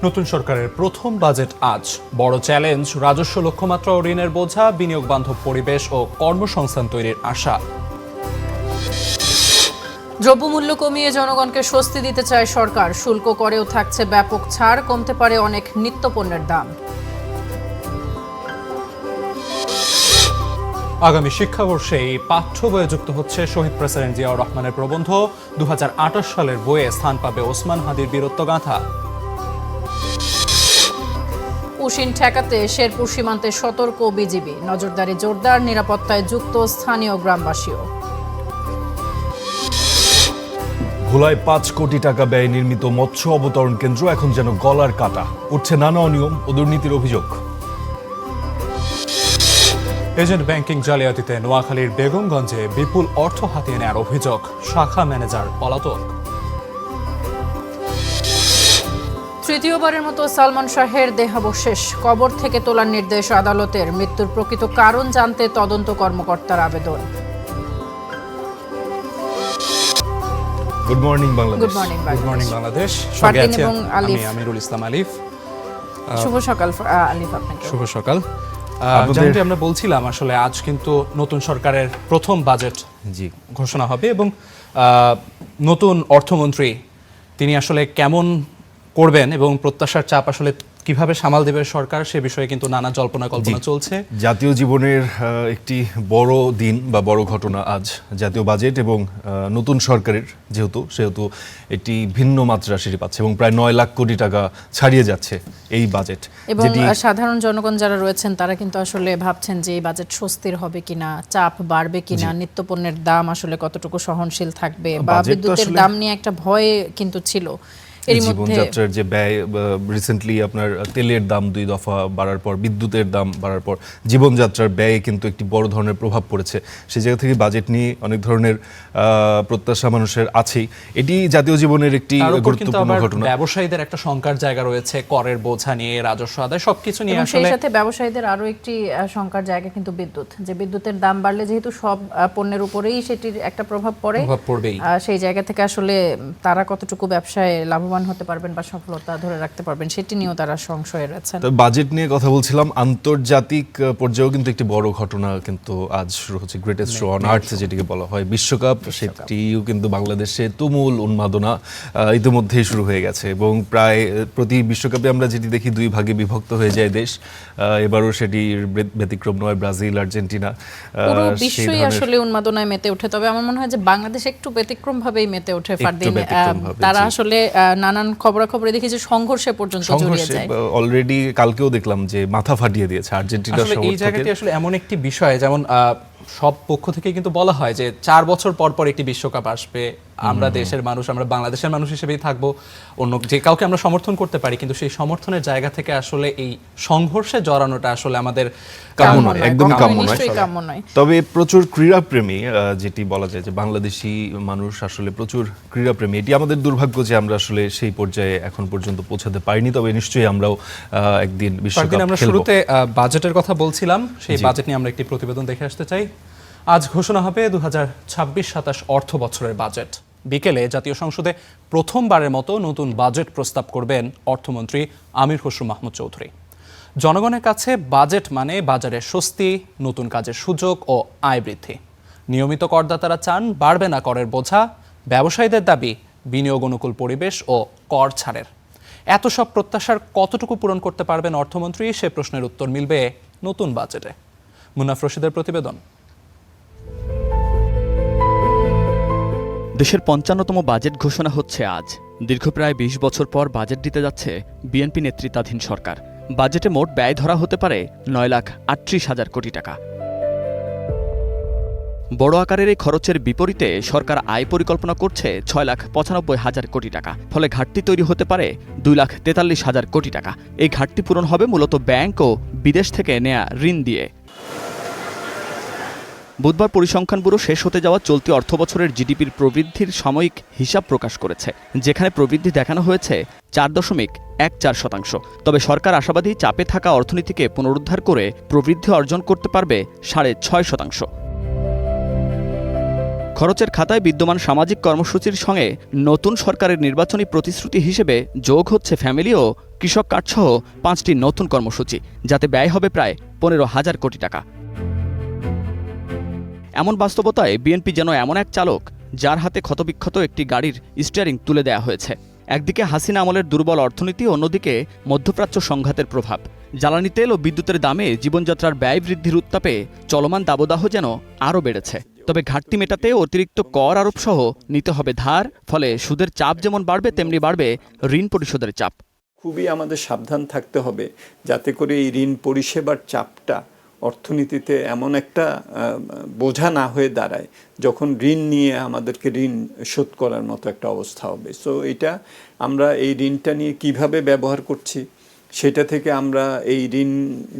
নতুন সরকারের প্রথম বাজেট আজ। বড় চ্যালেঞ্জ রাজস্ব লক্ষ্যমাত্রা ও ঋণের বোঝা, বিনিয়োগ বান্ধব পরিবেশ ও কর্মসংস্থান তৈরির আশা। দ্রব্যমূল্য কমিয়ে জনগণকে স্বস্তি দিতে চায় সরকার। শুল্ক করেও থাকছে ব্যাপক ছাড়, কমতে পারে অনেক নিত্যপণ্যের দাম। আগামী শিক্ষাবর্ষে এই পাঠ্য বইয়ে যুক্ত হচ্ছে শহীদ প্রেসিডেন্ট জিয়াউর রহমানের প্রবন্ধ। 2028 সালের বইয়ে স্থান পাবে ওসমান হাদির বীরত্বগাথা। উশিন ঠেকাতে শেরপুর সীমান্তে সতর্ক বিজিবি, নজরদারি জোরদার, নিরাপত্তায় যুক্ত স্থানীয় গ্রামবাসীও। ভোলায় 5 কোটি টাকা ব্যয়ে নির্মিত মৎস্য অবতরণ কেন্দ্র এখন যেন গলার কাটা। উঠছে নানা অনিয়ম ও দুর্নীতির অভিযোগ। এজেন্ট ব্যাংকিং জালিয়াতিতে নোয়াখালীর বেগমগঞ্জে বিপুল অর্থ হাতিয়ে নেওয়ার অভিযোগ, শাখা ম্যানেজার পলাতক। তৃতীয়বারের মতো সালমান শাহের দেহাবশেষ কবর থেকে তোলার নির্দেশ আদালতের। মৃত্যুর প্রকৃত কারণ জানতে তদন্ত কর্মকর্তার আবেদন। Good morning Bangladesh. Good morning good morning Bangladesh. Fardin এবং আলিফ। আমি আমিরুল ইসলাম আলিফ। শুভ সকাল আলিফ, আপনাকে শুভ সকাল। যেমনটি আমরা বলছিলাম, আসলে আজ কিন্তু নতুন সরকারের প্রথম বাজেট ঘোষণা হবে এবং নতুন অর্থমন্ত্রী তিনি আসলে কেমন করবেন এবং প্রত্যাশার চাপ আসলে কিভাবে সামাল দেবে সরকার, সে বিষয়ে কিন্তু নানা জল্পনা কল্পনা চলছে। জাতীয় জীবনের একটি বড় দিন বা বড় ঘটনা আজ জাতীয় বাজেট এবং নতুন সরকারের সেহেতু একটি ভিন্ন মাত্রা সিঁড়ি পাচ্ছে এবং প্রায় 9 লাখ কোটি টাকা ছাড়িয়ে যাচ্ছে এই বাজেট। এবং সাধারণ জনগণ যারা রয়েছেন তারা কিন্তু আসলে ভাবছেন যে এই বাজেট স্বস্তির হবে কিনা, চাপ বাড়বে কিনা, নিত্যপণ্যের দাম আসলে কতটুকু সহনশীল থাকবে, বা বিদ্যুতের দাম নিয়ে একটা ভয় কিন্তু ছিল। জীবনযাত্রার যে ব্যয়, রিসেন্টলি আপনার তেলের দাম 2 দফা বাড়ার পর, বিদ্যুতের দাম বাড়ার পর জীবনযাত্রার ব্যয়ে কিন্তু একটি বড় ধরনের প্রভাব পড়েছে। সেই জায়গা থেকে বাজেট নিয়ে অনেক ধরনের প্রত্যাশা মানুষের আছেই। এটি জাতীয় জীবনের একটি গুরুত্বপূর্ণ ঘটনা। ব্যবসায়ীদের একটা শঙ্কার জায়গা রয়েছে, করের বোঝা নিয়ে, রাজস্ব আদায় সবকিছু নিয়ে। সেই সাথে ব্যবসায়ীদের আরো একটি শঙ্কার জায়গা কিন্তু বিদ্যুৎ, যে বিদ্যুতের দাম বাড়লে যেহেতু সব পণ্যের উপরেই সেটির একটা প্রভাব পড়বেই। সেই জায়গা থেকে আসলে তারা কতটুকু ব্যবসায় লাভবান হতে পারবেন বা সফলতা ধরে রাখতে পারবেন, সেটি নিয়েও তারা সংশয়ে রয়েছেন। বাজেট নিয়ে কথা বলছিলাম, আন্তর্জাতিক পর্যায়েও কিন্তু একটি বড় ঘটনা কিন্তু আজ শুরু হচ্ছে। গ্রেটেস্ট শো অন আর্থ যেটিকে বলা হয়, বিশ্বকাপ, সেটিও কিন্তু বাংলাদেশে তুমুল উন্মাদনা ইতিমধ্যেই শুরু হয়ে গেছে এবং প্রায় প্রতি বিশ্বকাপে আমরা যেটি দেখি 2 ভাগে বিভক্ত হয়ে যায় দেশ। এবারও সেটির ব্যতিক্রম নয়, ব্রাজিল, আর্জেন্টিনা। পুরো বিশ্বই আসলে উন্মাদনায় মেতে ওঠে, তবে আমার মনে হয় যে বাংলাদেশ একটু ব্যতিক্রম ভাবেই মেতে ওঠে। ফারদিন, তারা আসলে নানান খবরাখবরে দেখি যে সংঘর্ষে পর্যন্ত জড়িয়ে যায়। অলরেডি কালকেও দেখলাম যে মাথা ফাটিয়ে দিয়েছে আর্জেন্টিনার সমর্থকদের। এই জায়গাটি আসলে এমন একটি বিষয়, যেমন সব পক্ষ থেকে কিন্তু বলা হয় যে 4 বছর পর পর একটি বিশ্বকাপ আসবে, আমরা দেশের মানুষ, আমরা বাংলাদেশের মানুষ হিসেবেই থাকবো, অন্য যে কাউকে আমরা সমর্থন করতে পারি, কিন্তু সেই সমর্থনের জায়গা থেকে আসলে এই সংঘর্ষে জড়ানোটা আসলে আমাদের কাম্য নয়, একদমই কাম্য নয়। তবে প্রচুর ক্রীড়াপ্রেমী, যেটি বলা যায় যে বাংলাদেশি মানুষ আসলে প্রচুর ক্রীড়াপ্রেমী। এটি আমাদের দুর্ভাগ্য যে আমরা আসলে সেই পর্যায়ে এখন পর্যন্ত পৌঁছাতে পারিনি, তবে নিশ্চয়ই আমরাও একদিন বিশ্বকাপ আমরা শুরুতে বাজেটের কথা বলছিলাম, সেই বাজেট নিয়ে আমরা একটি প্রতিবেদন দেখে আসতে চাই। আজ ঘোষণা হবে 2026-27 অর্থ বছরের বাজেট। বিকেলে জাতীয় সংসদে প্রথমবারের মতো নতুন বাজেট প্রস্তাব করবেন অর্থমন্ত্রী আমির খসরু মাহমুদ চৌধুরী। জনগণের কাছে বাজেট মানে বাজারের স্বস্তি, নতুন কাজের সুযোগ ও আয় বৃদ্ধি। নিয়মিত করদাতারা চান বাড়বে না করের বোঝা, ব্যবসায়ীদের দাবি বিনিয়োগ অনুকূল পরিবেশ ও কর ছাড়ের। এত সব প্রত্যাশার কতটুকু পূরণ করতে পারবেন অর্থমন্ত্রী, সে প্রশ্নের উত্তর মিলবে নতুন বাজেটে। মুনাফ রশিদের প্রতিবেদন। দেশের 55তম বাজেট ঘোষণা হচ্ছে আজ। দীর্ঘ প্রায় 20 বছর পর বাজেট দিতে যাচ্ছে বিএনপি নেতৃত্বাধীন সরকার। বাজেটে মোট ব্যয় ধরা হতে পারে 9,38,000 কোটি টাকা। বড় আকারের এই খরচের বিপরীতে সরকার আয় পরিকল্পনা করছে 6,95,000 কোটি টাকা। ফলে ঘাটতি তৈরি হতে পারে 2,43,000 কোটি টাকা। এই ঘাটতি পূরণ হবে মূলত ব্যাংক ও বিদেশ থেকে নেয়া ঋণ দিয়ে। বুধবার পরিসংখ্যান ব্যুরো শেষ হতে যাওয়া চলতি অর্থবছরের জিডিপির প্রবৃদ্ধির সাময়িক হিসাব প্রকাশ করেছে, যেখানে প্রবৃদ্ধি দেখানো হয়েছে 4.14%। তবে সরকার আশাবাদী চাপে থাকা অর্থনীতিকে পুনরুদ্ধার করে প্রবৃদ্ধি অর্জন করতে পারবে 6.5%। খরচের খাতায় বিদ্যমান সামাজিক কর্মসূচির সঙ্গে নতুন সরকারের নির্বাচনী প্রতিশ্রুতি হিসেবে যোগ হচ্ছে ফ্যামিলি ও কৃষক কার্ড সহ 5টি নতুন কর্মসূচি, যাতে ব্যয় হবে প্রায় 15,000 কোটি টাকা। এমন বাস্তবতায় বিএনপি যেন এমন এক চালক, যার হাতে ক্ষতবিক্ষত একটি গাড়ির স্টিয়ারিং তুলে দেয়া হয়েছে। একদিকে হাসিনা আমলের দুর্বল অর্থনীতি, অন্যদিকে মধ্যপ্রাচ্য সংঘাতের প্রভাব। জ্বালানি তেল ও বিদ্যুতের দামে জীবনযাত্রার ব্যয় বৃদ্ধির উত্তাপে চলমান দাবদাহ যেন আরও বেড়েছে। তবে ঘাটতি মেটাতে অতিরিক্ত কর আরোপ সহ নিতে হবে ধার, ফলে সুদের চাপ যেমন বাড়বে তেমনি বাড়বে ঋণ পরিশোধের চাপ। খুবই আমাদের সাবধান থাকতে হবে যাতে করে এই ঋণ পরিষেবার চাপটা অর্থনীতিতে এমন একটা বোঝা না হয়ে দাঁড়ায় যখন ঋণ নিয়ে আমাদেরকে ঋণ শোধ করার মতো একটা অবস্থা হবে। সো এটা আমরা এই ঋণটা নিয়ে কিভাবে ব্যবহার করছি, সেটা থেকে আমরা এই ঋণ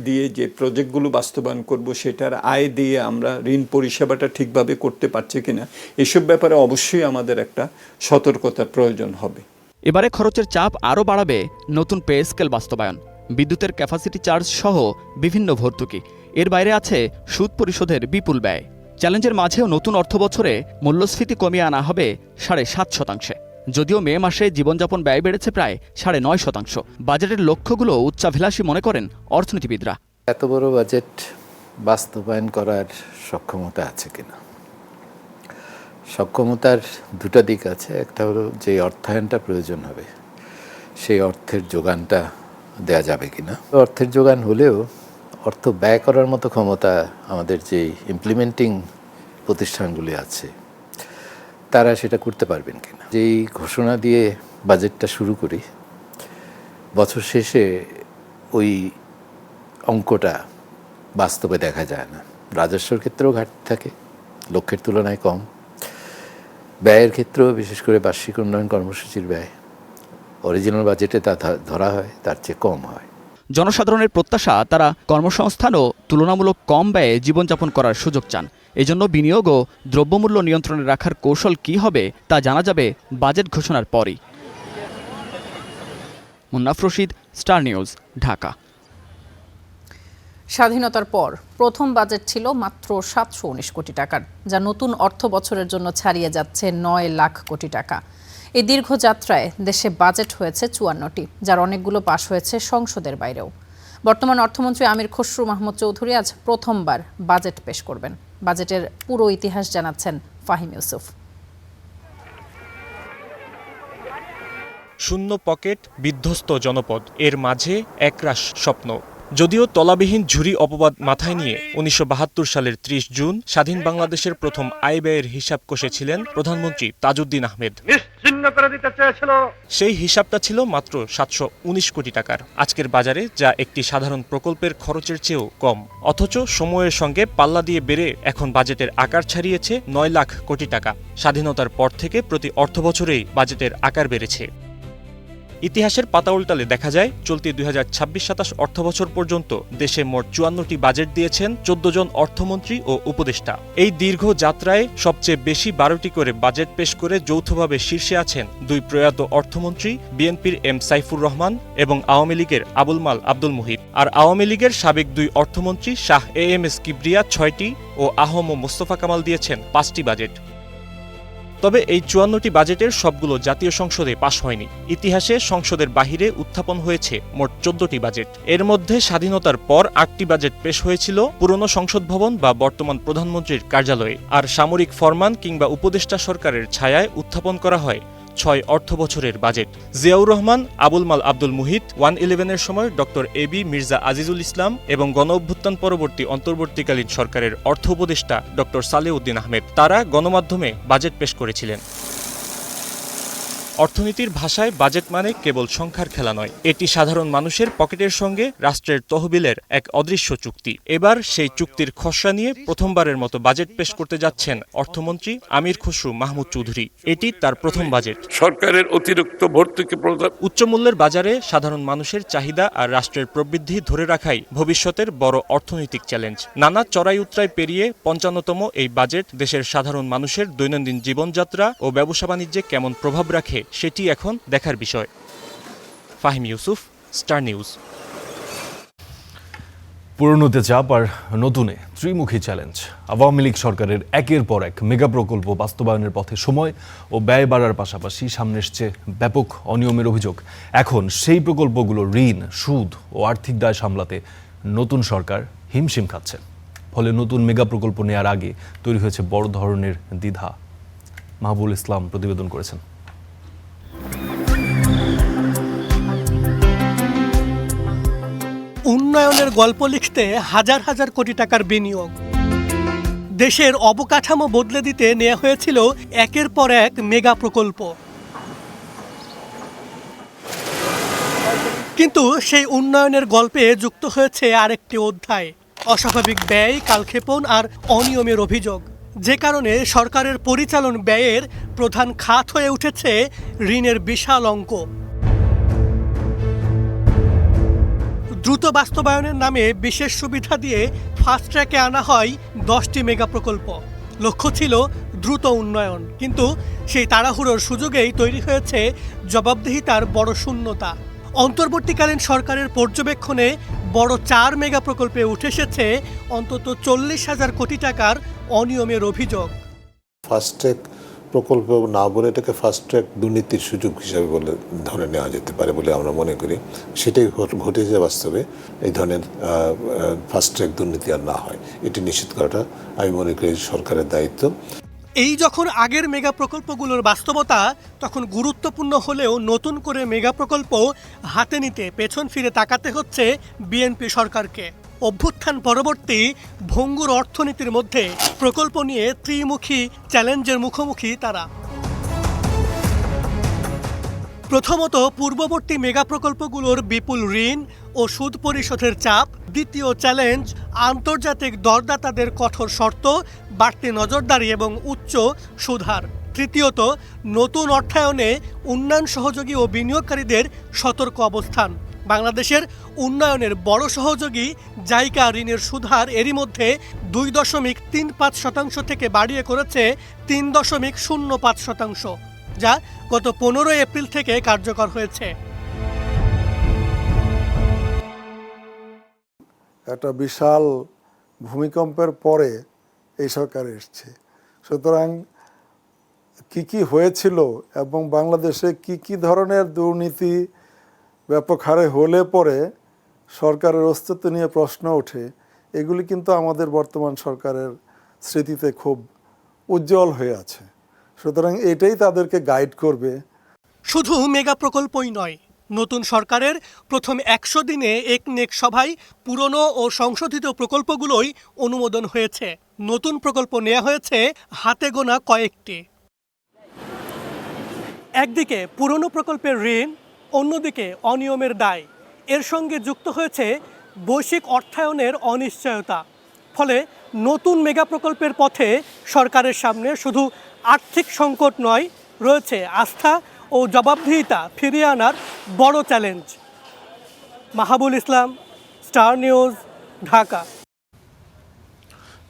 দিয়ে যে প্রজেক্টগুলো বাস্তবায়ন করব সেটার আয় দিয়ে আমরা ঋণ পরিষেবাটা ঠিকভাবে করতে পারছি কিনা, এসব ব্যাপারে অবশ্যই আমাদের একটা সতর্কতার প্রয়োজন হবে। এবারে খরচের চাপ আরও বাড়াবে নতুন পে স্কেল বাস্তবায়ন, বিদ্যুতের ক্যাপাসিটি চার্জ সহ বিভিন্ন ভর্তুকি। এর বাইরে আছে সুদ পরিশোধের বিপুল ব্যয়। চ্যালেঞ্জের মাঝেও নতুন অর্থবছরে মূল্যস্ফীতি কমিয়ে আনা হবে 7.5%। যদিও মে মাসে জীবনযাপন ব্যয় বেড়েছে প্রায় 9.5%। বাজেটের লক্ষ্যগুলো উচ্চাভিলাষী মনে করেন অর্থনীতিবিদরা। এত বড় বাজেট বাস্তবায়ন করার সক্ষমতা আছে কিনা? সক্ষমতার দুটো দিক আছে। একটা হলো যে অর্থায়নটা প্রয়োজন হবে, সেই অর্থের যোগানটা দেয়া যাবে কিনা। অর্থের যোগান হলেও অর্থ ব্যয় করার মতো ক্ষমতা আমাদের যে ইমপ্লিমেন্টিং প্রতিষ্ঠানগুলি আছে তারা সেটা করতে পারবেন কিনা। যেই ঘোষণা দিয়ে বাজেটটা শুরু করি, বছর শেষে ওই অঙ্কটা বাস্তবে দেখা যায় না। রাজস্বর ক্ষেত্রেও ঘাটতি থাকে, লক্ষ্যের তুলনায় কম। ব্যয়ের ক্ষেত্রেও, বিশেষ করে বার্ষিক উন্নয়ন কর্মসূচির ব্যয় অরিজিনাল বাজেটে তা ধরা হয় তার চেয়ে কম হয়। জনসাধারণের প্রত্যাশা, তারা কর্মসংস্থান ও তুলনামূলক কম ব্যয়ে জীবনযাপন করার সুযোগ চান। এজন্য বিনিয়োগ ও দ্রব্যমূল্য নিয়ন্ত্রণে রাখার কৌশল কী হবে তা জানা যাবে বাজেট ঘোষণার পরই। Munnaf Rashid, star news, Dhaka. স্বাধীনতার পর প্রথম বাজেট ছিল মাত্র 719 কোটি টাকার, যা নতুন অর্থ বছরের জন্য ছাড়িয়ে যাচ্ছে 9 লাখ কোটি টাকা। এই দীর্ঘ যাত্রায় দেশে বাজেট হয়েছে 54টি, যার অনেকগুলো পাশ হয়েছে সংসদের বাইরেও। বর্তমান অর্থমন্ত্রী আমির খসরু মাহমুদ চৌধুরী আজ প্রথমবার বাজেট পেশ করবেন। বাজেটের পুরো ইতিহাস জানাচ্ছেন ফাহিম ইউসুফ। শূন্য পকেট, বিধ্বস্ত জনপদ, এর মাঝে একরাশ স্বপ্ন। যদিও তলাবিহীন ঝুরি অপবাদ মাথায় নিয়ে 1972 সালের 30 জুন স্বাধীন বাংলাদেশের প্রথম আয় ব্যয়ের হিসাব কষেছিলেন প্রধানমন্ত্রী তাজউদ্দিন আহমেদ। সেই হিসাবটা ছিল মাত্র 719 কোটি টাকার। আজকের বাজারে যা একটি সাধারণ প্রকল্পের খরচের চেয়েও কম। অথচ সময়ের সঙ্গে পাল্লা দিয়ে বেড়ে এখন বাজেটের আকার ছাড়িয়েছে 9 লাখ কোটি টাকা। স্বাধীনতার পর থেকে প্রতি অর্থবছরেই বাজেটের আকার বেড়েছে। ইতিহাসের পাতা উল্টালে দেখা যায় চলতি 2026-27 অর্থবছর পর্যন্ত দেশে মোট 54টি বাজেট দিয়েছেন 14 জন অর্থমন্ত্রী ও উপদেষ্টা। এই দীর্ঘ যাত্রায় সবচেয়ে বেশি 12টি করে বাজেট পেশ করে যৌথভাবে শীর্ষে আছেন দুই প্রয়াত অর্থমন্ত্রী, বিএনপির এম সাইফুর রহমান এবং আওয়ামী লীগের আবুল মাল আব্দুল মুহিত। আর আওয়ামী লীগের সাবেক দুই অর্থমন্ত্রী শাহ এএমএস কিবরিয়া 6টি ও আহম মোস্তফা কামাল দিয়েছেন 5টি বাজেট। তবে এই 54টি বাজেটের সবগুলো জাতীয় সংসদে পাশ হয়নি। ইতিহাসে সংসদের বাহিরে উত্থাপন হয়েছে মোট 14টি বাজেট। এর মধ্যে স্বাধীনতার পর 8টি বাজেট পেশ হয়েছিল পুরনো সংসদ ভবন বা বর্তমান প্রধানমন্ত্রীর কার্যালয়ে। আর সামরিক ফরমান কিংবা উপদেষ্টা সরকারের ছায়ায় উত্থাপন করা হয় 6 অর্থবছরের বাজেট। জিয়াউর রহমান, আবুল মাল আব্দুল মুহিত, 111-এর সময় ডক্টর এবি মির্জা আজিজুল ইসলাম এবং গণঅভ্যুত্থান পরবর্তী অন্তর্বর্তীকালীন সরকারের অর্থ উপদেষ্টা ডক্টর সালেউদ্দিন আহমেদ, তারা গণমাধ্যমে বাজেট পেশ করেছিলেন। অর্থনীতির ভাষায় বাজেট মানে কেবল সংখ্যার খেলা নয়, এটি সাধারণ মানুষের পকেটের সঙ্গে রাষ্ট্রের তহবিলের এক অদৃশ্য চুক্তি। এবার সেই চুক্তির খসড়া নিয়ে প্রথমবারের মতো বাজেট পেশ করতে যাচ্ছেন অর্থমন্ত্রী আমির খসরু মাহমুদ চৌধুরী। এটি তার প্রথম বাজেট। সরকারের অতিরিক্ত ভর্তুকি উচ্চমূল্যের বাজারে সাধারণ মানুষের চাহিদা আর রাষ্ট্রের প্রবৃদ্ধি ধরে রাখাই ভবিষ্যতের বড় অর্থনৈতিক চ্যালেঞ্জ। নানা চড়াই উতরাই পেরিয়ে 55তম এই বাজেট দেশের সাধারণ মানুষের দৈনন্দিন জীবনযাত্রা ও ব্যবসা বাণিজ্যে কেমন প্রভাব রাখে সেটি এখন দেখার বিষয়। Fahim Yusuf, Star News. পুরনোতে চাপ আর নতুনে ত্রিমুখী চ্যালেঞ্জ। আওয়ামী লীগ সরকারের একের পর এক মেগা প্রকল্প বাস্তবায়নের পথে সময় ও ব্যয় বাড়ার পাশাপাশি সামনে এসছে ব্যাপক অনিয়মের অভিযোগ। এখন সেই প্রকল্পগুলো ঋণ, সুদ ও আর্থিক দায় সামলাতে নতুন সরকার হিমশিম খাচ্ছে। ফলে নতুন মেগা প্রকল্প নেয়ার আগে তৈরি হয়েছে বড় ধরনের দ্বিধা। মাহবুল ইসলাম প্রতিবেদন করেছেন। উন্নয়নের গল্প লিখতে হাজার হাজার কোটি টাকার বিনিয়োগ, দেশের অবকাঠামো বদলে দিতে নেওয়া হয়েছিল একের পর এক মেগা প্রকল্প। কিন্তু সেই উন্নয়নের গল্পে যুক্ত হয়েছে আরেকটি অধ্যায়, অস্বাভাবিক ব্যয়, কালক্ষেপণ আর অনিয়মের অভিযোগ, যে কারণে সরকারের পরিচালন ব্যয়ের প্রধান খাত হয়ে উঠেছে ঋণের বিশাল অঙ্ক। দ্রুত বাস্তবায়নের নামে বিশেষ সুবিধা দিয়ে ফাস্ট ট্র্যাকে আনা হয় 10টি মেগা প্রকল্প। লক্ষ্য ছিল দ্রুত উন্নয়ন, কিন্তু সেই তাড়াহুড়োর সুযোগেই তৈরি হয়েছে জবাবদিহিতার বড় শূন্যতা। অন্তর্বর্তীকালীন সরকারের পর্যবেক্ষণে বড় 4 মেগা প্রকল্পে উঠে এসেছে অন্তত 40,000 কোটি টাকার অনিয়মের অভিযোগ। ফাস্ট ট্র্যাক প্রকল্প না বলে এটাকে ফাস্ট ট্র্যাক দুর্নীতির সুযোগ হিসাবে বলে ধরে নেওয়া যেতে পারে বলে আমরা মনে করি। সেটাই ঘটেছে বাস্তবে। এই ধরনের ফাস্ট ট্র্যাক দুর্নীতি আর না হয়, এটি নিশ্চিত করাটা আমি মনে করি সরকারের দায়িত্ব। এই যখন আগের মেগা প্রকল্পগুলোর বাস্তবতা, তখন গুরুত্বপূর্ণ হলেও নতুন করে মেগা প্রকল্প হাতে নিতে পেছন ফিরে তাকাতে হচ্ছে বিএনপি সরকারকে। অভ্যুত্থান পরবর্তী ভঙ্গুর অর্থনীতির মধ্যে প্রকল্প নিয়ে ত্রিমুখী চ্যালেঞ্জের মুখোমুখি তারা। প্রথমত, পূর্ববর্তী মেগা প্রকল্পগুলোর বিপুল ঋণ ও সুদ পরিশোধের চাপ। দ্বিতীয় চ্যালেঞ্জ, আন্তর্জাতিক দরদাতাদের কঠোর শর্ত, বাড়তি নজরদারি এবং উচ্চ সুদহার। তৃতীয়ত, নতুন অর্থায়নে উন্নয়ন সহযোগী ও বিনিয়োগকারীদের সতর্ক অবস্থান। বাংলাদেশের উন্নয়নের বড় সহযোগী জাইকা ঋণের সুদহার এরই মধ্যে 2.35% থেকে বাড়িয়ে করেছে 3.05%, যা গত 15 এপ্রিল থেকে কার্যকর হয়েছে। একটা বিশাল ভূমিকম্পের পরে এই সরকার এসছে, সুতরাং কি হয়েছিল এবং বাংলাদেশে কি ধরনের দুর্নীতি ব্যাপক হারে হলে পরে সরকারের অস্তিত্ব নিয়ে প্রশ্ন ওঠে, এগুলি কিন্তু আমাদের বর্তমান সরকারের স্মৃতিতে খুব উজ্জ্বল হয়ে আছে। সুতরাং এটাই তাদেরকে গাইড করবে। শুধু মেগা প্রকল্পই নয়, নতুন সরকারের প্রথম 100 দিনে একনেক সভায় পুরনো ও সংশোধিত প্রকল্পগুলোই অনুমোদন হয়েছে। নতুন প্রকল্প নেওয়া হয়েছে হাতে গোনা কয়েকটি। একদিকে পুরনো প্রকল্পের ঋণ, অন্যদিকে অনিয়মের দায়। এর সঙ্গে যুক্ত হয়েছে বৈশ্বিক অর্থায়নের অনিশ্চয়তা। ফলে নতুন মেগা প্রকল্পের পথে সরকারের সামনে শুধু আর্থিক সংকট নয়, রয়েছে আস্থা ও জবাবদিহিতা ফিরিয়ে আনার বড় চ্যালেঞ্জ। মাহবুল ইসলাম, স্টার নিউজ, ঢাকা।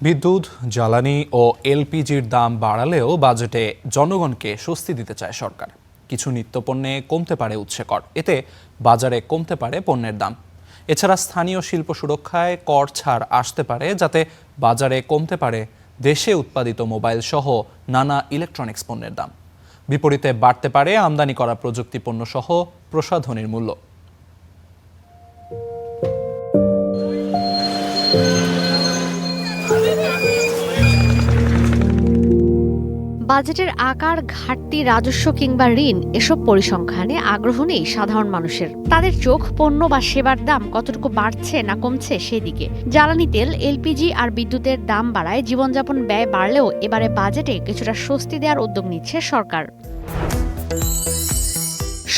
বিদ্যুৎ, জ্বালানি ও এলপিজির দাম বাড়ালেও বাজেটে জনগণকে স্বস্তি দিতে চায় সরকার। কিছু নিত্যপণ্যে কমতে পারে উৎসে কর, এতে বাজারে কমতে পারে পণ্যের দাম। এছাড়া স্থানীয় শিল্প সুরক্ষায় কর ছাড় আসতে পারে, যাতে বাজারে কমতে পারে দেশে উৎপাদিত মোবাইল সহ নানা ইলেকট্রনিক্স পণ্যের দাম। বিপরীতে বাড়তে পারে আমদানি করা প্রযুক্তি পণ্য সহ প্রসাধনীর মূল্য। বাজেটের আকার, ঘাটতি, রাজস্ব কিংবা ঋণ, এসব পরিসংখ্যানে আগ্রহ নেই সাধারণ মানুষের। তাদের চোখ পণ্য বা সেবার দাম কতটুকু বাড়ছে না কমছে সেদিকে। জ্বালানি তেল, এলপিজি আর বিদ্যুতের দাম বাড়ায় জীবনযাপন ব্যয় বাড়লেও এবারে বাজেটে কিছুটা স্বস্তি দেওয়ার উদ্যোগ নিচ্ছে সরকার।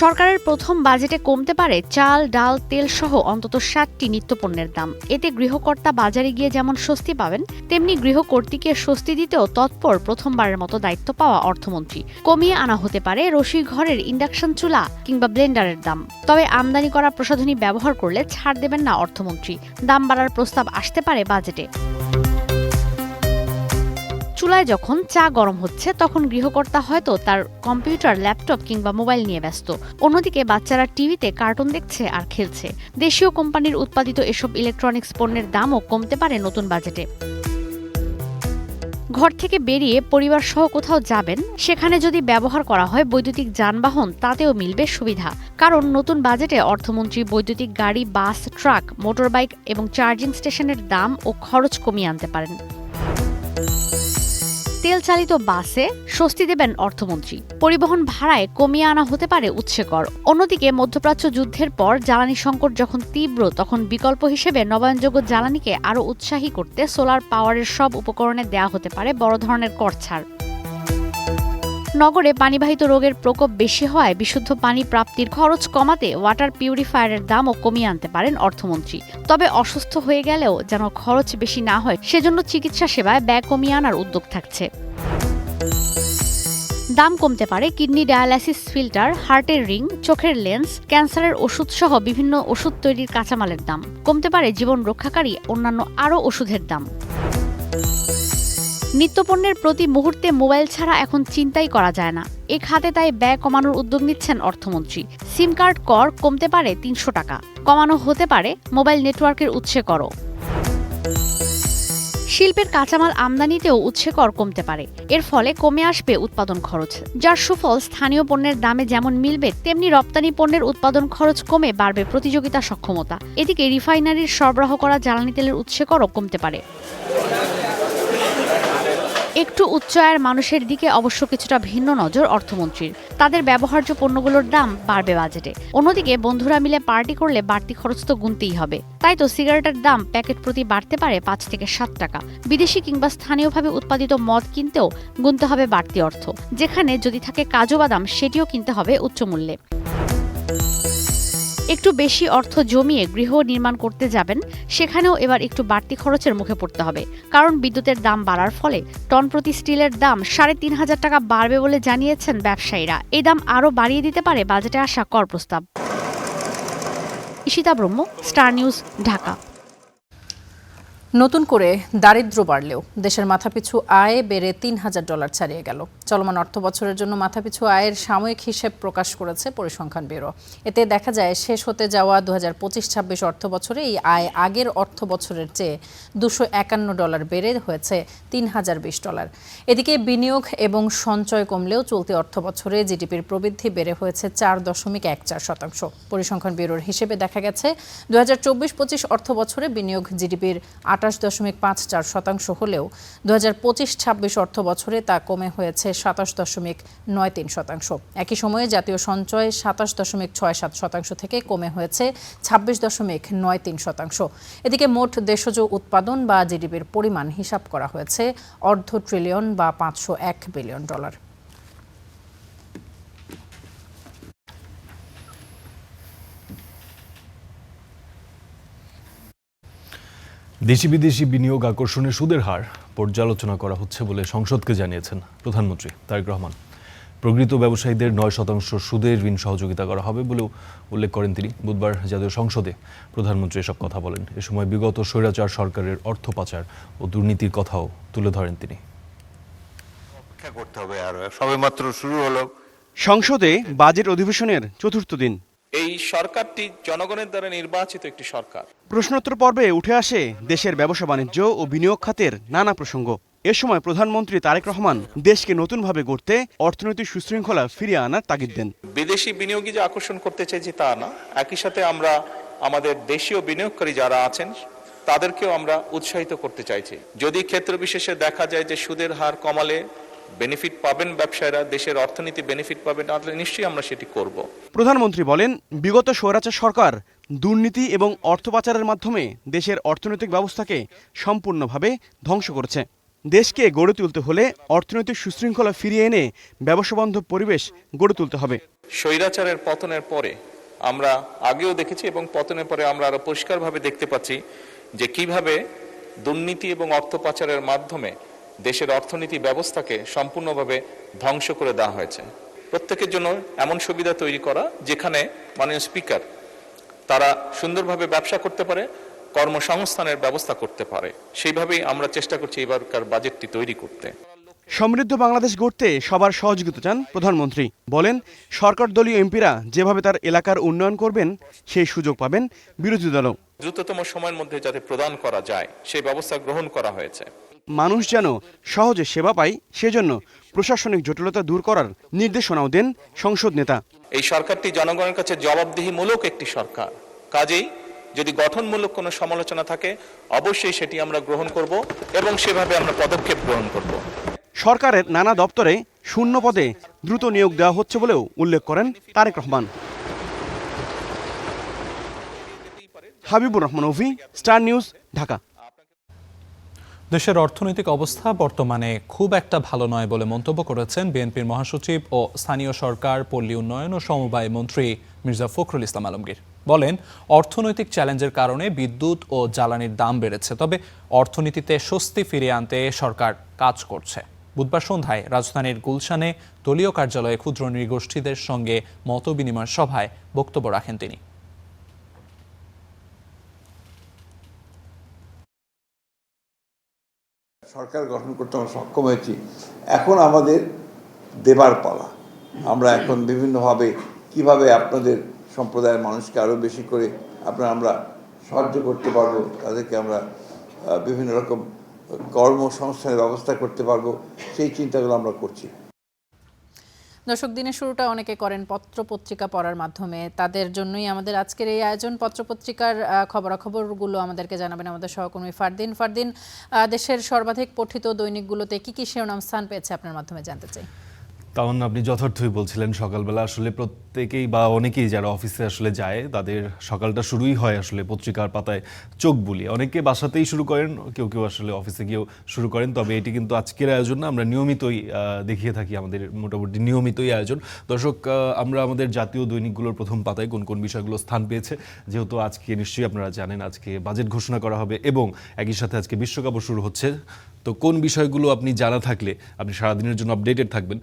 সরকারের প্রথম বাজেটে কমতে পারে চাল, ডাল, তেল সহ অন্তত 60টি নিত্যপণ্যের দাম। এতে গৃহকর্তা বাজারে গিয়ে যেমন স্বস্তি পাবেন, তেমনি গৃহকর্ত্রীকে স্বস্তি দিতেও তৎপর প্রথমবারের মতো দায়িত্ব পাওয়া অর্থমন্ত্রী। কমিয়ে আনা হতে পারে রসুই ঘরের ইন্ডাকশন চুলা কিংবা ব্লেন্ডারের দাম। তবে আমদানি করা প্রসাধনী ব্যবহার করলে ছাড় দেবেন না অর্থমন্ত্রী। দাম বাড়ার প্রস্তাব আসতে পারে বাজেটে। চুলায় যখন চা গরম হচ্ছে তখন গৃহকর্তা হয়তো তার কম্পিউটার, ল্যাপটপ কিংবা মোবাইল নিয়ে ব্যস্ত। অন্যদিকে বাচ্চারা টিভিতে কার্টুন দেখছে আর খেলছে। দেশীয় কোম্পানির উৎপাদিত এসব ইলেকট্রনিক্স পণ্যের দামও কমতে পারে নতুন বাজেটে। ঘর থেকে বেরিয়ে পরিবার সহ কোথাও যাবেন, সেখানে যদি ব্যবহার করা হয় বৈদ্যুতিক যানবাহন, তাতেও মিলবে সুবিধা। কারণ নতুন বাজেটে অর্থমন্ত্রী বৈদ্যুতিক গাড়ি, বাস, ট্রাক, মোটরবাইক এবং চার্জিং স্টেশনের দাম ও খরচ কমিয়ে আনতে পারেন। তেল চালিত বাসে স্বস্তি দেবেন অর্থমন্ত্রী। পরিবহন ভাড়ায় কমিয়ে আনা হতে পারে উৎসে কর। অন্যদিকে মধ্যপ্রাচ্য যুদ্ধের পর জ্বালানি সংকট যখন তীব্র, তখন বিকল্প হিসেবে নবায়নযোগ্য জ্বালানিকে আরও উৎসাহী করতে সোলার পাওয়ারের সব উপকরণে দেয়া হতে পারে বড় ধরনের কর ছাড়। নগরে পানিবাহিত রোগের প্রকোপ বেশি হওয়ায় বিশুদ্ধ পানি প্রাপ্তির খরচ কমাতে ওয়াটার পিউরিফায়ারের দামও কমিয়ে আনতে পারেন অর্থমন্ত্রী। তবে অসুস্থ হয়ে গেলেও যেন খরচ বেশি না হয়, সেজন্য চিকিৎসা সেবায় ব্যয় কমিয়ে আনার উদ্যোগ থাকছে। দাম কমতে পারে কিডনি ডায়ালাইসিস ফিল্টার, হার্টের রিং, চোখের লেন্স, ক্যান্সারের ওষুধ সহ বিভিন্ন ওষুধ তৈরির কাঁচামালের দাম। কমতে পারে জীবন রক্ষাকারী অন্যান্য আরও ওষুধের দাম। নিত্যপণ্যের প্রতি মুহূর্তে মোবাইল ছাড়া এখন চিন্তাই করা যায় না। এ খাতে তাই ব্যয় কমানোর উদ্যোগ নিচ্ছেন অর্থমন্ত্রী। সিম কার্ড কর কমতে পারে ৩০০ টাকা, কমানো হতে পারে মোবাইল নেটওয়ার্কের উৎসে করও। শিল্পের কাঁচামাল আমদানিতেও উৎসে কর কমতে পারে। এর ফলে কমে আসবে উৎপাদন খরচ, যার সুফল স্থানীয় পণ্যের দামে যেমন মিলবে, তেমনি রপ্তানি পণ্যের উৎপাদন খরচ কমে বাড়বে প্রতিযোগিতা সক্ষমতা। এদিকে রিফাইনারির সরবরাহ করা জ্বালানি তেলের উৎসে করও কমতে পারে। একটু উচ্চ আয়ের মানুষের দিকে অবশ্য কিছুটা ভিন্ন নজর অর্থমন্ত্রীর। তাদের ব্যবহার্য পণ্যগুলোর দাম বাড়বে বাজেটে। অন্যদিকে বন্ধুরা মিলে পার্টি করলে বাড়তি খরচ তো গুনতেই হবে। তাই তো সিগারেটের দাম প্যাকেট প্রতি বাড়তে পারে ৫ থেকে ৭ টাকা। বিদেশি কিংবা স্থানীয়ভাবে উৎপাদিত মদ কিনতেও গুনতে হবে বাড়তি অর্থ। যেখানে যদি থাকে কাজু বাদাম, সেটিও কিনতে হবে উচ্চ মূল্যে। একটু বেশি অর্থ জমিয়ে গৃহ নির্মাণ করতে যাবেন, সেখানেও এবার একটু বাড়তি খরচের মুখে পড়তে হবে। কারণ বিদ্যুতের দাম বাড়ার ফলে টন প্রতি স্টিলের দাম ৩৫০০ টাকা বাড়বে বলে জানিয়েছেন ব্যবসায়ীরা। এই দাম আরও বাড়িয়ে দিতে পারে বাজেটে আসা কর প্রস্তাব। ঈশিতা ব্রহ্ম, স্টার নিউজ, ঢাকা। নতুন করে দারিদ্র্য বাড়লেও দেশের মাথাপিছু আয় বেড়ে $৩,০০০ ছাড়িয়ে গেল। চলমান অর্থ বছরের জন্য মাথাপিছু আয়ের সাময়িক হিসেব প্রকাশ করেছে পরিসংখ্যান ব্যুরো। এতে দেখা যায় শেষ হতে যাওয়া 2025-26 অর্থ বছরে এই আয় আগের অর্থ বছরের চেয়ে $251 বেড়ে হয়েছে $3,020। এদিকে বিনিয়োগ এবং সঞ্চয় কমলেও চলতি অর্থ বছরে জিডিপির প্রবৃদ্ধি বেড়ে হয়েছে 4.14%। পরিসংখ্যান ব্যুরোর হিসেবে দেখা গেছে 2024-25 অর্থ বছরে বিনিয়োগ জিডিপির 28.54% হলেও 2025-26 অর্থ বছরে তা কমে হয়েছে 27.93%। একই সময়ে জাতীয় সঞ্চয় 27.67% থেকে কমে হয়েছে 26.93%। এদিকে মোট দেশজ উৎপাদন বা জিডিপির পরিমাণ হিসাব করা হয়েছে $1/2 ট্রিলিয়ন বা $501 বিলিয়ন। দেশি বিদেশি বিনিয়োগ আকর্ষণে সুদের হার পর্যালোচনা করা হচ্ছে বলে সংসদকে জানিয়েছেন প্রধানমন্ত্রী তারেক রহমান। প্রকৃত ব্যবসায়ীদের 9% সুদের ঋণ সহযোগিতা করা হবে বলেও উল্লেখ করেন তিনি। বুধবার জাতীয় সংসদে প্রধানমন্ত্রী এসব কথা বলেন। এ সময় বিগত স্বৈরাচার সরকারের অর্থ পাচার ও দুর্নীতির কথাও তুলে ধরেন তিনি। অপেক্ষা করতে হবে, আর সবেমাত্র শুরু হলো সংসদে বাজেট অধিবেশনের চতুর্থ দিন। এই সরকারটি জনগণের দ্বারা নির্বাচিত একটি সরকার। প্রশ্নোত্তর পর্বে উঠে আসে দেশের ব্যবসা বাণিজ্য ও বিনিয়োগ খাতের নানা প্রসঙ্গ। এ সময় প্রধানমন্ত্রী তারেক রহমান দেশকে নতুনভাবে গড়তে অর্থনৈতিক সুশৃঙ্খলা ফিরিয়ে আনার তাগিদ দেন। বিদেশি বিনিয়োগী যে আকর্ষণ করতে চাইছি তা না, একই সাথে আমরা আমাদের দেশীয় বিনিয়োগকারী যারা আছেন তাদেরকেও আমরা উৎসাহিত করতে চাইছি। যদি ক্ষেত্র বিশেষে দেখা যায় যে সুদের হার কমালে বেনিফিট পাবেন ব্যবসায়ীরা, দেশের অর্থনীতি বেনিফিট পাবেন, তাহলে নিশ্চয়ই আমরা সেটি করব। প্রধানমন্ত্রী বলেন, বিগত স্বৈরাচার সরকার দুর্নীতি এবং অর্থ পাচারের মাধ্যমে দেশের অর্থনৈতিক ব্যবস্থাকে সম্পূর্ণভাবে ধ্বংস করেছে। দেশকে গড়ে তুলতে হলে অর্থনৈতিক সুশৃঙ্খলা ফিরিয়ে এনে ব্যবসাবান্ধব পরিবেশ গড়ে তুলতে হবে। স্বৈরাচারের পতনের পরে আমরা আগেও দেখেছি এবং পতনের পরে আমরা আরো পরিষ্কারভাবে দেখতে পাচ্ছি যে কিভাবে দুর্নীতি এবং অর্থ পাচারের মাধ্যমে দেশের অর্থনীতি ব্যবস্থাকে সম্পূর্ণভাবে ধ্বংস করে দেওয়া হয়েছে। প্রত্যেকের জন্য এমন সুবিধা তৈরি করা যেখানে মাননীয় স্পিকার তারা সুন্দরভাবে ব্যবসা করতে পারে, কর্মসংস্থানের ব্যবস্থা করতে পারে। সেইভাবেই আমরা চেষ্টা করছি এবারকার বাজেটটি তৈরি করতে। সমৃদ্ধ বাংলাদেশ গড়তে সবার সহযোগিতা চান প্রধানমন্ত্রী। বলেন, সরকার দলীয় এমপিরা যেভাবে তার এলাকার উন্নয়ন করবেন সেই সুযোগ পাবেন বিরোধী দলও। দ্রুততম সময়ের মধ্যে যাতে প্রদান করা যায় সেই ব্যবস্থা গ্রহণ করা হয়েছে। মানুষ যেন সহজে সেবা পায় সেজন্য প্রশাসনিক জটিলতা দূর করার নির্দেশনাও দেন সংসদ নেতা। এই সরকারটি জনগণের কাছে জবাবদিহিমূলক একটি সরকার, কাজেই যদি গঠনমূলক কোনো সমালোচনা থাকে অবশ্যই সেটি আমরা গ্রহণ করব এবং সেভাবে আমরা পদক্ষেপ গ্রহণ করব। সরকারের নানা দপ্তরে শূন্য পদে দ্রুত নিয়োগ দেওয়া হচ্ছে বলেও উল্লেখ করেন তারেক রহমান। হাবিবুর রহমান অভি, স্টার নিউজ, ঢাকা। দেশের অর্থনৈতিক অবস্থা বর্তমানে খুব একটা ভালো নয় বলে মন্তব্য করেছেন বিএনপির মহাসচিব ও স্থানীয় সরকার, পল্লী উন্নয়ন ও সমবায় মন্ত্রী মির্জা ফখরুল ইসলাম আলমগীর। বলেন, অর্থনৈতিক চ্যালেঞ্জের কারণে বিদ্যুৎ ও জ্বালানির দাম বেড়েছে, তবে অর্থনীতিতে স্বস্তি ফিরিয়ে আনতে সরকার কাজ করছে। বুধবার সন্ধ্যায় রাজধানীর গুলশানে দলীয় কার্যালয়ে ক্ষুদ্র নৃগোষ্ঠীদের সঙ্গে মতবিনিময় সভায় বক্তব্য রাখেন তিনি। সরকার গঠন করতে আমরা সক্ষম হয়েছি, এখন আমাদের দেবার পালা। আমরা এখন বিভিন্নভাবে কিভাবে আপনাদের সম্প্রদায়ের মানুষকে আরও বেশি করে আমরা সাহায্য করতে পারবো, তাদেরকে আমরা বিভিন্ন রকম কর্মসংস্থানের ব্যবস্থা করতে পারবো, সেই চিন্তাগুলো আমরা করছি। দর্শক, দিনের শুরুটা অনেকে করেন পত্রপত্রিকা পড়ার মাধ্যমে। তাদের জন্যই আমাদের আজকের এই আয়োজন। পত্রপত্রিকার খবরাখবরগুলো আমাদেরকে জানাবেন আমাদের সহকর্মী ফারদিন। ফারদিন, দেশের সর্বাধিক পঠিত দৈনিকগুলোতে কি কি শিরোনাম স্থান পেয়েছে আপনার মাধ্যমে জানতে চাই। তাহলে আপনি যথার্থই বলছিলেন, সকালবেলা আসলে প্রত্যেকেই বা অনেকেই যারা অফিসে আসলে যায় তাদের সকালটা শুরুই হয় আসলে পত্রিকার পাতায় চোখ বুলিয়ে। অনেকে বাসাতেই শুরু করেন, কেউ কেউ আসলে অফিসে গিয়েও শুরু করেন। তবে এটি কিন্তু আজকের আয়োজন না, আমরা নিয়মিতই দেখিয়ে থাকি, আমাদের মোটামুটি নিয়মিতই আয়োজন। দর্শক, আমরা আমাদের জাতীয় দৈনিকগুলোর প্রথম পাতায় কোন কোন বিষয়গুলো স্থান পেয়েছে, যেহেতু আজকে নিশ্চয়ই আপনারা জানেন আজকে বাজেট ঘোষণা করা হবে এবং একই সাথে আজকে বিশ্বকাপও শুরু হচ্ছে। তো কোন বিষয়গুলো আপনি জানা থাকলে আপনি সারাদিনের জন্য আপডেটেড থাকবেন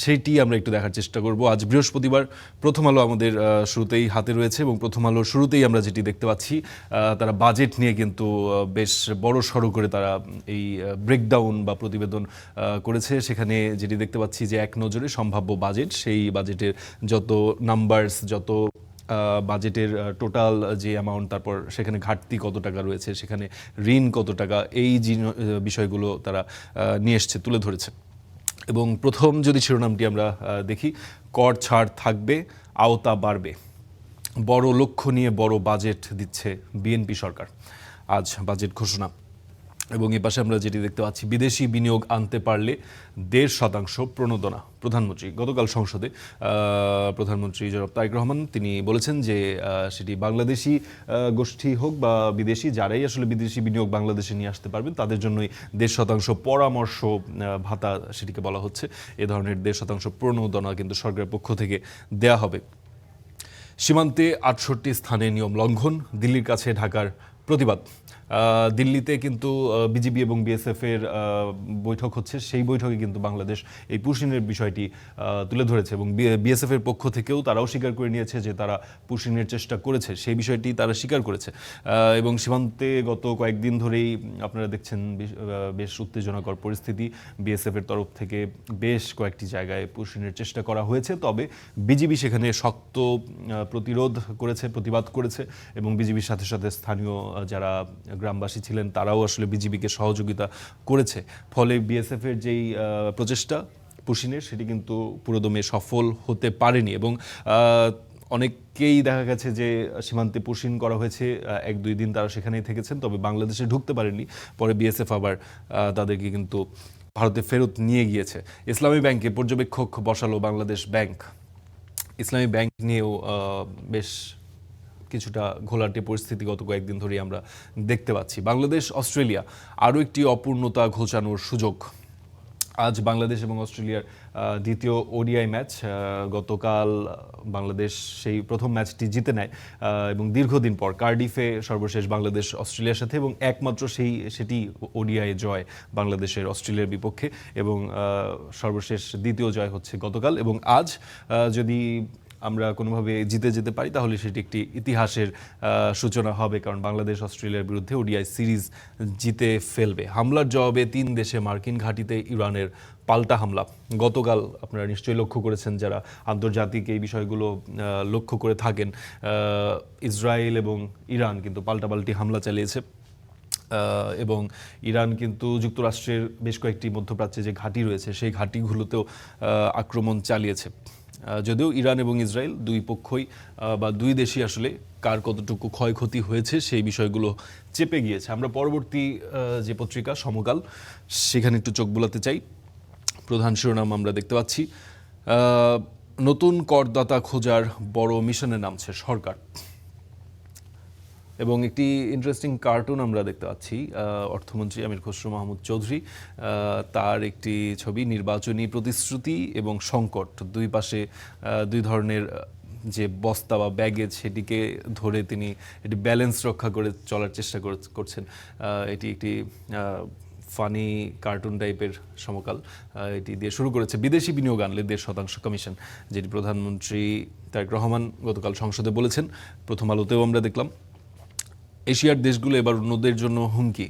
সেটি আমরা একটু দেখার চেষ্টা করব। আজ বৃহস্পতিবার, প্রথম আলো আমাদের শুরুতেই হাতে রয়েছে এবং প্রথম আলোর শুরুতেই আমরা যেটি দেখতে পাচ্ছি, তারা বাজেট নিয়ে কিন্তু বেশ বড় সড়ো করে তারা এই ব্রেকডাউন বা প্রতিবেদন করেছে। সেখানে যেটি দেখতে পাচ্ছি যে এক নজরে সম্ভাব্য বাজেট, সেই বাজেটের যত নাম্বারস, যত বাজেটের টোটাল যে অ্যামাউন্ট, তারপর সেখানে ঘাটতি কত টাকা রয়েছে, সেখানে ঋণ কত টাকা, এই বিষয়গুলো তারা নিয়ে এসছে, তুলে ধরেছে। এবং প্রথম যদি শিরোনামটি আমরা দেখি, কর ছাড় থাকবে, আওতা বাড়বে, বড় লক্ষ্য নিয়ে বড় বাজেট দিচ্ছে বিএনপি সরকার। আজ বাজেট ঘোষণা। এবং এই পাশে আমরা যেটি দেখতে পাচ্ছি, বিদেশি বিনিয়োগ আনতে পারলে 1.5% প্রণোদনা। প্রধানমন্ত্রী গতকাল সংসদে প্রধানমন্ত্রী জনাব তারেক রহমান তিনি বলেছেন যে সেটি বাংলাদেশি গোষ্ঠী হোক বা বিদেশি, যারাই আসলে বিদেশি বিনিয়োগ বাংলাদেশে নিয়ে আসতে পারবেন তাদের জন্যই 1.5% পরামর্শ ভাতা সেটিকে বলা হচ্ছে। এ ধরনের 1.5% প্রণোদনা কিন্তু সরকারের পক্ষ থেকে দেয়া হবে। সীমান্তে 68 স্থানে নিয়ম লঙ্ঘন, দিল্লির কাছে ঢাকার প্রতিবাদ। দিল্লিতে কিন্তু বিজিবি এবং বিএসএফ এর বৈঠক হচ্ছে, সেই বৈঠকে কিন্তু বাংলাদেশ এই পুশিনের বিষয়টি তুলে ধরেছে এবং বিএসএফ এর পক্ষ থেকেও তারাও স্বীকার করে নিয়েছে যে তারা পুশিনের চেষ্টা করেছে, সেই বিষয়টি তারা স্বীকার করেছে। এবং সীমান্তে গত কয়েকদিন ধরেই আপনারা দেখছেন বেশ উত্তেজনাকর পরিস্থিতি। বিএসএফ এর তরফ থেকে বেশ কয়েকটি জায়গায় পুশিনের চেষ্টা করা হয়েছে, তবে বিজিবি সেখানে শক্ত প্রতিরোধ করেছে, প্রতিবাদ করেছে এবং বিজিবির সাথে সাথে স্থানীয় যারা গ্রামবাসী ছিলেন তারাও আসলে বিজিবিকে সহযোগিতা করেছে। ফলে বিএসএফ এর যেই প্রচেষ্টা পুশিনের, সেটি কিন্তু পুরোদমে সফল হতে পারেনি এবং অনেককেই দেখা গেছে যে সীমান্তে পুশিন করা হয়েছে, 1-2 দিন তারা সেখানেই থেকেছেন, তবে বাংলাদেশে ঢুকতে পারেননি। পরে বিএসএফ আবার তাদেরকে কিন্তু ভারতে ফেরত নিয়ে গিয়েছে। ইসলামী ব্যাংকে পর্যবেক্ষক বসালো বাংলাদেশ ব্যাংক। ইসলামী ব্যাংক নিয়েও বেশ কিছুটা ঘোলাটে পরিস্থিতি গত কয়েকদিন ধরেই আমরা দেখতে পাচ্ছি। বাংলাদেশ অস্ট্রেলিয়া আরও একটি অপূর্ণতা ঘোচানোর সুযোগ। আজ বাংলাদেশ এবং অস্ট্রেলিয়ার দ্বিতীয় ওডিআই ম্যাচ। গতকাল বাংলাদেশ সেই প্রথম ম্যাচটি জিতে নেয় এবং দীর্ঘদিন পর কার্ডিফে সর্বশেষ বাংলাদেশ অস্ট্রেলিয়ার সাথে, এবং একমাত্র সেটি ওডিআই জয় বাংলাদেশের অস্ট্রেলিয়ার বিপক্ষে এবং সর্বশেষ দ্বিতীয় জয় হচ্ছে গতকাল। এবং আজ যদি আমরা কোনোভাবে জিতে যেতে পারি তাহলে সেটি একটি ইতিহাসের সূচনা হবে, কারণ বাংলাদেশ অস্ট্রেলিয়ার বিরুদ্ধে ওডিআই সিরিজ জিতে ফেলবে। হামলার জবাবে 3 দেশে মার্কিন ঘাঁটিতে ইরানের পাল্টা হামলা। গতকাল আপনারা নিশ্চয়ই লক্ষ্য করেছেন, যারা আন্তর্জাতিক এই বিষয়গুলো লক্ষ্য করে থাকেন, ইসরায়েল এবং ইরান কিন্তু পাল্টাপাল্টি হামলা চালিয়েছে এবং ইরান কিন্তু যুক্তরাষ্ট্রের বেশ কয়েকটি মধ্যপ্রাচ্যে যে ঘাঁটি রয়েছে সেই ঘাঁটিগুলোতেও আক্রমণ চালিয়েছে। যদিও ইরান এবং ইসরায়েল দুই পক্ষই বা দুই দেশই আসলে কার কতটুকু ক্ষয়ক্ষতি হয়েছে সেই বিষয়গুলো চেপে গিয়েছে। আমরা পরবর্তী যে পত্রিকা সমকাল সেখানে একটু চোখ বোলাতে চাই। প্রধান শিরোনাম আমরা দেখতে পাচ্ছি, নতুন করদাতা খোঁজার বড় মিশনে নামছে সরকার। এবং একটি ইন্টারেস্টিং কার্টুন আমরা দেখতে পাচ্ছি, অর্থমন্ত্রী আমির খসরু মাহমুদ চৌধুরী, তার একটি ছবি, নির্বাচনী প্রতিশ্রুতি এবং সংকট, দুই পাশে দুই ধরনের যে বস্তা বা ব্যাগেজ সেটিকে ধরে তিনি এটি ব্যালেন্স রক্ষা করে চলার চেষ্টা করছেন। এটি একটি ফানি কার্টুন টাইপের সমকাল এটি দিয়ে শুরু করেছে। বিদেশি বিনিয়োগ আনলে 1.5% কমিশন, যেটি প্রধানমন্ত্রী তারেক রহমান গতকাল সংসদে বলেছেন। প্রথম আলোতেও আমরা দেখলাম। এশিয়ার দেশগুলো এবার অন্যদের জন্য হুমকি,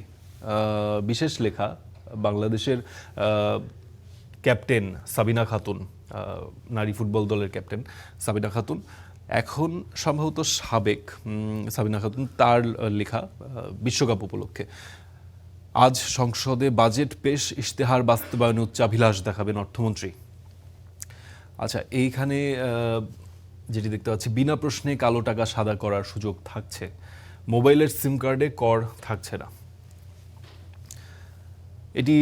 বিশেষ লেখা বাংলাদেশের ক্যাপ্টেন সাবিনা খাতুন, নারী ফুটবল দলের ক্যাপ্টেন সাবিনা খাতুন, এখন সম্ভবত সাবেক সাবিনা খাতুন, তার লেখা বিশ্বকাপ উপলক্ষে। আজ সংসদে বাজেট পেশ, ইশতেহার বাস্তবায়নে উচ্চাভিলাষ দেখাবেন অর্থমন্ত্রী। আচ্ছা, এইখানে যেটি দেখতে পাচ্ছি, বিনা প্রশ্নে কালো টাকা সাদা করার সুযোগ থাকছে, মোবাইলের সিম কার্ডে কর থাকছে না। এটি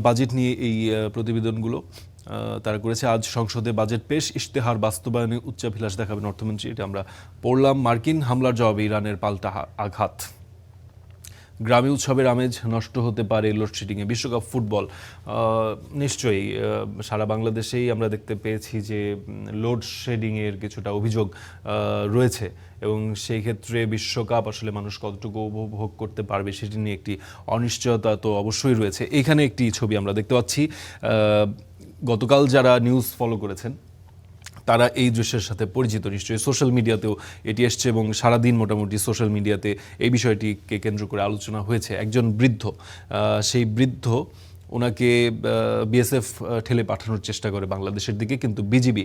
বাজেট নিয়ে এই প্রতিবেদনগুলো তারা করেছে। আজ সংসদে বাজেট পেশ, ইশতেহার বাস্তবায়নে উচ্চাভিলাষ দেখাবেন অর্থমন্ত্রী, এটা আমরা পড়লাম। মার্কিন হামলার জবাবে ইরানের পাল্টা আঘাত, গ্রামে উৎসবের আমেজ নষ্ট হতে পারে লোডশেডিংয়ে। বিশ্বকাপ ফুটবল নিশ্চয়ই সারা বাংলাদেশেই আমরা দেখতে পেয়েছি যে লোডশেডিংয়ের কিছুটা অভিযোগ রয়েছে এবং সেই ক্ষেত্রে বিশ্বকাপ আসলে মানুষ কতটুকু উপভোগ করতে পারবে সেটি নিয়ে একটি অনিশ্চয়তা তো অবশ্যই রয়েছে। এখানে একটি ছবি আমরা দেখতে পাচ্ছি, গতকাল যারা নিউজ ফলো করেছেন তারা এই দৃশ্যের সাথে পরিচিত, নিশ্চয়ই সোশ্যাল মিডিয়াতেও এটি এসছে এবং সারাদিন মোটামুটি সোশ্যাল মিডিয়াতে এই বিষয়টিকে কেন্দ্র করে আলোচনা হয়েছে। একজন বৃদ্ধ, সেই বৃদ্ধ ওনাকে বিএসএফ ঠেলে পাঠানোর চেষ্টা করে বাংলাদেশের দিকে, কিন্তু বিজিবি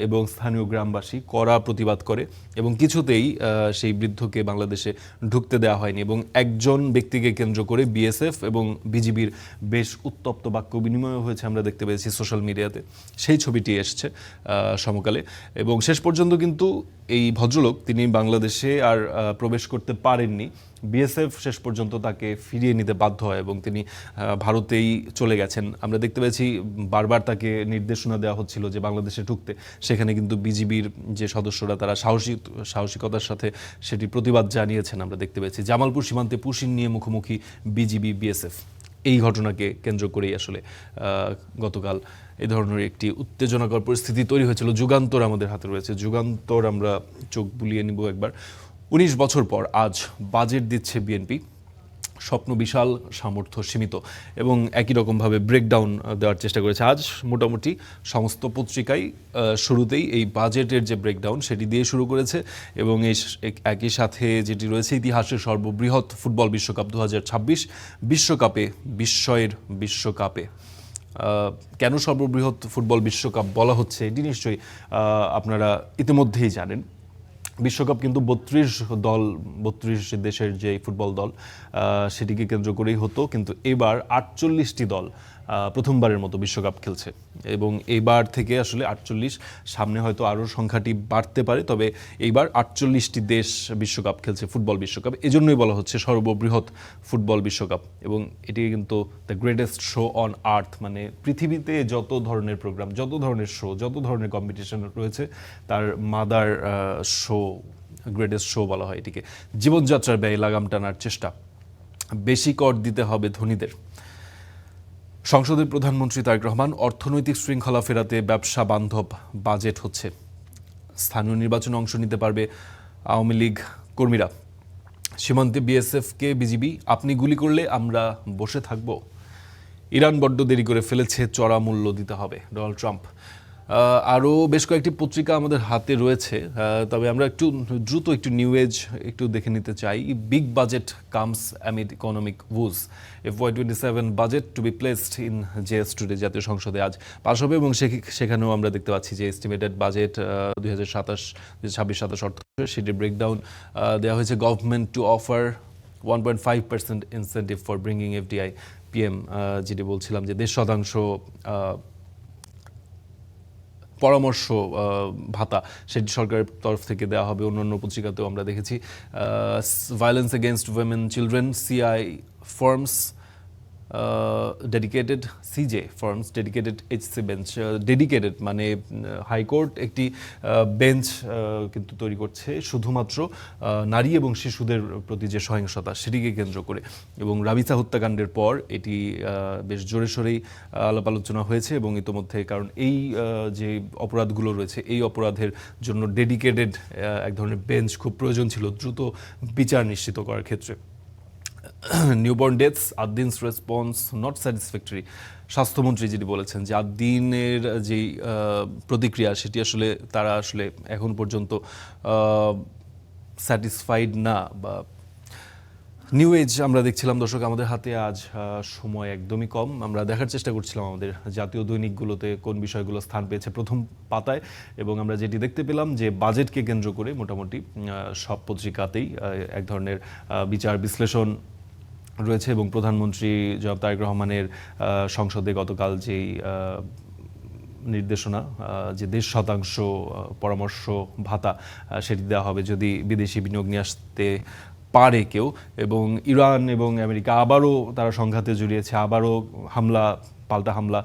এবং স্থানীয় গ্রামবাসী কড়া প্রতিবাদ করে এবং কিছুতেই সেই বৃদ্ধকে বাংলাদেশে ঢুকতে দেওয়া হয়নি এবং একজন ব্যক্তিকে কেন্দ্র করে বিএসএফ এবং বিজিবির বেশ উত্তপ্ত বাক্য বিনিময় হয়েছে, আমরা দেখতে পেয়েছি সোশ্যাল মিডিয়াতে। সেই ছবিটি এসছে সমকালে এবং শেষ পর্যন্ত কিন্তু এই ভদ্রলোক তিনি বাংলাদেশে আর প্রবেশ করতে পারেননি। বিএসএফ শেষ পর্যন্ত তাকে ফিরিয়ে নিতে বাধ্য হয় এবং তিনি ভারতেই চলে গেছেন। আমরা দেখতে পেয়েছি বারবার তাকে নির্দেশনা দেওয়া হচ্ছিল যে বাংলাদেশে ঢুকতে, সেখানে কিন্তু বিজিবির যে সদস্যরা তারা সাহসিকতার সাথে সেটি প্রতিবাদ জানিয়েছেন। আমরা দেখতে পেয়েছি জামালপুর সীমান্তে পুশিন নিয়ে মুখোমুখি বিজিবি বিএসএফ। এই ঘটনাকে কেন্দ্র করেই আসলে গতকাল এই ধরনের একটি উত্তেজনাকর পরিস্থিতি তৈরি হয়েছিল। যুগান্তর আমাদের হাতে রয়েছে, যুগান্তর আমরা চোখ বুলিয়ে নিব একবার। 19 বছর পর আজ বাজেট দিচ্ছে বিএনপি, স্বপ্ন বিশাল, সামর্থ্য সীমিত এবং একই রকমভাবে ব্রেকডাউন দেওয়ার চেষ্টা করেছে। আজ মোটামুটি সমস্ত পত্রিকায় শুরুতেই এই বাজেটের যে ব্রেকডাউন সেটি দিয়ে শুরু করেছে এবং এই একই সাথে যেটি রয়েছে, ইতিহাসের সর্ববৃহৎ ফুটবল বিশ্বকাপ 2026 বিশ্বকাপে বিস্ময়ের বিশ্বকাপে। কেন সর্ববৃহৎ ফুটবল বিশ্বকাপ বলা হচ্ছে এটি নিশ্চয়ই আপনারা ইতিমধ্যেই জানেন। বিশ্বকাপ কিন্তু 32 দেশের যে ফুটবল দল সেটিকে কেন্দ্র করেই হতো, কিন্তু এবার 48টি দল প্রথমবারের মতো বিশ্বকাপ খেলছে এবং এইবার থেকে আসলে 48, সামনে হয়তো আরও সংখ্যাটি বাড়তে পারে, তবে এইবার 48টি দেশ বিশ্বকাপ খেলছে ফুটবল বিশ্বকাপ। এজন্যই বলা হচ্ছে সর্ববৃহৎ ফুটবল বিশ্বকাপ এবং এটি কিন্তু the greatest show on earth, মানে পৃথিবীতে যত ধরনের প্রোগ্রাম, যত ধরনের শো, যত ধরনের কম্পিটিশন রয়েছে তার মাদার শো, গ্রেটেস্ট শো বলা হয় এটিকে। জীবনযাত্রার ব্যয় লাগাম টানার চেষ্টা, বেশি কর দিতে হবে ধনীদের। সংসদের প্রধানমন্ত্রী তারেক রহমান, অর্থনৈতিক শৃঙ্খলা ফেরাতে ব্যবসা বান্ধব বাজেট হচ্ছে, স্থানীয় নির্বাচনে অংশ নিতে পারবে আওয়ামী লীগ কর্মীরা, সীমান্তে বিএসএফকে বিজিবি, আপনি গুলি করলে আমরা বসে থাকব, ইরান বড্ড দেরি করে ফেলেছে, চড়া মূল্য দিতে হবে ডোনাল্ড ট্রাম্প। আরও বেশ কয়েকটি পত্রিকা আমাদের হাতে রয়েছে, তবে আমরা একটু দ্রুত একটু নিউ এজ একটু দেখে নিতে চাই। Big budget comes amid economic woes, FY27 budget to be placed in JS today, জাতীয় সংসদে আজ পাশ হবে এবং সেখানেও আমরা দেখতে পাচ্ছি যে এস্টিমেটেড বাজেট 2026-27 অর্থ সেটির ব্রেকডাউন দেওয়া হয়েছে। Government to offer 1.5% incentive for bringing FDI, PM যেটি বলছিলাম যে 1.5% পরামর্শ ভাতা সেটি সরকারের তরফ থেকে দেওয়া হবে। অন্যান্য পত্রিকাতেও আমরা দেখেছি violence against women children, CI forms dedicated, CJ forms dedicated HC bench, dedicated মানে হাইকোর্ট একটি বেঞ্চ কিন্তু তৈরি করছে শুধুমাত্র নারী এবং শিশুদের প্রতি যে সহিংসতা সেটিকে কেন্দ্র করে। এবং রাবিসা হত্যাকাণ্ডের পর এটি বেশ জোরে সোরেই আলাপ আলোচনা হয়েছে এবং ইতোমধ্যে, কারণ এই যে অপরাধগুলো রয়েছে এই অপরাধের জন্য ডেডিকেটেড এক ধরনের বেঞ্চ খুব প্রয়োজন ছিল দ্রুত বিচার নিশ্চিত করার ক্ষেত্রে। Newborn deaths, Ad-din's response not satisfactory, স্বাস্থ্যমন্ত্রী যেটি বলেছেন যে আদ্দিনের যেই প্রতিক্রিয়া সেটি আসলে তারা আসলে এখন পর্যন্ত স্যাটিসফাইড না। বা নিউ এজ আমরা দেখছিলাম দর্শক, আমাদের হাতে আজ সময় একদমই কম, আমরা দেখার চেষ্টা করছিলাম আমাদের জাতীয় দৈনিকগুলোতে কোন বিষয়গুলো স্থান পেয়েছে প্রথম পাতায়, এবং আমরা যেটি দেখতে পেলাম যে বাজেটকে কেন্দ্র করে মোটামুটি সব পত্রিকাতেই এক ধরনের বিচার বিশ্লেষণ রয়েছে। এবং প্রধানমন্ত্রী জনাব তারেক রহমানের সংসদে গতকাল যেই নির্দেশনা যে 1.5% পরামর্শ ভাতা সেটি দেওয়া হবে যদি বিদেশি বিনিয়োগ নিয়ে আসতে পারে কেউ। এবং ইরান এবং আমেরিকা আবারও তারা সংঘাতে জড়িয়েছে, আবারও পাল্টা হামলা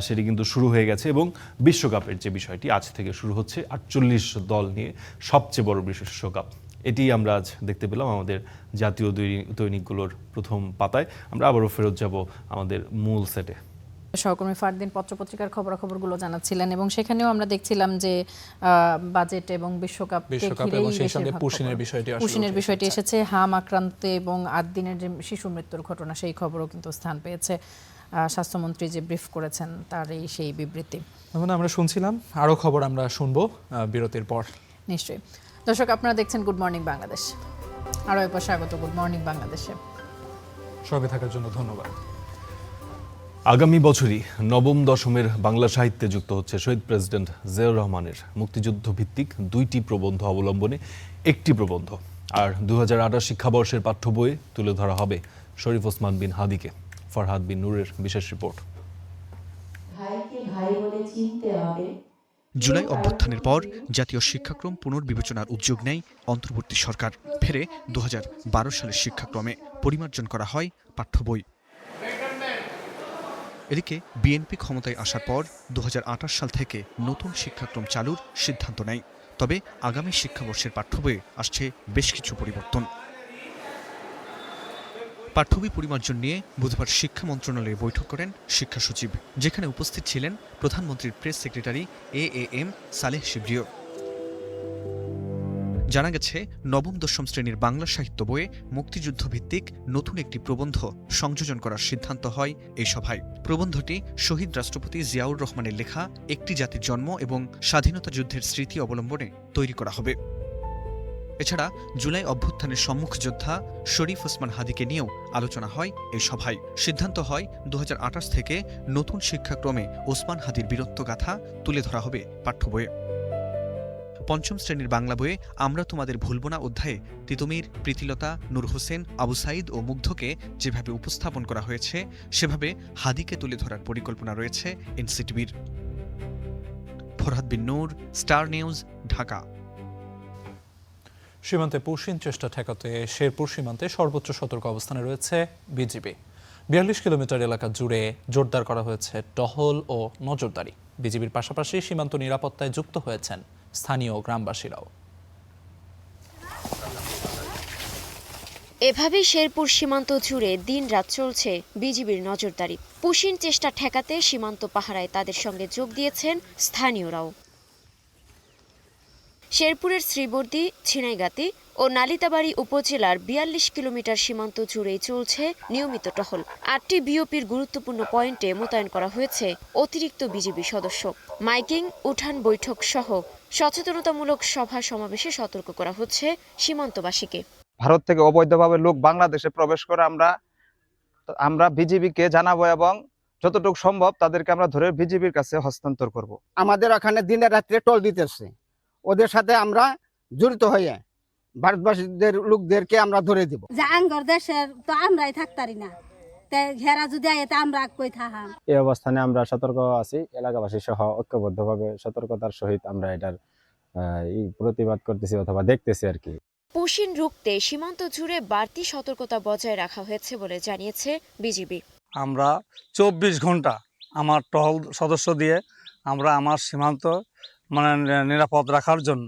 সেটি কিন্তু শুরু হয়ে গেছে। এবং বিশ্বকাপের যে বিষয়টি আজ থেকে শুরু হচ্ছে, 48 দল নিয়ে সবচেয়ে বড় বিশ্বকাপ, এটি আমরা আজ দেখতে পেলাম আমাদের জাতীয় দৈনিকগুলোর প্রথম পাতায়। আমরা আবারও ফেরত যাব আমাদের মূল সেটে। সহকর্মী ফারদিন পত্রপত্রিকার খবরাখবরগুলো জানাচ্ছিলেন এবং সেখানেও আমরা দেখছিলাম যে বাজেট এবং বিশ্বকাপ এবং সেই সঙ্গে পুশিনের বিষয়টি এসেছে। হাম আক্রান্ত এবং আদ্দিনের যে শিশু মৃত্যুর ঘটনা সেই খবরও কিন্তু স্থান পেয়েছে। স্বাস্থ্যমন্ত্রী যে ব্রিফ করেছেন তার সেই বিবৃতি আমরা শুনছিলাম। আরও খবর আমরা শুনবো বিরতির পর। নিশ্চয়ই দর্শক, আপনারা দেখছেন গুড মর্নিং বাংলাদেশ। আরও একবার স্বাগত গুড মর্নিং বাংলাদেশে। সঙ্গে থাকার জন্য ধন্যবাদ। আগামী বছরই নবম দশমের বাংলা সাহিত্যে যুক্ত হচ্ছে শহীদ প্রেসিডেন্ট জিয়াউর রহমানের মুক্তিযুদ্ধ ভিত্তিক 2টি প্রবন্ধ অবলম্বনে একটি প্রবন্ধ। আর 2028 শিক্ষাবর্ষের পাঠ্য বইয়ে তুলে ধরা হবে শরীফ ওসমান বিন হাদিকে। ফরহাদ বিন নূরের বিশেষ রিপোর্ট। জুলাই অভ্যুত্থানের পর জাতীয় শিক্ষাক্রম পুনর্বিবেচনার উদ্যোগ নেয় অন্তর্বর্তী সরকার। ফেরে 2012 সালের শিক্ষাক্রমে পরিমার্জন করা হয় পাঠ্য বই। এদিকে বিএনপি ক্ষমতায় আসার পর 2028 সাল থেকে নতুন শিক্ষাক্রম চালুর সিদ্ধান্ত নেয়। তবে আগামী শিক্ষাবর্ষের পাঠ্য বইয়ে আসছে বেশ কিছু পরিবর্তন। পাঠ্য বই পরিমার্জন নিয়ে বুধবার শিক্ষা মন্ত্রণালয়ে বৈঠক করেন শিক্ষা সচিব, যেখানে উপস্থিত ছিলেন প্রধানমন্ত্রীর প্রেস সেক্রেটারি AAM সালেহ শিবরিও। জানা গেছে, নবম দশম শ্রেণীর বাংলা সাহিত্য বইয়ে মুক্তিযুদ্ধ ভিত্তিক নতুন একটি প্রবন্ধ সংযোজন করার সিদ্ধান্ত হয় এই সভায়। প্রবন্ধটি শহীদ রাষ্ট্রপতি জিয়াউর রহমানের লেখা একটি জাতির জন্ম এবং স্বাধীনতা যুদ্ধের স্মৃতি অবলম্বনে তৈরি করা হবে। এছাড়া জুলাই অভ্যুত্থানের সম্মুখ যোদ্ধা শরীফ ওসমান হাদিকে নিয়েও আলোচনা হয় এই সভায়। সিদ্ধান্ত হয় 2028 থেকে নতুন শিক্ষাক্রমে ওসমান হাদির বীরত্বগাথা তুলে ধরা হবে পাঠ্য বইয়ে। পঞ্চম শ্রেণীর বাংলা বইয়ে আমরা তোমাদের ভুলব না অধ্যায়ে তিতুমির, প্রীতিলতা, নূর হোসেন, আবু সাইদ ও মুগ্ধকে যেভাবে উপস্থাপন করা হয়েছে সেভাবে হাদিকে তুলে ধরার পরিকল্পনা রয়েছে এনসিটিবির। ফরহাদ বিন নূর, স্টার নিউজ, ঢাকা। সীমান্তে পুশিন চেষ্টা ঠেকাতে শেরপুর সীমান্তে সর্বোচ্চ সতর্ক অবস্থানে রয়েছে বিজিবি। 42 কিলোমিটার এলাকা জুড়ে জোরদার করা হয়েছে টহল ও নজরদারি। বিজিবির পাশাপাশি সীমান্ত নিরাপত্তায় যুক্ত হয়েছেন স্থানীয় গ্রামবাসীরাও। এভাবেই শেরপুর সীমান্ত জুড়ে দিন-রাত চলছে বিজিবির নজরদারি। পুশিন চেষ্টা ঠেকাতে সীমান্ত পাহারায় তাদের সঙ্গে যোগ দিয়েছেন স্থানীয়রাও। শেরপুরের শ্রীবর্দী, ছিনাইগাতি ও নালিতাবাড়ী উপজেলার 42 কিলোমিটার সীমান্ত জুড়েই চলছে নিয়মিত টহল। 8টি বিওপির গুরুত্বপূর্ণ পয়েন্টে মোতায়েন করা হয়েছে অতিরিক্ত বিজিবি সদস্য। মাইকিং, উঠান বৈঠক সহ সচেতনতামূলক সভা সমাবেশে সতর্ক করা হচ্ছে সীমান্তবাসীকে। ভারত থেকে অবৈধভাবে লোক বাংলাদেশে প্রবেশ করে আমরা বিজিবিকে জানাবো এবং যতটুকু সম্ভব তাদেরকে আমরা ধরে বিজিবির কাছে হস্তান্তর করব। আমাদের ওখানে দিনে রাত্রে টোল দিতেছে, ওদের সাথে আমরা জড়িত হয়ে ভারতবাসীদের লোকদেরকে আমরা ধরে দিব। জাহাঙ্গর দেশের তো আমরাই থাকতারি না, ঘেরা যদি আয় তা আমরা কই থাকাম। এই অবস্থানে আমরা সতর্ক আছি, এলাকাবাসী সহ ঐক্যবদ্ধভাবে সতর্কতার সহিত আমরা এটার প্রতিবাদ করতেছি অথবা দেখতেছি আর কি। পুশিন রুখতে সীমান্ত জুড়ে বাড়তি সতর্কতা বজায় রাখা হয়েছে বলে জানিয়েছে বিজিবি। আমরা 24 ঘন্টা আমার টহল সদস্য দিয়ে আমরা আমার সীমান্ত নিরাপদ রাখার জন্য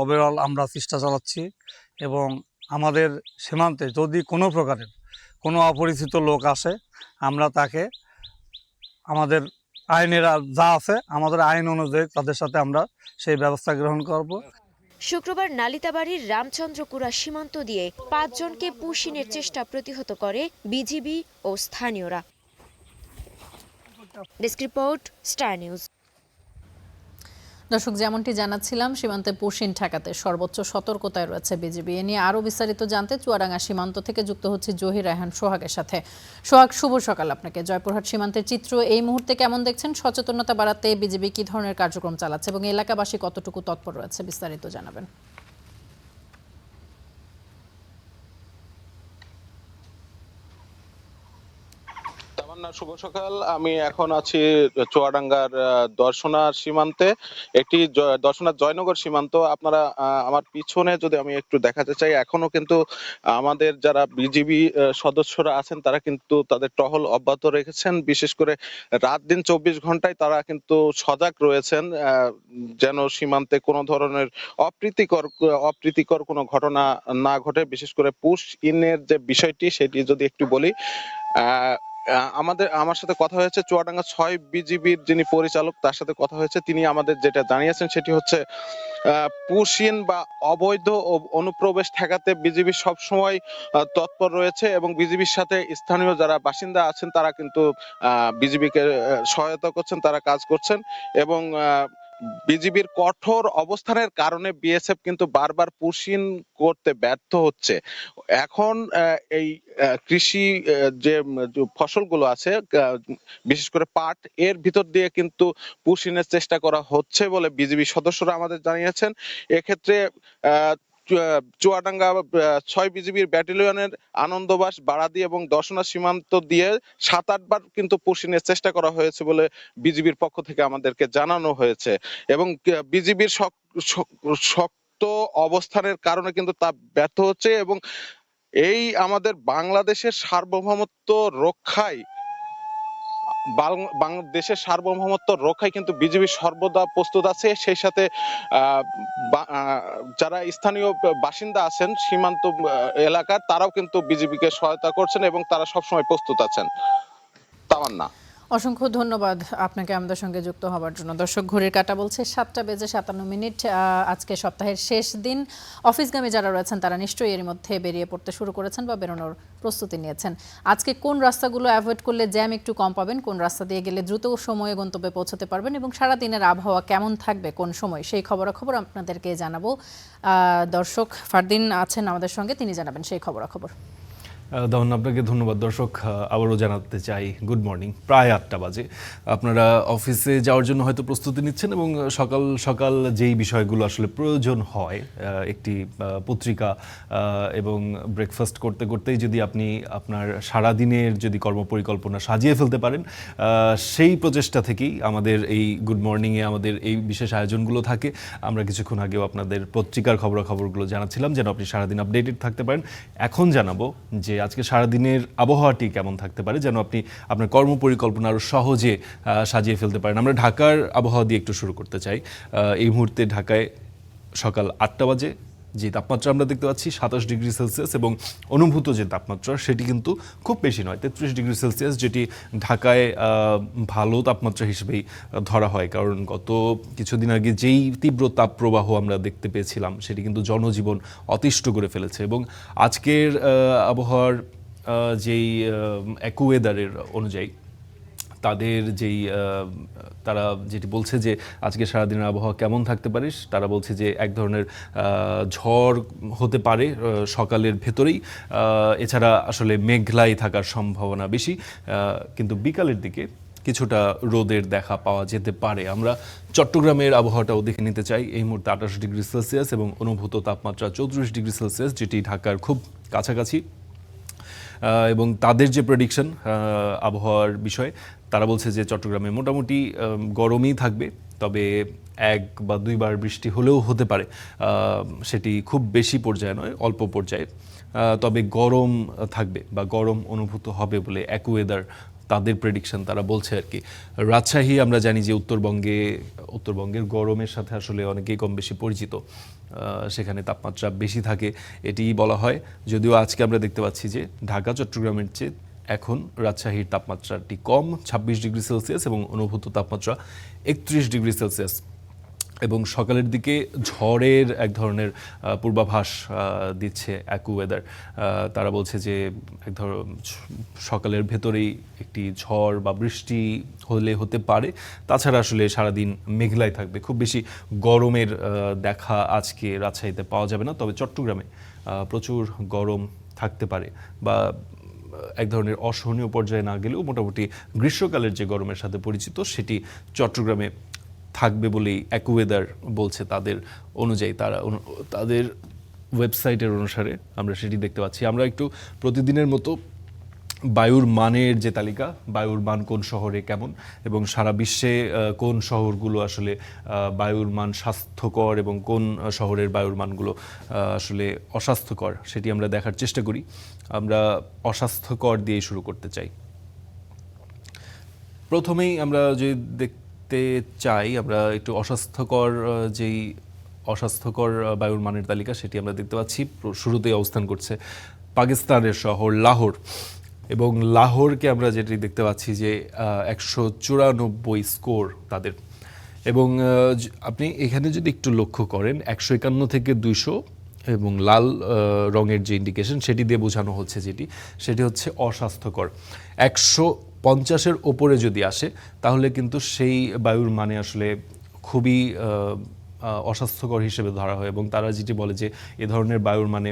ওভারঅল আমরা চেষ্টা চালাচ্ছি এবং আমাদের সীমান্তে যদি কোনো প্রকারের কোনো অপরিচিত লোক আসে আমরা তাকে আমাদের আইনের যা আছে আমাদের আইন অনুযায়ী তাদের সাথে আমরা সেই ব্যবস্থা গ্রহণ করব। শুক্রবার নালিতাবাড়ির রামচন্দ্রপুরা সীমান্ত দিয়ে 5 জনকে পুশিনের চেষ্টা প্রতিহত করে বিজিবি ও স্থানীয়রা। Desk report, star news. দর্শক, যেমনটি জানাচ্ছিলাম, সীমান্তে পুশিন ঠেকাতে সর্বোচ্চ সতর্কতায় রয়েছে বিজিবি। এ নিয়ে আরও বিস্তারিত জানতে চুয়াডাঙ্গা সীমান্ত থেকে যুক্ত হচ্ছে জহির রায়হান সোহাগের সাথে। সোহাগ, শুভ সকাল আপনাকে। জয়পুরহাট সীমান্তের চিত্র এই মুহূর্তে কেমন দেখছেন? সচেতনতা বাড়াতে বিজিবি কী ধরনের কার্যক্রম চালাচ্ছে এবং এলাকাবাসী কতটুকু তৎপর রয়েছে, বিস্তারিত জানাবেন। শুভ সকাল। আমি এখন আছি চুয়াডাঙ্গার দর্শনার সীমান্তে, একটি দর্শনার জয়নগর সীমান্ত। আপনারা আমার পিছনে যদি আমি একটু দেখাতে চাই, এখনো কিন্তু আমাদের যারা বিজিবি সদস্যরা আছেন তারা কিন্তু তাদের টহল অব্যাহত রেখেছেন। বিশেষ করে রাত দিন 24 ঘন্টায় তারা কিন্তু সজাগ রয়েছেন যেন সীমান্তে কোনো ধরনের অপ্রীতিকর কোনো ঘটনা না ঘটে। বিশেষ করে পুশ ইনের যে বিষয়টি সেটি যদি একটু বলি, আমার সাথে কথা হয়েছে চুয়াডাঙ্গা 6 বিজিবির যিনি পরিচালক, তার সাথে কথা হয়েছে। তিনি আমাদের যেটা জানিয়েছেন সেটি হচ্ছে পুশিন বা অবৈধ অনুপ্রবেশ ঠেকাতে বিজিবি সবসময় তৎপর রয়েছে এবং বিজিবির সাথে স্থানীয় যারা বাসিন্দা আছেন তারা কিন্তু বিজিবিকে সহায়তা করছেন, তারা কাজ করছেন এবং বিজিবির কঠোর অবস্থানের কারণে বিএসএফ কিন্তু বারবার পুশিন করতে ব্যর্থ হচ্ছে। এখন এই কৃষি যে ফসলগুলো আছে বিশেষ করে পাট, এর ভিতর দিয়ে কিন্তু পুশিনের চেষ্টা করা হচ্ছে বলে বিজিবি সদস্যরা আমাদের জানিয়েছেন। এক্ষেত্রে চুয়াডাঙ্গা 6 বিজিবির ব্যাটালিয়নের আনন্দবাস, বাড়াদি এবং দর্শনা সীমান্ত দিয়ে 7-8 বার কিন্তু পুশিনের চেষ্টা করা হয়েছে বলে বিজিবির পক্ষ থেকে আমাদেরকে জানানো হয়েছে এবং বিজিবির শক্ত অবস্থানের কারণে কিন্তু তা ব্যর্থ হচ্ছে এবং এই আমাদের বাংলাদেশের সার্বভৌমত্ব রক্ষায় দেশের সার্বভৌমত্ব রক্ষায় কিন্তু বিজিবি সর্বদা প্রস্তুত আছে। সেই সাথে যারা স্থানীয় বাসিন্দা আছেন সীমান্ত এলাকার, তারাও কিন্তু বিজিবিকে সহায়তা করছেন এবং তারা সবসময় প্রস্তুত আছেন। তামান্না, অসংখ্য ধন্যবাদ আপনাকে আমাদের সঙ্গে যুক্ত হওয়ার জন্য। দর্শক, ঘড়ির কাঁটা বলছে 7:57। আজকে সপ্তাহের শেষ দিন। অফিসগামী যারা রয়েছেন তারা নিশ্চয়ই এর মধ্যে বেরিয়ে পড়তে শুরু করেছেন বা বেরোনোর প্রস্তুতি নিয়েছেন। আজকে কোন রাস্তাগুলো অ্যাভয়েড করলে জ্যাম একটু কম পাবেন, কোন রাস্তা দিয়ে গেলে দ্রুত সময়ে গন্তব্যে পৌঁছতে পারবেন এবং সারাদিনের আবহাওয়া কেমন থাকবে কোন সময়, সেই খবরাখবর আপনাদেরকে জানাবো। দর্শক ফারদিন আছেন আমাদের সঙ্গে, তিনি জানাবেন সেই খবরাখবর। দাউন, আপনাকে ধন্যবাদ। দর্শক, আবারও জানাতে চাই গুড মর্নিং। প্রায় 8টা বাজে। আপনারা অফিসে যাওয়ার জন্য হয়তো প্রস্তুতি নিচ্ছেন এবং সকাল সকাল যেই বিষয়গুলো আসলে প্রয়োজন হয়, একটি পত্রিকা এবং ব্রেকফাস্ট করতে করতেই যদি আপনি আপনার সারাদিনের যদি কর্মপরিকল্পনা সাজিয়ে ফেলতে পারেন, সেই প্রচেষ্টা থেকেই আমাদের এই গুড মর্নিংয়ে আমাদের এই বিশেষ আয়োজনগুলো থাকে। আমরা কিছুক্ষণ আগেও আপনাদের পত্রিকার খবরাখবরগুলো জানাচ্ছিলাম যেন আপনি সারাদিন আপডেটেড থাকতে পারেন। এখন জানাবো যে আজকে সারাদিনের আবহাওয়াটি কেমন থাকতে পারে যেন আপনি আপনার কর্মপরিকল্পনা আরও সহজে সাজিয়ে ফেলতে পারেন। আমরা ঢাকার আবহাওয়া দিয়ে একটু শুরু করতে চাই। এই মুহূর্তে ঢাকায় সকাল 8টা বাজে যে তাপমাত্রা আমরা দেখতে পাচ্ছি 27 ডিগ্রি সেলসিয়াস এবং অনুভূত যে তাপমাত্রা সেটি কিন্তু খুব বেশি নয়, 33 ডিগ্রি সেলসিয়াস, যেটি ঢাকায় ভালো তাপমাত্রা হিসেবেই ধরা হয়। কারণ গত কিছুদিন আগে যেই তীব্র তাপপ্রবাহ আমরা দেখতে পেয়েছিলাম সেটি কিন্তু জনজীবন অতিষ্ঠ করে ফেলেছে এবং আজকের আবহাওয়ার যেই অ্যাকুয়েদারের অনুযায়ী তাদের যেই তারা যেটি বলছে যে আজকে সারাদিনের আবহাওয়া কেমন থাকতে পারে, তারা বলছে যে এক ধরনের ঝড় হতে পারে সকালের ভেতরেই, এছাড়া আসলে মেঘলাই থাকার সম্ভাবনা বেশি, কিন্তু বিকালের দিকে কিছুটা রোদের দেখা পাওয়া যেতে পারে। আমরা চট্টগ্রামের আবহাওয়াটাও দেখে নিতে চাই। এই মুহূর্তে 28 ডিগ্রি সেলসিয়াস এবং অনুভূত তাপমাত্রা 34 ডিগ্রি সেলসিয়াস, যেটি ঢাকার খুব কাছাকাছি। এবং তাদের যে প্রেডিকশন আবহাওয়ার বিষয়ে, তারা বলছে যে চট্টগ্রামে মোটামুটি গরমই থাকবে, তবে 1 বা 2 বার বৃষ্টি হলেও হতে পারে, সেটি খুব বেশি পর্যায়ে নয়, অল্প পর্যায়ে, তবে গরম থাকবে বা গরম অনুভূত হবে বলে অ্যাকুয়েদার তাদের প্রেডিকশন তারা বলছে আর কি। রাজশাহী আমরা জানি যে উত্তরবঙ্গের গরমের সাথে আসলে অনেকেই কম বেশি পরিচিত, সেখানে তাপমাত্রা বেশি থাকে এটি বলা হয়। যদিও আজকে আমরা দেখতে পাচ্ছি যে ঢাকা চট্টগ্রামের চেয়ে এখন রাজশাহীর তাপমাত্রাটি কম, 26 ডিগ্রি সেলসিয়াস এবং অনুভূত তাপমাত্রা 31 ডিগ্রি সেলসিয়াস। এবং সকালের দিকে ঝড়ের এক ধরনের পূর্বাভাস দিচ্ছে অ্যাকুয়েদার। তারা বলছে যে সকালের ভেতরেই একটি ঝড় বা বৃষ্টি হতে পারে, তাছাড়া আসলে সারাদিন মেঘলাই থাকবে। খুব বেশি গরমের দেখা আজকে রাজশাহীতে পাওয়া যাবে না, তবে চট্টগ্রামে প্রচুর গরম থাকতে পারে, বা এক ধরনের অসহনীয় পর্যায়ে না গেলেও মোটামুটি গ্রীষ্মকালের যে গরমের সাথে পরিচিত সেটি চট্টগ্রামে থাকবে বলেই অ্যাকুয়েদার বলছে। তাদের অনুযায়ী, তাদের ওয়েবসাইটের অনুসারে আমরা সেটি দেখতে পাচ্ছি। আমরা একটু প্রতিদিনের মতো বায়ুর মানের যে তালিকা, বায়ুর মান কোন শহরে কেমন এবং সারা বিশ্বে কোন শহরগুলো আসলে বায়ুর মান স্বাস্থ্যকর এবং কোন শহরের বায়ুর মানগুলো আসলে অস্বাস্থ্যকর, সেটি আমরা দেখার চেষ্টা করি। আমরা অস্বাস্থ্যকর দিয়ে শুরু করতে চাই। প্রথমেই আমরা যে দেখতে চাই, আমরা একটু অস্বাস্থ্যকর বায়ুর মানের তালিকা সেটি আমরা দেখতে পাচ্ছি। শুরুতেই অবস্থান করছে পাকিস্তানের শহর লাহোর, এবং লাহোরকে আমরা যেটি দেখতে পাচ্ছি যে 194 স্কোর তাদের। এবং আপনি এখানে যদি একটু লক্ষ্য করেন, 151 থেকে 200 এবং লাল রঙের যে ইন্ডিকেশন সেটি দিয়ে বোঝানো হচ্ছে সেটি হচ্ছে অস্বাস্থ্যকর। 150-এর ওপরে যদি আসে তাহলে কিন্তু সেই বায়ুর মানে আসলে খুবই অস্বাস্থ্যকর হিসেবে ধরা হয়, এবং তারা যেটি বলে যে এ ধরনের বায়ুর মানে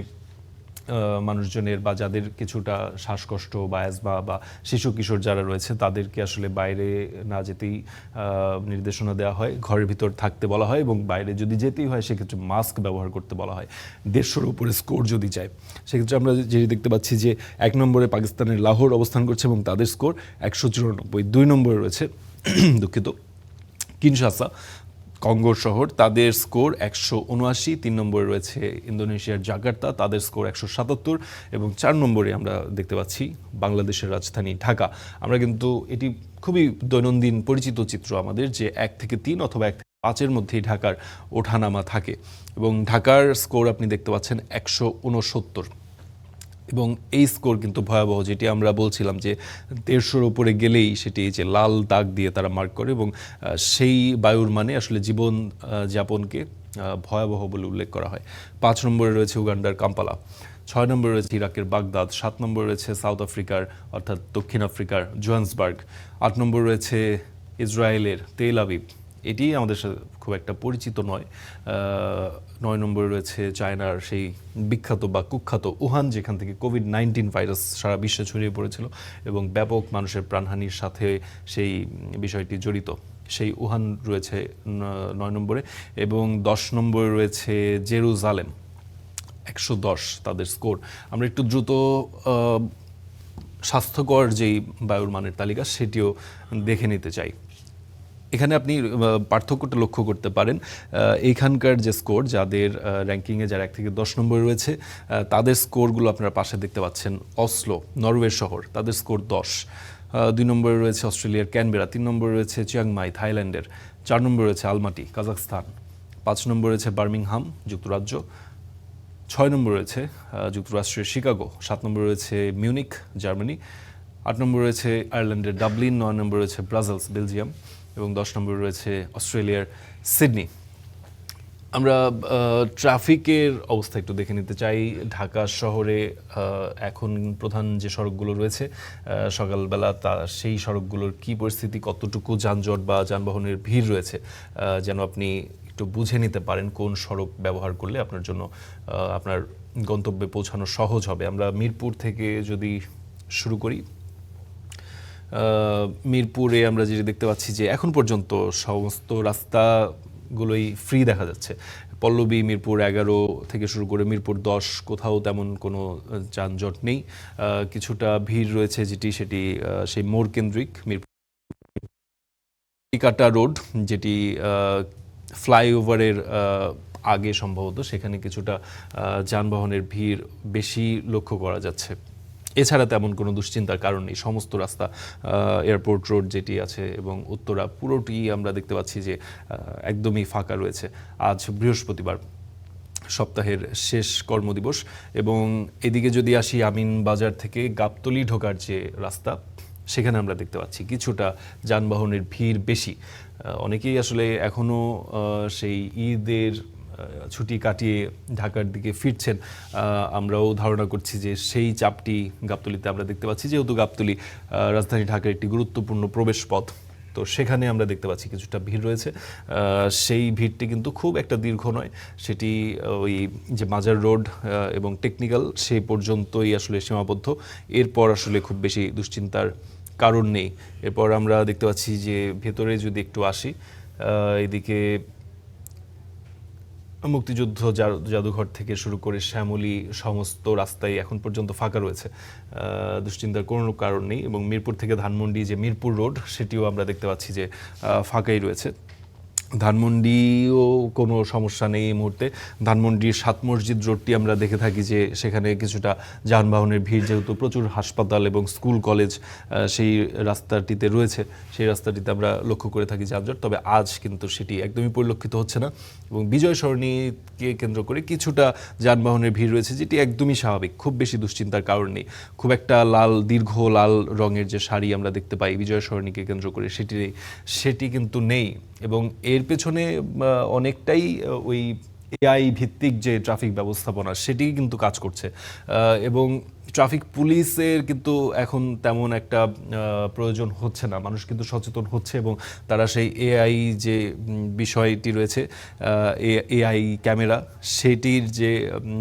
মানুষজনের বা যাদের কিছুটা শ্বাসকষ্ট বা অ্যাজমা বা শিশু কিশোর যারা রয়েছে তাদেরকে আসলে বাইরে না যেতেই নির্দেশনা দেওয়া হয়, ঘরের ভিতর থাকতে বলা হয়, এবং বাইরে যদি যেতেই হয় সেক্ষেত্রে মাস্ক ব্যবহার করতে বলা হয়। 150-এর উপরে স্কোর যদি যায় সেক্ষেত্রে আমরা যেটি দেখতে পাচ্ছি যে 1 নম্বরে পাকিস্তানের লাহোর অবস্থান করছে এবং তাদের স্কোর 194। 2 নম্বরে রয়েছে কিনশাসা, কঙ্গোর শহর, তাদের স্কোর 179। 3 নম্বরে রয়েছে ইন্দোনেশিয়ার জাকার্তা, তাদের স্কোর 177। এবং 4 নম্বরে আমরা দেখতে পাচ্ছি বাংলাদেশের রাজধানী ঢাকা। আমরা কিন্তু এটি খুবই দৈনন্দিন পরিচিত চিত্র আমাদের, যে 1 থেকে 3 অথবা 1 থেকে 5-এর মধ্যেই ঢাকার ওঠানামা থাকে, এবং ঢাকার স্কোর আপনি দেখতে পাচ্ছেন 169। এবং এই স্কোর কিন্তু ভয়াবহ, যেটি আমরা বলছিলাম যে 150-এর উপরে গেলেই সেটি যে লাল দাগ দিয়ে তারা মার্ক করে, এবং সেই বায়ুর মানে আসলে জীবন যাপনকে ভয়াবহ বলে উল্লেখ করা হয়। 5 নম্বরে রয়েছে উগান্ডার কাম্পালা, 6 নম্বরে রয়েছে ইরাকের বাগদাদ, 7 নম্বরে রয়েছে সাউথ আফ্রিকার অর্থাৎ দক্ষিণ আফ্রিকার জোহান্সবার্গ, 8 নম্বরে রয়েছে ইসরায়েলের তেল আবিব, এটি আমাদের সাথে খুব একটা পরিচিত নয়। 9 নম্বরে রয়েছে চায়নার সেই বিখ্যাত বা কুখ্যাত উহান, যেখান থেকে কোভিড-19 ভাইরাস সারা বিশ্বে ছড়িয়ে পড়েছিল এবং ব্যাপক মানুষের প্রাণহানির সাথে সেই বিষয়টি জড়িত, সেই উহান রয়েছে 9 নম্বরে। এবং 10 নম্বরে রয়েছে জেরুজালেম, 110 তাদের স্কোর। আমরা একটু দ্রুত স্বাস্থ্যকর যেই বায়ুর মানের তালিকা সেটিও দেখে নিতে চাই। এখানে আপনি পার্থক্যটা লক্ষ্য করতে পারেন। এইখানকার যে স্কোর, যাদের র্যাঙ্কিংয়ে যারা 1 থেকে 10 নম্বরে রয়েছে তাদের স্কোরগুলো আপনারা পাশে দেখতে পাচ্ছেন। অসলো, নরওয়ের শহর, তাদের স্কোর 10। 2 নম্বরে রয়েছে অস্ট্রেলিয়ার ক্যানবেরা, 3 নম্বরে রয়েছে চিয়াংমাই থাইল্যান্ডের, 4 নম্বরে রয়েছে আলমাটি কাজাখস্তান, 5 নম্বরে রয়েছে বার্মিংহাম যুক্তরাজ্য, 6 নম্বরে রয়েছে যুক্তরাষ্ট্রের শিকাগো, 7 নম্বরে রয়েছে মিউনিক জার্মানি, 8 নম্বরে রয়েছে আয়ারল্যান্ডের ডাবলিন, 9 নম্বরে রয়েছে ব্রাসেলস বেলজিয়াম, এবং 10 নম্বরে রয়েছে অস্ট্রেলিয়ার সিডনি। আমরা ট্রাফিকের অবস্থা একটু দেখে নিতে চাই। ঢাকা শহরে এখন প্রধান যে সড়কগুলো রয়েছে সকালবেলা সেই সড়কগুলোর কি পরিস্থিতি, কতটুকু যানজট বা যানবাহনের ভিড় রয়েছে, যেন আপনি একটু বুঝে নিতে পারেন কোন সড়ক ব্যবহার করলে আপনার জন্য আপনার গন্তব্যে পৌঁছানো সহজ হবে। আমরা মিরপুর থেকে যদি শুরু করি, মিরপুরে আমরা যেটা দেখতে পাচ্ছি যে এখন পর্যন্ত সমস্ত রাস্তাগুলোই ফ্রি দেখা যাচ্ছে। পল্লবী, মিরপুর 11 থেকে শুরু করে মিরপুর 10 কোথাও তেমন কোনো যানজট নেই। কিছুটা ভিড় রয়েছে সেটি সেই মোড় কেন্দ্রিক মিরপুর কাটা রোড, যেটি ফ্লাইওভারের আগে সম্ভবত, সেখানে কিছুটা যানবাহনের ভিড় বেশি লক্ষ্য করা যাচ্ছে। এছাড়া তেমন কোনো দুশ্চিন্তার কারণ নেই। সমস্ত রাস্তা, এয়ারপোর্ট রোড যেটি আছে এবং উত্তরা পুরোটি আমরা দেখতে পাচ্ছি যে একদমই ফাঁকা রয়েছে। আজ বৃহস্পতিবার, সপ্তাহের শেষ কর্মদিবস। এবং এদিকে যদি আসি, আমিন বাজার থেকে গাবতলী ঢোকার যে রাস্তা, সেখানে আমরা দেখতে পাচ্ছি কিছুটা যানবাহনের ভিড় বেশি। অনেকেই আসলে এখনও সেই ঈদের ছুটি কাটিয়ে ঢাকার দিকে ফিরছেন। আমরাও ধারণা করছি যে সেই চাপটি গাবতলীতে আমরা দেখতে পাচ্ছি, যেহেতু গাবতলী রাজধানী ঢাকার একটি গুরুত্বপূর্ণ প্রবেশ পথ। তো সেখানে আমরা দেখতে পাচ্ছি কিছুটা ভিড় রয়েছে। সেই ভিড়টি কিন্তু খুব একটা দীর্ঘ নয়, সেটি ওই যে মাজার রোড এবং টেকনিক্যাল সেই পর্যন্তই আসলে সীমাবদ্ধ। এরপর আসলে খুব বেশি দুশ্চিন্তার কারণ নেই। এরপর আমরা দেখতে পাচ্ছি যে ভেতরে যদি একটু আসি, এদিকে মুক্তিযুদ্ধ জাদুঘর থেকে শুরু করে শ্যামলী সমস্ত রাস্তায় এখন পর্যন্ত ফাঁকা রয়েছে, দুশ্চিন্তার কোনো কারণ নেই। এবং মিরপুর থেকে ধানমন্ডি যে মিরপুর রোড, সেটিও আমরা দেখতে পাচ্ছি যে ফাঁকাই রয়েছে। ধানমন্ডিও কোনো সমস্যা নেই এই মুহূর্তে। ধানমন্ডির 7 মসজিদ রোডটি আমরা দেখে থাকি যে সেখানে কিছুটা যানবাহনের ভিড়, যেহেতু প্রচুর হাসপাতাল এবং স্কুল কলেজ সেই রাস্তাটিতে রয়েছে, সেই রাস্তাটিতে আমরা লক্ষ্য করে থাকি যানজট। তবে আজ কিন্তু সেটি একদমই পরিলক্ষিত হচ্ছে না। এবং বিজয় সরণিকে কেন্দ্র করে কিছুটা যানবাহনের ভিড় রয়েছে, যেটি একদমই স্বাভাবিক, খুব বেশি দুশ্চিন্তার কারণ নেই। খুব একটা দীর্ঘ লাল রঙের যে সারি আমরা দেখতে পাই বিজয় সরণিকে কেন্দ্র করে, সেটি কিন্তু নেই। এবং এর পেছনে অনেকটাই ওই এআই ভিত্তিক যে ট্রাফিক ব্যবস্থাপনা, সেটি কিন্তু কাজ করছে। এবং ট্রাফিক পুলিশের কিন্তু এখন তেমন একটা প্রয়োজন হচ্ছে না। মানুষ কিন্তু সচেতন হচ্ছে এবং তারা সেই এআই যে বিষয়টি রয়েছে, এআই ক্যামেরা, সেটির যে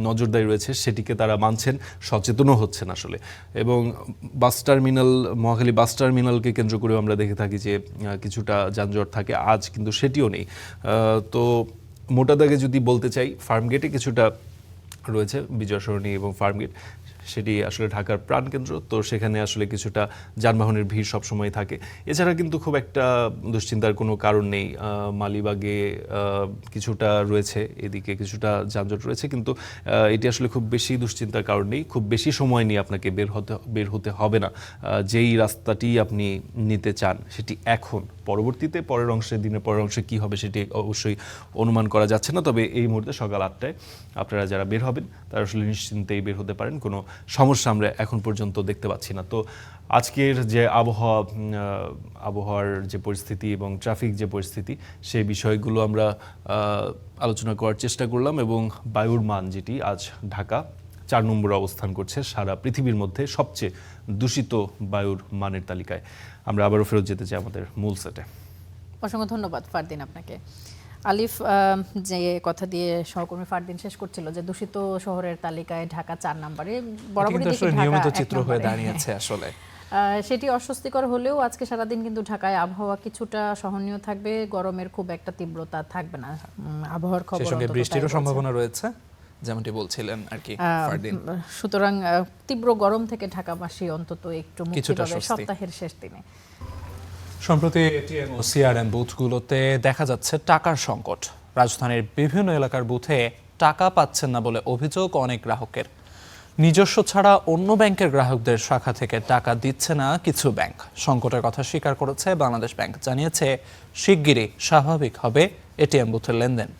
নজরদারি রয়েছে, সেটিকে তারা মানছেন, সচেতনও হচ্ছেন আসলে। এবং বাস টার্মিনাল, মহাখালী বাস টার্মিনালকে কেন্দ্র করেও আমরা দেখে থাকি যে কিছুটা যানজট থাকে। আজ কিন্তু সেটিও নেই। তো মোটা দাগে যদি বলতে চাই, ফার্মগেটে কিছুটা রয়েছে, বিজয় সরণি এবং ফার্মগেট, সেটি আসলে ঢাকার প্রাণকেন্দ্র। তো সেখানে আসলে কিছুটা যানবাহনের ভিড় সবসময় থাকে। এছাড়া কিন্তু খুব একটা দুশ্চিন্তার কোনো কারণ নেই। মালিবাগে কিছুটা রয়েছে, এদিকে কিছুটা যানজট রয়েছে, কিন্তু এটি আসলে খুব বেশি দুশ্চিন্তার কারণ নেই। খুব বেশি সময় নিয়ে আপনাকে বের হতে হবে না। যেই রাস্তাটি আপনি নিতে চান সেটি এখন, পরবর্তীতে পরের অংশে, দিনের পরের অংশে কী হবে সেটি অবশ্যই অনুমান করা যাচ্ছে না। তবে এই মুহূর্তে সকাল 8টায় আপনারা যারা বের হবেন তারা আসলে নিশ্চিন্তেই বের হতে পারেন, কোনো সমস্যা আমরা এখন পর্যন্ত দেখতে পাচ্ছি না। তো আজকের যে আবহাওয়ার যে পরিস্থিতি এবং ট্রাফিক যে পরিস্থিতি, সেই বিষয়গুলো আমরা আলোচনা করার চেষ্টা করলাম। এবং বায়ুর মান, যেটি আজ ঢাকা 4 নম্বরে অবস্থান করছে সারা পৃথিবীর মধ্যে সবচেয়ে দূষিত বায়ুর মানের তালিকায়। আমরা আবারও ফেরত যেতে চাই আমাদের মূল সেটে। অসংখ্য ধন্যবাদ ফারদিন আপনাকে। আলিফ, যে কথা দিয়ে সহকর্মী ফারদিন শেষ করছিল যে দূষিত শহরের তালিকায় ঢাকা 4 নম্বরে, বরাবরই নিয়মিত চিত্র হয়ে দাঁড়িয়েছে আসলে। সেটি অস্বস্তিকর হলেও আজকে সারাদিন কিন্তু ঢাকায় আবহাওয়া কিছুটা সহনীয় থাকবে, গরমের খুব একটা তীব্রতা থাকবে না। আবহাওয়ার খবর, সেই সঙ্গে বৃষ্টিরও সম্ভাবনা রয়েছে যেমনটি বলছিলেন আর কি ফারদিন। সুতরাং তীব্র গরম থেকে ঢাকাবাসী অন্তত একটু মুক্তি পাবে সপ্তাহের শেষ দিনে। সম্প্রতি এটিএম ও সিআরএম বুথগুলোতে দেখা যাচ্ছে টাকার সংকট। রাজধানীর বিভিন্ন এলাকার বুথে টাকা পাচ্ছেন না বলে অভিযোগ অনেক গ্রাহকের। নিজস্ব ছাড়া অন্য ব্যাংকের গ্রাহকদের শাখা থেকে টাকা দিচ্ছে না কিছু ব্যাংক। সংকটের কথা স্বীকার করেছে বাংলাদেশ ব্যাংক, জানিয়েছে শিগগিরই স্বাভাবিক হবে এটিএম বুথের লেনদেন।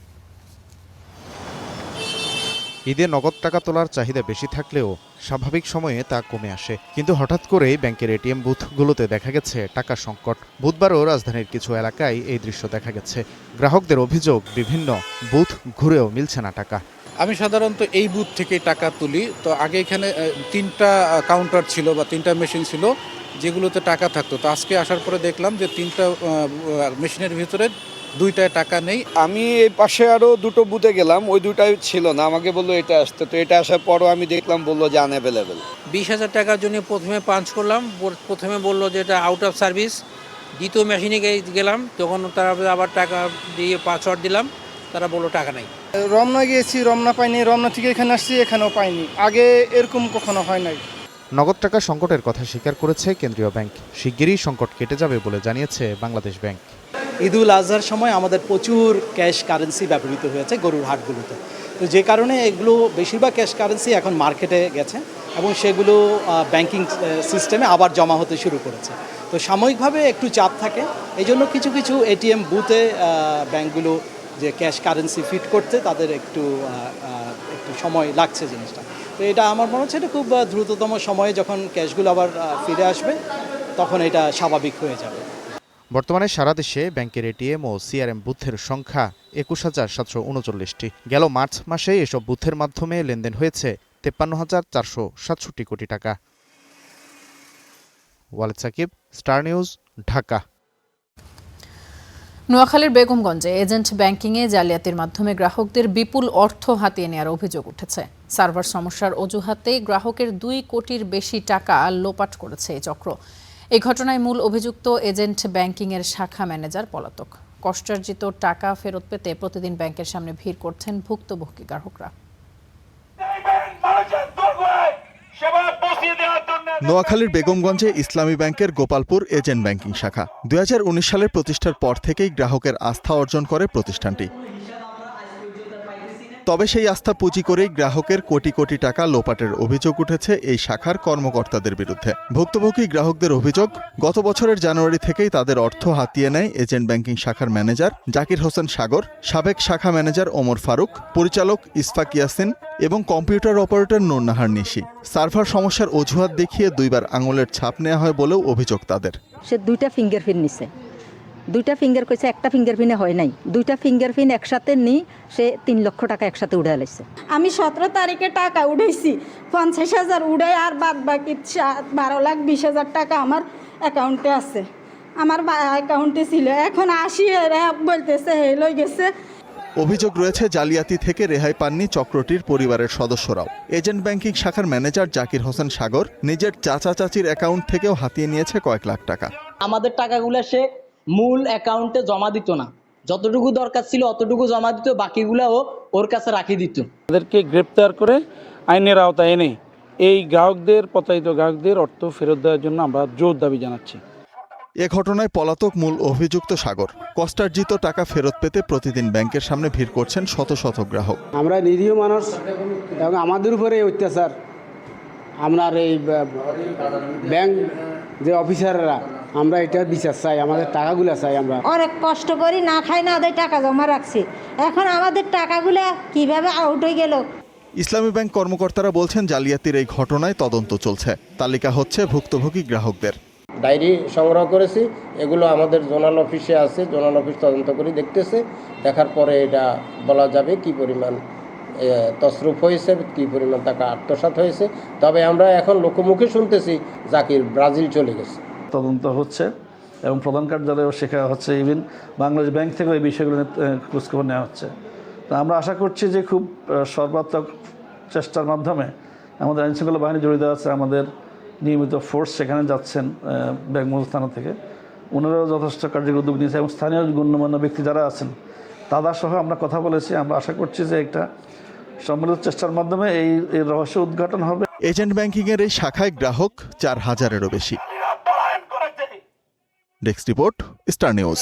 ঈদে নগদ টাকা তোলার চাহিদা বেশি থাকলেও স্বাভাবিক সময়ে তা কমে আসে, কিন্তু হঠাৎ করেই ব্যাংকের এটিএম বুথগুলোতে দেখা গেছে টাকা সংকট। বুধবারও রাজধানীর কিছু এলাকায় এই দৃশ্য দেখা গেছে। গ্রাহকদের অভিযোগ, বিভিন্ন বুথ ঘুরেও মিলছে না টাকা। আমি সাধারণত এই বুথ থেকে টাকা তুলি। তো আগে এখানে 3টা কাউন্টার ছিল বা 3টা মেশিন ছিল যেগুলোতে টাকা থাকতো। তো আজকে আসার পরে দেখলাম যে 3টা মেশিনের ভিতরে 2টায় টাকা নেই। আমি এই পাশে আরও 2টো বুথে গেলাম, ওই 2টাই ছিল না। আমাকে বললো এটা আসতে, তো এটা আসার পরও আমি দেখলাম বললো যে আনঅ্যাভেলেবেল। 20,000 টাকার জন্য প্রথমে পাঞ্চ করলাম, প্রথমে বললো যে এটা আউট অফ সার্ভিস। দ্বিতীয় মেশিনে গেলাম, তখন তারা আবার টাকা দিয়ে পাসওয়ার্ড দিলাম, তারা বললো টাকা নেই। রমনা গিয়েছি, রমনা পাইনি, রমনা থেকে এখানে আসছি, এখানেও পাইনি। আগে এরকম কখনো হয় নাই। নগদ টাকা সংকটের কথা স্বীকার করেছে কেন্দ্রীয় ব্যাংক। শিগগিরই সংকট কেটে যাবে বলে জানিয়েছে বাংলাদেশ ব্যাংক। ঈদুল আজহার সময় আমাদের প্রচুর ক্যাশ কারেন্সি ব্যবহৃত হয়েছে গরুর হাটগুলোতে, তো যে কারণে এগুলো বেশিরভাগ ক্যাশ কারেন্সি এখন মার্কেটে গেছে এবং সেগুলো ব্যাংকিং সিস্টেমে আবার জমা হতে শুরু করেছে। তো সাময়িকভাবে একটু চাপ থাকে, এই জন্য কিছু কিছু এটিএম বুথে ব্যাংকগুলো যে ক্যাশ কারেন্সি ফিট করতে তাদের একটু সময় লাগছে জিনিসটা। তো এটা আমার মনে হচ্ছে এটা খুব দ্রুততম সময়ে যখন ক্যাশগুলো আবার ফিরে আসবে তখন এটা স্বাভাবিক হয়ে যাবে। বর্তমানে সারা দেশে ব্যাংকের এটিএম ও সিআরএম বুথের সংখ্যা 21,739টি। গেল মার্চ মাসে এসব বুথের মাধ্যমে লেনদেন হয়েছে 53,467 কোটি টাকা। Walid Sakib, star news, Dhaka. নোয়াখালীর বেগমগঞ্জে এজেন্ট ব্যাংকিংয়ে জালিয়াতির মাধ্যমে গ্রাহকদের বিপুল অর্থ হাতিয়ে নেওয়ার অভিযোগ উঠেছে। সার্ভার সমস্যার অজুহাতে গ্রাহকের 2 কোটির বেশি টাকা লোপাট করেছে এই চক্র। এই ঘটনায় মূল অভিযুক্ত এজেন্ট ব্যাংকিংয়ের শাখা ম্যানেজার পলাতক। কষ্টার্জিত টাকা ফেরত পেতে প্রতিদিন ব্যাংকের সামনে ভিড় করছেন ভুক্তভোগী গ্রাহকরা। নোয়াখালীর বেগমগঞ্জে ইসলামী ব্যাংকের গোপালপুর এজেন্ট ব্যাংকিং শাখা 2019 সালের প্রতিষ্ঠার পর থেকেই গ্রাহকের আস্থা অর্জন করে প্রতিষ্ঠানটি। তবে সেই আস্থা পুঁজি করেই গ্রাহকের কোটি কোটি টাকা লোপাটের অভিযোগ উঠেছে এই শাখার কর্মকর্তাদের বিরুদ্ধে। ভুক্তভোগী গ্রাহকদের অভিযোগ, গত বছরের জানুয়ারি থেকেই তাদের অর্থ হাতিয়ে নেয় এজেন্ট ব্যাংকিং শাখার ম্যানেজার জাকির হোসেন সাগর, সাবেক শাখা ম্যানেজার ওমর ফারুক, পরিচালক ইসফাক ইয়াসিন এবং কম্পিউটার অপারেটর নূরনাহার নিশি। সার্ভার সমস্যার অজুহাত দেখিয়ে 2বার আঙুলের ছাপ নেওয়া হয় বলেও অভিযোগ তাদের। সে 2টা ফিঙ্গারপ্রিন্ট নিছে, 2টা ফিঙ্গার কইছে, একটা ফিঙ্গারপ্রিন্টে হয় নাই। 2টা ফিঙ্গারপ্রিন্ট একসাথে নিয়ে সে 3 লক্ষ টাকা একসাথে উড়ে লাইছে। আমি 17 তারিখে টাকা উঠাইছি 50,000 উড়াই, আর বাদ বাকি 12,20,000 টাকা আমার অ্যাকাউন্টে আছে, আমার অ্যাকাউন্টে ছিল। এখন 80 বলতেছে হে লই গেছে। অভিযোগ রয়েছে জালিয়াতি থেকে রেহাই পাননি চক্রটির পরিবারের সদস্যরাও। এজেন্ট ব্যাংকিং শাখার ম্যানেজার জাকির হোসেন সাগর নিজের চাচা চাচির অ্যাকাউন্ট থেকেও হাতিয়ে নিয়েছে কয়েক লাখ টাকা। আমাদের টাকাগুলো সে মূল অ্যাকাউন্টে জমা দিত না, যতটুকু দরকার ছিল অতটুকু জমা দিত, বাকিগুলাও ওর কাছে রাখিয়ে দিত। তাদেরকে গ্রেপ্তার করে আইনের আওতায় এনে এই গ্রাহকদের, প্রতারিত গ্রাহকদের অর্থ ফেরত দেওয়ার জন্য আমরা জোর দাবি জানাচ্ছি। এ ঘটনায় পলাতক মূল অভিযুক্ত সাগর। কষ্টার্জিত টাকা ফেরত পেতে প্রতিদিন ব্যাংকের সামনে ভিড় করছেন শত শত গ্রাহক। আমরা নিরীহ মানুষ এবং আমাদের উপরে অত্যাচার, আপনার এই ব্যাংক যে অফিসাররা, আমরা এটা বিচার চাই, আমাদের টাকাগুলো চাই। আমরা অনেক কষ্ট করি, না খাই না ওদের টাকা জমা রাখছি, এখন আমাদের টাকাগুলো কিভাবে আউট হয়ে গেল। ইসলামী ব্যাংক কর্মকর্তারা বলছেন জালিয়াতির এই ঘটনায় তদন্ত চলছে। তালিকা হচ্ছে ভুক্তভোগী গ্রাহকদের। ডায়েরি সংগ্রহ করেছি, এগুলো আমাদের জোনাল অফিসে আছে, জোনাল অফিস তদন্ত করে দেখতেছে, দেখার পরে এটা বলা যাবে কি পরিমাণ তসরুফ হয়েছে, কি পরিমাণ টাকা আত্মসাৎ হয়েছে। তবে আমরা এখন লোকমুখে শুনতেছি জাকির ব্রাজিল চলে গেছে। তদন্ত হচ্ছে এবং প্রধান কার্যালয়েও শেখা হচ্ছে, ইভেন বাংলাদেশ ব্যাংক থেকেও এই বিষয়গুলো খোঁজখবর নেওয়া হচ্ছে। তো আমরা আশা করছি যে খুব সর্বাত্মক চেষ্টার মাধ্যমে আমাদের আইনশৃঙ্খলা বাহিনী জড়িত আছে, আমাদের নিয়মিত ফোর্স সেখানে যাচ্ছেন বেগমগঞ্জ থানা থেকে, ওনারাও যথেষ্ট কার্যকর উদ্যোগ নিয়েছে এবং স্থানীয় গণ্যমান্য ব্যক্তি যারা আছেন তাদের সহ আমরা কথা বলেছি। আমরা আশা করছি যে একটা সম্মিলিত চেষ্টার মাধ্যমে এই রহস্য উদ্ঘাটন হবে। এজেন্ট ব্যাংকিংয়ের এই শাখায় গ্রাহক 4,000-এরও বেশি। Desk report, star news.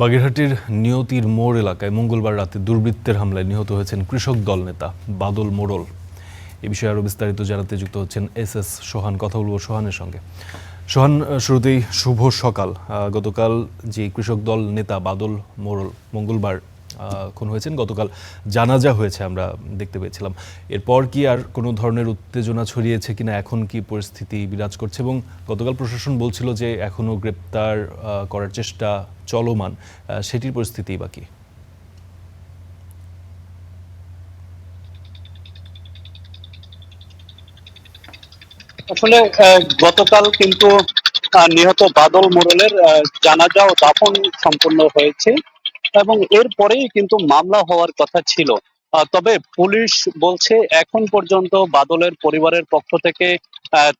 বাগেরহাটের নিয়তির মোড় এলাকায় মঙ্গলবার রাতে দুর্বৃত্তের হামলায় নিহত হয়েছেন কৃষক দল নেতা বাদল মোড়ল। এ বিষয়ে আরও বিস্তারিত জানাতে যুক্ত হচ্ছেন এস সোহান। কথা বলবো সোহানের সঙ্গে। সোহান, শুরুতেই শুভ সকাল। গতকাল যে কৃষক দল নেতা বাদল মোড়ল মঙ্গলবার খুন হয়েছেন। গতকাল জানাজা হয়েছে আমরা দেখতে পেয়েছিলাম। এরপর কি আর কোনো ধরনের উত্তেজনা ছড়িয়েছে কিনা, এখন কি পরিস্থিতি বিরাজ করছে, এবং গতকাল প্রশাসন বলছিল যে এখনও গ্রেপ্তার করার চেষ্টা চলমান, সেটির পরিস্থিতি বাকি? আসলে গতকাল কিন্তু নিহত বাদল মোড়লের জানাজা ও দাফন সম্পন্ন হয়েছে এবং এরপরেই কিন্তু মামলা হওয়ার কথা ছিল। তবে পুলিশ বলছে এখন পর্যন্ত বাদলের পরিবারের পক্ষ থেকে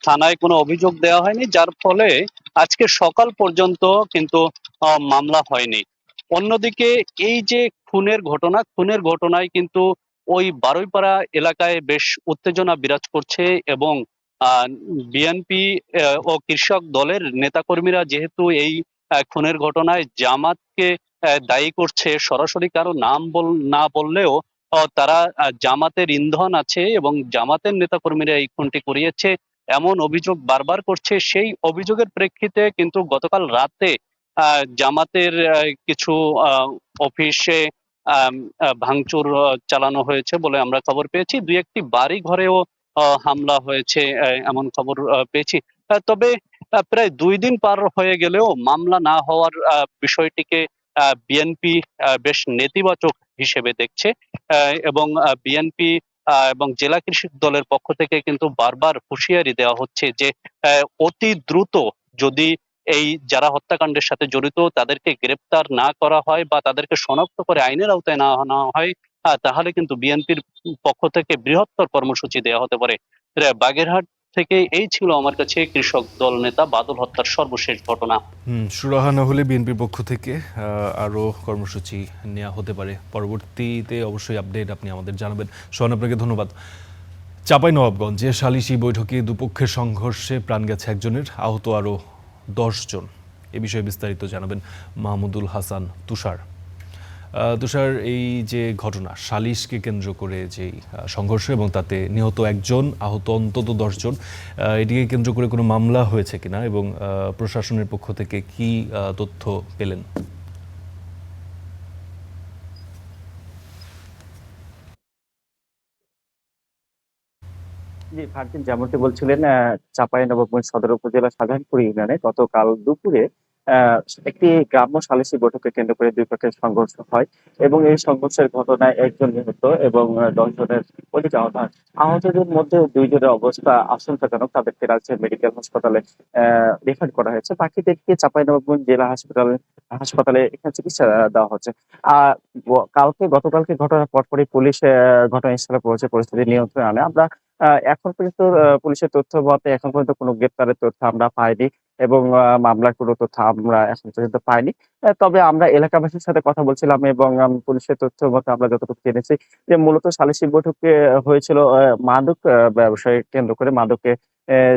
থানায় কোনো অভিযোগ দেওয়া হয়নি, যার ফলে আজকে সকাল পর্যন্ত কিন্তু মামলা হয়নি। অন্যদিকে এই যে খুনের ঘটনায় কিন্তু ওই বারুইপাড়া এলাকায় বেশ উত্তেজনা বিরাজ করছে এবং বিএনপি ও কৃষক দলের নেতাকর্মীরা যেহেতু এই খুনের ঘটনায় জামাতকে দায়ী করছে, সরাসরি কারো নাম না বললেও তারা জামাতের ইন্ধন আছে এবং জামাতের নেতাকর্মীরা এই খুনটি করিয়েছে এমন অভিযোগ বারবার করছে। সেই অভিযোগের প্রেক্ষিতে কিন্তু গতকাল রাতে জামাতের কিছু অফিসে ভাঙচুর চালানো হয়েছে বলে আমরা খবর পেয়েছি। দুই একটি বাড়ি ঘরেও হামলা হয়েছে এমন খবর পেয়েছি। তবে প্রায় 2 দিন পার হয়ে গেলেও মামলা না হওয়ার বিষয়টিকে বিএনপি বেশ নেতিবাচক হিসেবে দেখছে এবং বিএনপি এবং জেলা কৃষক দলের পক্ষ থেকে কিন্তু বারবার হুঁশিয়ারি দেওয়া হচ্ছে যে অতি দ্রুত যদি এই যারা হত্যাকাণ্ডের সাথে জড়িত তাদেরকে গ্রেপ্তার না করা হয় বা তাদেরকে শনাক্ত করে আইনের আওতায় না আনা হয়, তাহলে কিন্তু বিএনপির পক্ষ থেকে বৃহত্তর কর্মসূচি দেওয়া হতে পারে। বাগেরহাট থেকে এই ছিল আমার কাছে কৃষক দল নেতা বাদল হত্যার সর্বশেষ ঘটনা। সুরাহা না হলে বিএনপির পক্ষ থেকে আরও কর্মসূচি নেওয়া হতে পারে। পরবর্তীতে অবশ্যই আপডেট আপনি আমাদের জানাবেন। সোহান, আপনাকে ধন্যবাদ। চাঁপাইনবাবগঞ্জে সালিশি বৈঠকে দুপক্ষের সংঘর্ষে প্রাণ গেছে একজনের, আহত আরও 10 জন। এ বিষয়ে বিস্তারিত জানাবেন মাহমুদুল হাসান তুষার। তুষার, এই যে ঘটনা সালিশকে কেন্দ্র করে যে সংঘর্ষ এবং তাতে নিহত একজন, আহত অন্তত 10 জন, এটিকে কেন্দ্র করে কোনো মামলা হয়েছে কিনা এবং প্রশাসনের পক্ষ থেকে কি তথ্য পেলেন? জি ফারদিন, যেমনটি বলছিলেন, চাঁপাইনবাবগঞ্জ সদর উপজেলা সাধারণপুর ইউনিয়নে গতকাল দুপুরে একটি গ্রাম্য সালিসি বৈঠককে কেন্দ্র করে দুই পক্ষের সংঘর্ষ হয় এবং এই সংঘর্ষের ঘটনায় একজন নিহত এবং 10 জনের অধিক আহত হয়। আহতদের মধ্যে 2 জনের অবস্থা আশঙ্কাজনক, তাদেরকে রাজশাহী মেডিকেল হাসপাতালে রেফার করা হয়েছে। বাকিদেরকে চাঁপাইনবাবগঞ্জ জেলা হাসপাতালে এখানে চিকিৎসা দেওয়া হচ্ছে। গতকালকে ঘটনার পরপরই পুলিশ ঘটনাস্থলে পৌঁছে পরিস্থিতি নিয়ন্ত্রণে আনে। আমরা এখন পর্যন্ত পুলিশের তথ্য মতে এখন পর্যন্ত কোনো গ্রেপ্তারের তথ্য আমরা পাইনি এবং মামলার কোনো তথ্য আমরা এখন পর্যন্ত পাইনি। তবে আমরা এলাকাবাসীর সাথে কথা বলছিলাম এবং পুলিশের তথ্য মতে আমরা যতটুকু জেনেছি যে মূলত সালিসি বৈঠকে হয়েছিল মাদক ব্যবসায় কেন্দ্র করে, মাদকের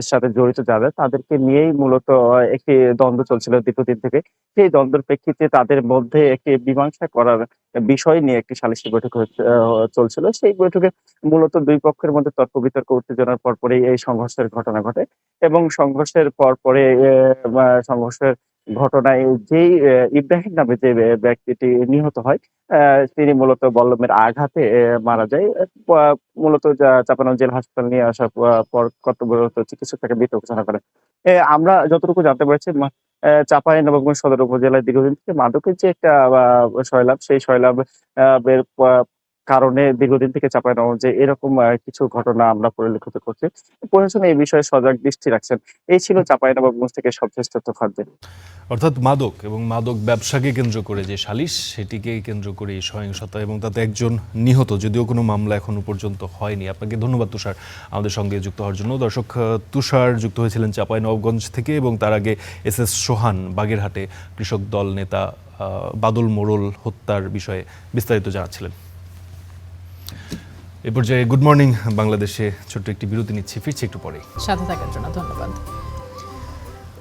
সাথে জড়িত যারা তাদেরকে নিয়েই মূলত একটি দ্বন্দ্ব চলছিল দীর্ঘদিন থেকে। সেই দ্বন্দ্বের প্রেক্ষিতে তাদের মধ্যে একটি মীমাংসা করার বিষয় নিয়ে একটি সালিসি বৈঠক চলছিল। সেই বৈঠকে মূলত দুই পক্ষের মধ্যে তর্ক বিতর্ক উত্তেজনার পরপরই এই সংঘর্ষের ঘটনা ঘটে এবং সংঘর্ষের পরপরে সংঘর্ষের ঘটনায় যেই ইব্রাহিম নামে যে ব্যক্তিটি নিহত হয়, তিনি মূলত বল্লমের আঘাতে মারা যায়। মূলত চাঁপাইনবাবগঞ্জ জেলা হাসপাতাল নিয়ে আসার পর কর্তব্যরত চিকিৎসক তাকে মৃত ঘোষণা করে। আমরা যতটুকু জানতে পারছি, চাঁপাইনবাবগঞ্জ সদর উপজেলায় দীর্ঘদিন থেকে মাদকের যে একটা সয়লাভ, সেই সয়লাভের কারণে দীর্ঘদিন থেকে চাঁপাইনবাবগঞ্জে এরকম কিছু ঘটনা আমরা পরিলক্ষিত করছি। প্রশাসন এই বিষয়ে সজাগ দৃষ্টি রাখছেন। এই ছিল চাঁপাইনবাবগঞ্জ থেকে সবশেষ তথ্য। অর্থাৎ মাদক এবং মাদক ব্যবসাকে কেন্দ্র করে যে সালিশ, সেটিকে কেন্দ্র করে এই সহিংসতা এবং তাতে একজন নিহত, যদিও কোনো মামলা এখনো পর্যন্ত হয়নি। আপনাকে ধন্যবাদ তুষার আমাদের সঙ্গে যুক্ত হওয়ার জন্য। দর্শক, তুষার যুক্ত হয়েছিলেন চাঁপাইনবাবগঞ্জ থেকে এবং তার আগে SS সোহান বাগেরহাটে কৃষক দল নেতা বাদল মোড়ল হত্যার বিষয়ে বিস্তারিত জানাচ্ছিলেন। এ পর্যায়ে গুড মর্নিং বাংলাদেশে ছোট্ট একটি বিরতি নিচ্ছি, ফিরছি একটু পরেই। সাথে থাকার জন্য ধন্যবাদ।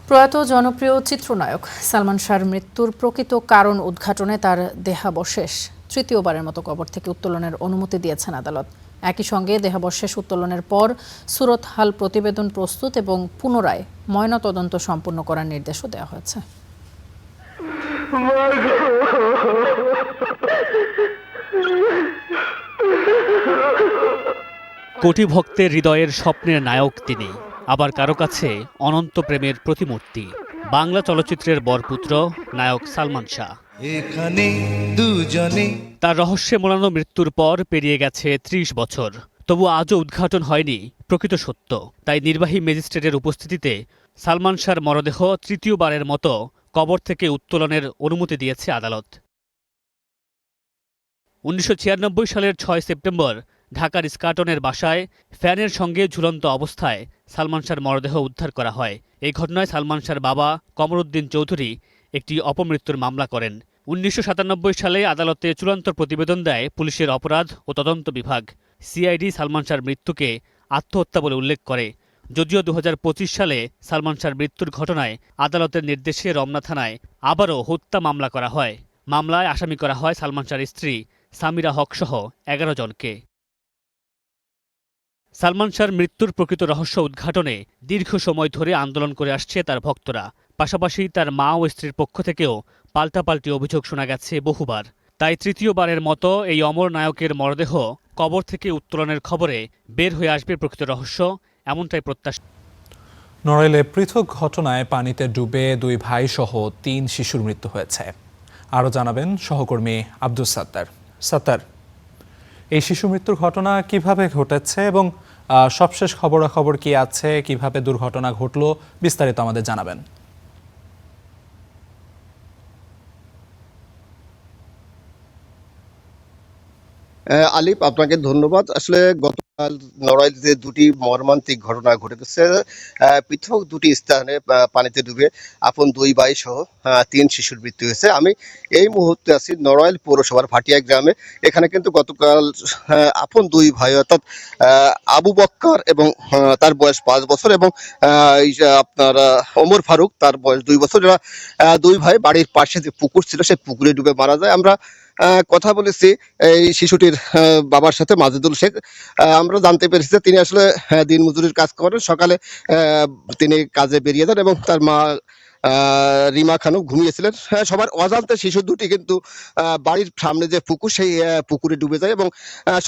প্রয়াত জনপ্রিয় চিত্রনায়ক সালমান শাহর মৃত্যুর প্রকৃত কারণ উদ্ঘাটনে তার দেহাবশেষ তৃতীয়বারের মতো কবর থেকে উত্তোলনের অনুমতি দিয়েছেন আদালত। একই সঙ্গে দেহাবশেষ উত্তোলনের পর সুরত হাল প্রতিবেদন প্রস্তুত এবং পুনরায় ময়নাতদন্ত সম্পন্ন করার নির্দেশও দেওয়া হয়েছে। কোটি ভক্তের হৃদয়ের স্বপ্নের নায়ক তিনি, আবার কারো কাছে অনন্ত প্রেমের প্রতিমূর্তি। বাংলা চলচ্চিত্রের বরপুত্র নায়ক সালমান শাহ। এখানে দুজনে তার রহস্যে মোড়ানো মৃত্যুর পর পেরিয়ে গেছে ৩০ বছর, তবু আজও উদ্ঘাটন হয়নি প্রকৃত সত্য। তাই নির্বাহী ম্যাজিস্ট্রেটের উপস্থিতিতে সালমান শাহর মরদেহ তৃতীয়বারের মতো কবর থেকে উত্তোলনের অনুমতি দিয়েছে আদালত। ১৯৯৬ সালের ৬ সেপ্টেম্বর ঢাকার ইস্কাটনের বাসায় ফ্যানের সঙ্গে ঝুলন্ত অবস্থায় সালমান শাহর মরদেহ উদ্ধার করা হয়। এই ঘটনায় সালমান শাহর বাবা কমরুদ্দিন চৌধুরী একটি অপমৃত্যুর মামলা করেন। ১৯৯৭ সালে আদালতে চূড়ান্ত প্রতিবেদন দেয় পুলিশের অপরাধ ও তদন্ত বিভাগ। সিআইডি সালমান শাহর মৃত্যুকে আত্মহত্যা বলে উল্লেখ করে। যদিও ২০২৫ সালে সালমান শাহর মৃত্যুর ঘটনায় আদালতের নির্দেশে রমনা থানায় আবারও হত্যা মামলা করা হয়। মামলায় আসামি করা হয় সালমান শাহর স্ত্রী সামিরা হক সহ ১১ জনকে। সালমান শাহর মৃত্যুর প্রকৃত রহস্য উদ্ঘাটনে দীর্ঘ সময় ধরে আন্দোলন করে আসছে তার ভক্তরা। পাশাপাশি তার মা ও স্ত্রীর পক্ষ থেকেও পাল্টাপাল্টি অভিযোগ শোনা গেছে বহুবার। তাই তৃতীয়বারের মতো এই অমর নায়কের মরদেহ কবর থেকে উত্তোলনের খবরে বের হয়ে আসবে প্রকৃত রহস্য, এমনটাই প্রত্যাশা। নড়াইলে পৃথক ঘটনায় পানিতে ডুবে ২ ভাই সহ ৩ শিশুর মৃত্যু হয়েছে। আরও জানাবেন সহকর্মী আব্দুস সাত্তার। সাত্তার, এই শিশু মৃত্যুর ঘটনা কিভাবে ঘটেছে এবং সবশেষ খবরাখবর কি আছে, কিভাবে দুর্ঘটনা ঘটলো, বিস্তারিত আমাদের জানাবেন। আলিফ, আপনাকে ধন্যবাদ। আসলে গতকাল নড়াইলে দুটি মর্মান্তিক ঘটনা ঘটেছে। পৃথক দুটি স্থানে পানিতে ডুবে আপন ২ ভাই সহ ৩ শিশুর মৃত্যু হয়েছে। আমি এই মুহূর্তে আছি নড়াইল পৌরসভার ভাটিয়া গ্রামে। এখানে কিন্তু গতকাল আপন ২ ভাই অর্থাৎ আবু বক্কর এবং তার বয়স ৫ বছর এবং আপনার ওমর ফারুক, তার বয়স ২ বছর, এরা ২ ভাই বাড়ির পাশে যে পুকুর ছিল সেই পুকুরে ডুবে মারা যায়। আমরা কথা বলেছি এই শিশুটির বাবার সাথে, মাজেদুল শেখ। আমরা জানতে পেরেছি যে তিনি আসলে দিনমজুরির কাজ করেন। সকালে তিনি কাজে বেরিয়ে যান এবং তার মা রিমা খানম ঘুমিয়েছিলেন। সবার অজান্তে শিশু দুটি কিন্তু বাড়ির সামনে যে পুকুর সেই পুকুরে ডুবে যায় এবং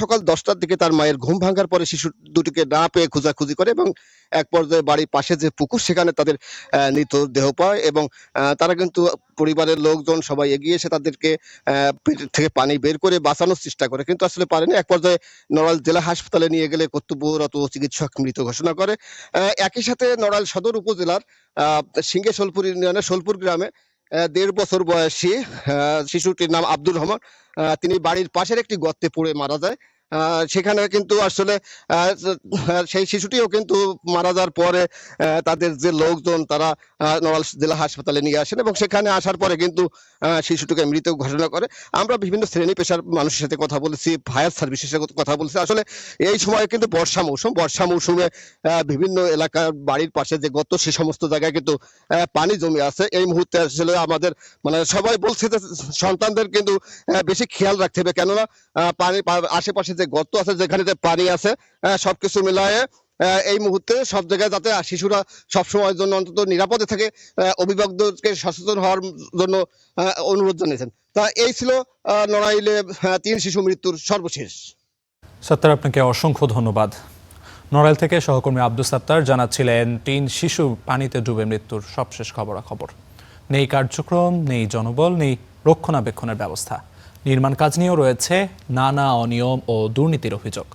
সকাল ১০টার দিকে তার মায়ের ঘুম ভাঙার পরে শিশু দুটিকে না পেয়ে খোঁজাখুঁজি করে এবং এক পর্যায়ে বাড়ির পাশে যে পুকুর সেখানে তাদের মৃতদেহ পায় এবং তারা কিন্তু পরিবারের লোকজন সবাই এগিয়ে এসে তাদেরকে পেট থেকে পানি বের করে বাঁচানোর চেষ্টা করে, কিন্তু আসলে পারেনি। এক পর্যায়ে নড়াইল জেলা হাসপাতালে নিয়ে গেলে কর্তব্যরত চিকিৎসক মৃত ঘোষণা করে। একই সাথে নড়াইল সদর উপজেলার সিংহে সোলপুর ইউনিয়নের সোলপুর গ্রামে ১.৫ বছর বয়সী শিশুটির নাম আব্দুর রহমান, তিনি বাড়ির পাশের একটি গর্তে পড়ে মারা যায়। সেখানে কিন্তু আসলে সেই শিশুটিও কিন্তু মারা যাওয়ার পরে তাদের যে লোকজন তারা নড়াইল জেলা হাসপাতালে নিয়ে আসেন এবং সেখানে আসার পরে কিন্তু শিশুটিকে মৃত ঘোষণা করে। আমরা বিভিন্ন শ্রেণী পেশার মানুষের সাথে কথা বলেছি, ফায়ার সার্ভিসের সাথে কথা বলেছি। আসলে এই সময় কিন্তু বর্ষা মৌসুমে বিভিন্ন এলাকার বাড়ির পাশে যে গর্ত সে সমস্ত জায়গায় কিন্তু পানি জমে আছে। এই মুহূর্তে আসলে আমাদের সবাই বলছে যে সন্তানদের কিন্তু বেশি খেয়াল রাখতে হবে, কেননা পানি আশেপাশে যে গর্ত আছে, যেখানে যে পানি আছে, সবকিছু মিলায়ে এই মুহূর্তে সব জায়গায় যাতে শিশুরা সবসময়ের জন্য অন্তত নিরাপদে থাকে, অভিভাবকদেরকে সচেতন হওয়ার জন্য অনুরোধ জানিয়েছেন। তা এই ছিল নড়াইলে ৩ শিশু মৃত্যুর সর্বশেষ। সাত্তার, আপনাকে অসংখ্য ধন্যবাদ। নড়াইল থেকে সহকর্মী আব্দুস সাত্তার জানাচ্ছিলেন ৩ শিশু পানিতে ডুবে মৃত্যুর সবশেষ খবরাখবর। নেই কার্যক্রম, নেই জনবল, নেই রক্ষণাবেক্ষণের ব্যবস্থা। নির্মাণ কাজ নিয়েও রয়েছে নানা অনিয়ম ও দুর্নীতির অভিযোগ।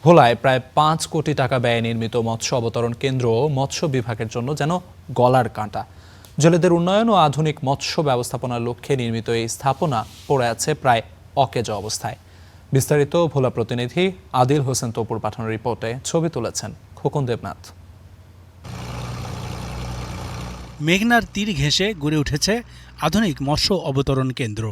ভোলায় প্রায় ৫ কোটি টাকা ব্যয়ে নির্মিত মৎস্য অবতরণ কেন্দ্র মৎস্য বিভাগের জন্য যেন গলার কাঁটা। জেলেদের উন্নয়ন ও আধুনিক মৎস্য ব্যবস্থাপনার লক্ষ্যে নির্মিত এই স্থাপনা পড়ে আছে প্রায় অকেজো অবস্থায়। বিস্তারিত ভোলা প্রতিনিধি আদিল হোসেন তপুর পাঠানোর রিপোর্টে ছবি তুলেছেন খোকন দেবনাথ। মেঘনার তীর ঘেঁষে গড়ে উঠেছে আধুনিক মৎস্য অবতরণ কেন্দ্র।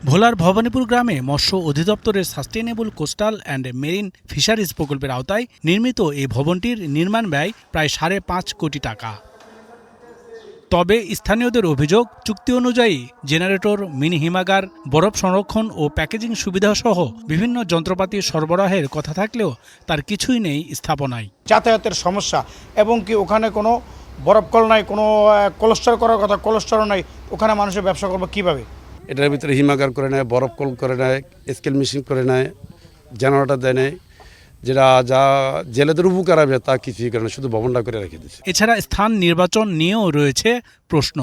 ভোলার ভবানীপুর গ্রামে মৎস্য অধিদপ্তরের sustainable coastal and marine fisheries প্রকল্পের আওতায় নির্মিত এই ভবনটির নির্মাণ ব্যয় প্রায় ৫.৫ কোটি টাকা। তবে স্থানীয়দের অভিযোগ, চুক্তি অনুযায়ী জেনারেটর, মিনি হিমাগার, বরফ সংরক্ষণ ও প্যাকেজিং সুবিধাসহ বিভিন্ন যন্ত্রপাতি সরবরাহের কথা থাকলেও তার কিছুই নেই স্থাপনায়। যাতায়াতের সমস্যা এবং কি ওখানে কোনো বরফ কল নাই, কোনো কোলেস্টোর করার কথা, কোলেস্টোরও নাই, ওখানে মানুষের ব্যবসা করবো কীভাবে? এটার ভিতরে হিমাগার করে নেয়, বরফ কল করে নেয়, স্কেল মেশিন করে নেয়, জেনারেটর দেয় নেয়, যেটা যা জেলেদের উপকার হবে তা কিছুই করে না, শুধু ভবনটা করে রেখে দিচ্ছে। এছাড়া স্থান নির্বাচন নিয়েও রয়েছে প্রশ্ন।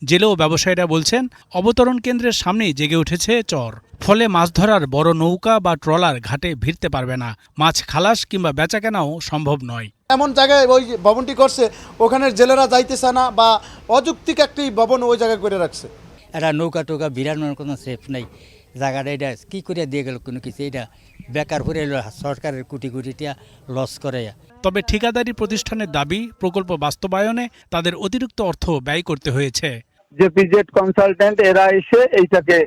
জেলে ও ব্যবসায়ীরা বলছেন অবতরণ কেন্দ্রের সামনেই জেগে উঠেছে চর, ফলে মাছ ধরার বড় নৌকা বা ট্রলার ঘাটে ভিড়তে পারবে না, মাছ খালাস কিংবা বেচাকেনাও সম্ভব নয়। এমন জায়গায় ওই ভবনটি করছে, ওখানের জেলেরা যাইতেছে না বা অযৌক্তিক একটি ভবন ওই জায়গায় করে রাখছে। এরা নৌকা টোকা বিরানোর কোনো সেফ নেই, জায়গাটা এটা কী করে দিয়ে গেল কোনো কিছু, এটা বেকার করে সরকারের কোটি কোটি টাকা লস করে। তবে ঠিকাদারি প্রতিষ্ঠানের দাবি প্রকল্প বাস্তবায়নে তাদের অতিরিক্ত অর্থ ব্যয় করতে হয়েছে। যে পিজেড কনসালটেন্ট এরা এসে এইটাকে